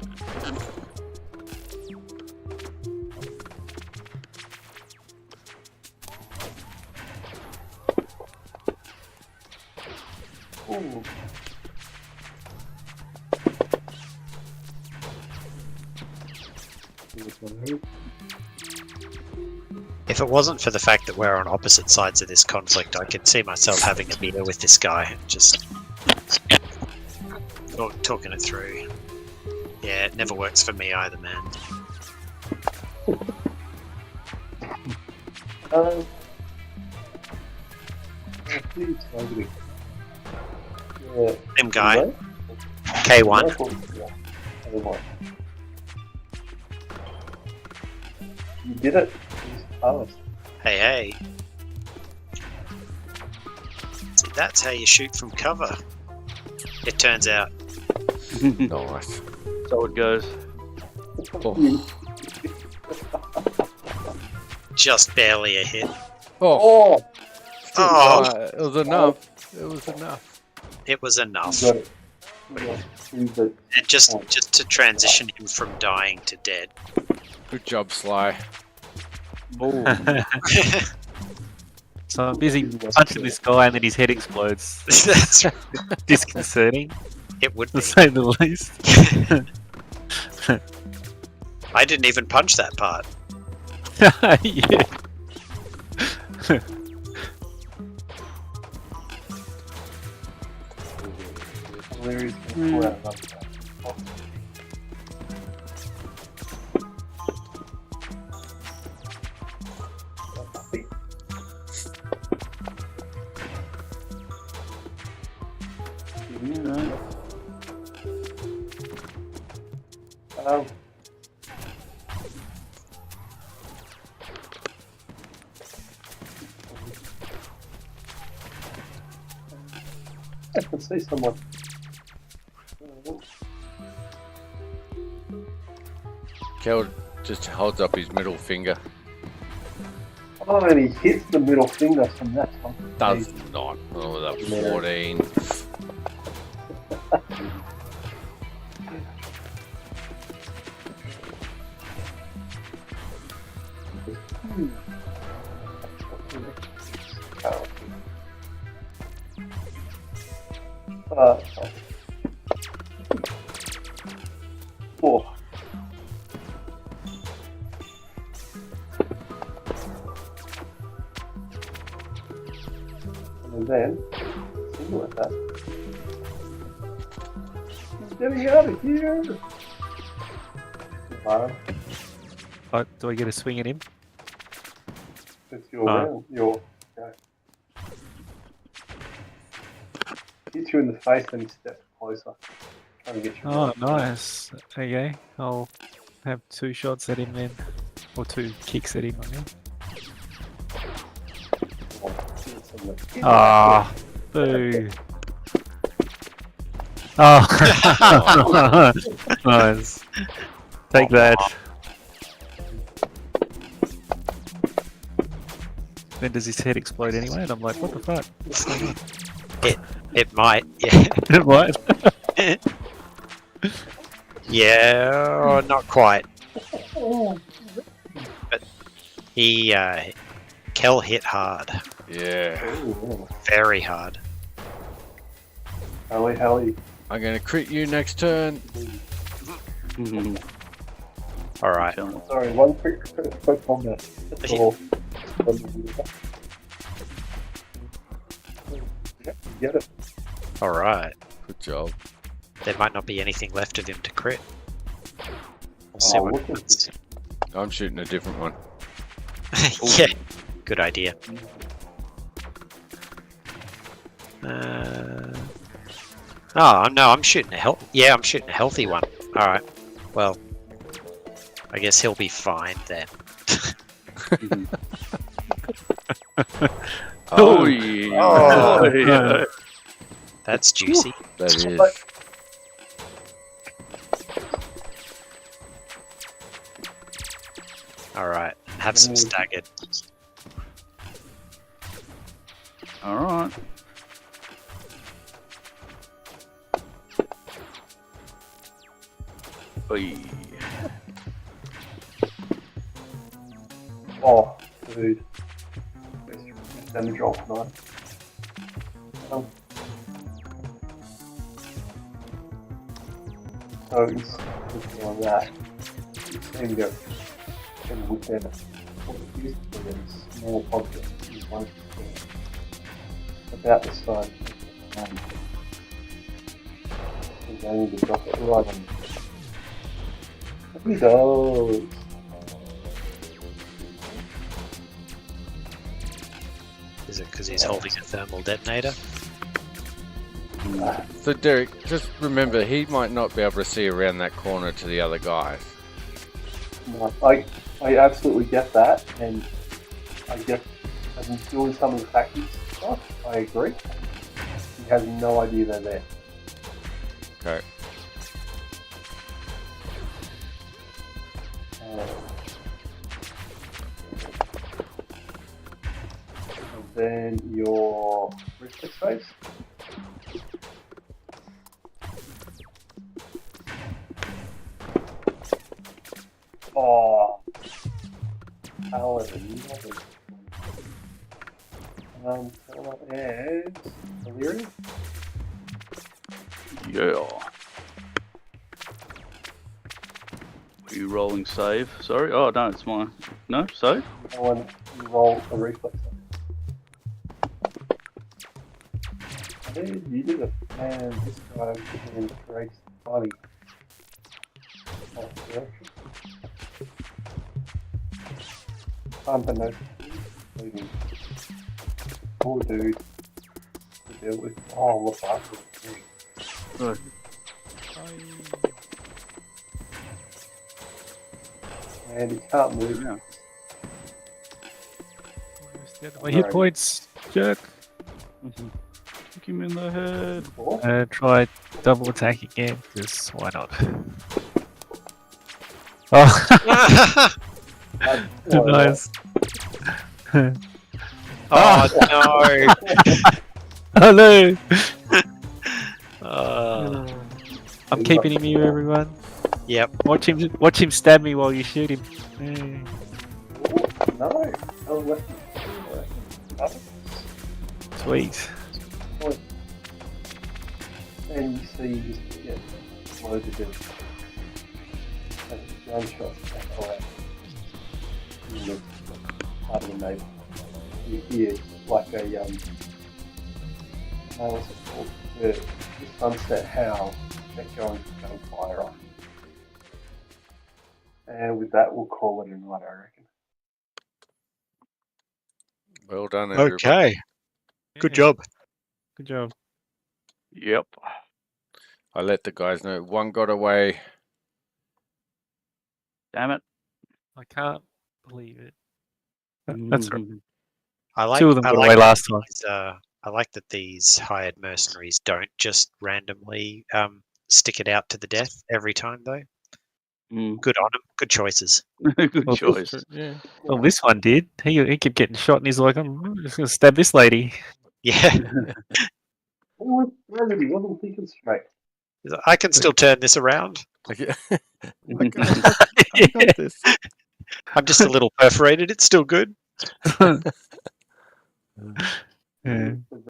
Ooh. If it wasn't for the fact that we're on opposite sides of this conflict, I could see myself having a beer with this guy and just talking it through. Yeah, it never works for me either, man. Same guy. K1. Yeah. You did it. You passed. Hey, hey. See, that's how you shoot from cover. It turns out. Nice. So it goes. Oh. Just barely a hit. Oh. Oh! Oh, It was enough. It was enough. it was enough. You got it. You got it. And just to transition him from dying to dead. Good job, Sly. Oh. So I'm busy punching this guy and then his head explodes. That's Disconcerting, it would to be. say the least. I didn't even punch that part. Yeah. Hilarious. I can see someone. Kel just holds up his middle finger. Oh, and he hits the middle finger from that time. Does not. Oh, that 14. Four. And then, single like that. He's getting out of here! Do I get a swing at him? It's your round. Your go. Hits you in the face, then he steps closer. Trying to get you. Oh, nice. Okay, I'll have 2 shots at him then. Or 2 kicks at him, I mean. Ah, boo. Oh, nice. Take that. Then does his head explode anyway? And I'm like, what the fuck? What's going on? It might, yeah. What? Yeah, not quite. But he, Kel hit hard. Yeah. Very hard. Howie. I'm going to crit you next turn. All right. Sorry, one quick comment. That's all. Yeah, you get it. All right. Good job. There might not be anything left of him to crit. We'll see what look at happens. I'm shooting a different one. Yeah, good idea. Oh no, I'm shooting a I'm shooting a healthy one. All right. Well, I guess he'll be fine then. Oh yeah. Oh. Yeah. That's juicy. That is. All right. Have some staggered. All right. Oi. Oh, dude. Best damage roll tonight. So instead of doing that, there we go. And with them, what it used to be a small object is one about the size of a hand. And going to drop it right on. Look at those. Is it because he's holding a thermal detonator? So Derek, just remember, he might not be able to see around that corner to the other guys. No, I absolutely get that, and I guess as he's doing some of the tactics stuff, I agree. He has no idea they're there. Okay. And then your reflex saves. Oh, however, you have it. And Illyria? Yeah. Are you rolling save? Sorry. Oh no, it's mine. No, save. You roll a reflex save. You did it. And this guy is great body. Direction. But no, leaving. Poor dude to deal with. Oh, look after him. Right. And he can't move now. My hit points, jerk. Kick him in the head. Try double attack again, because why not? Oh, nice. Oh no! Oh no! Uh, I'm keeping him here, everyone. yep. Watch him stab me while you shoot him. Hey. No, no left. Sweet. And you see, you just get loaded in. And gunshots away. In the part of the neighbour. You hear like a what's it called? The sunset howl that going gunfire off. And with that, we'll call it a night, I reckon. Well done, everybody. Okay. Good job. Good job. Yep. I let the guys know. One got away. Damn it. I can't believe it. That's right. I like. Two of them I got like away last time. these, I like that these hired mercenaries don't just randomly stick it out to the death every time, though. Good on them. Good choices. Good Well, choice. Yeah. Well, this one did. He kept getting shot, and he's like, I'm just going to stab this lady. Yeah, He wasn't thinking straight. I can still turn this around. Yeah. Yeah. I got this. I'm just a little perforated. It's still good. Yeah.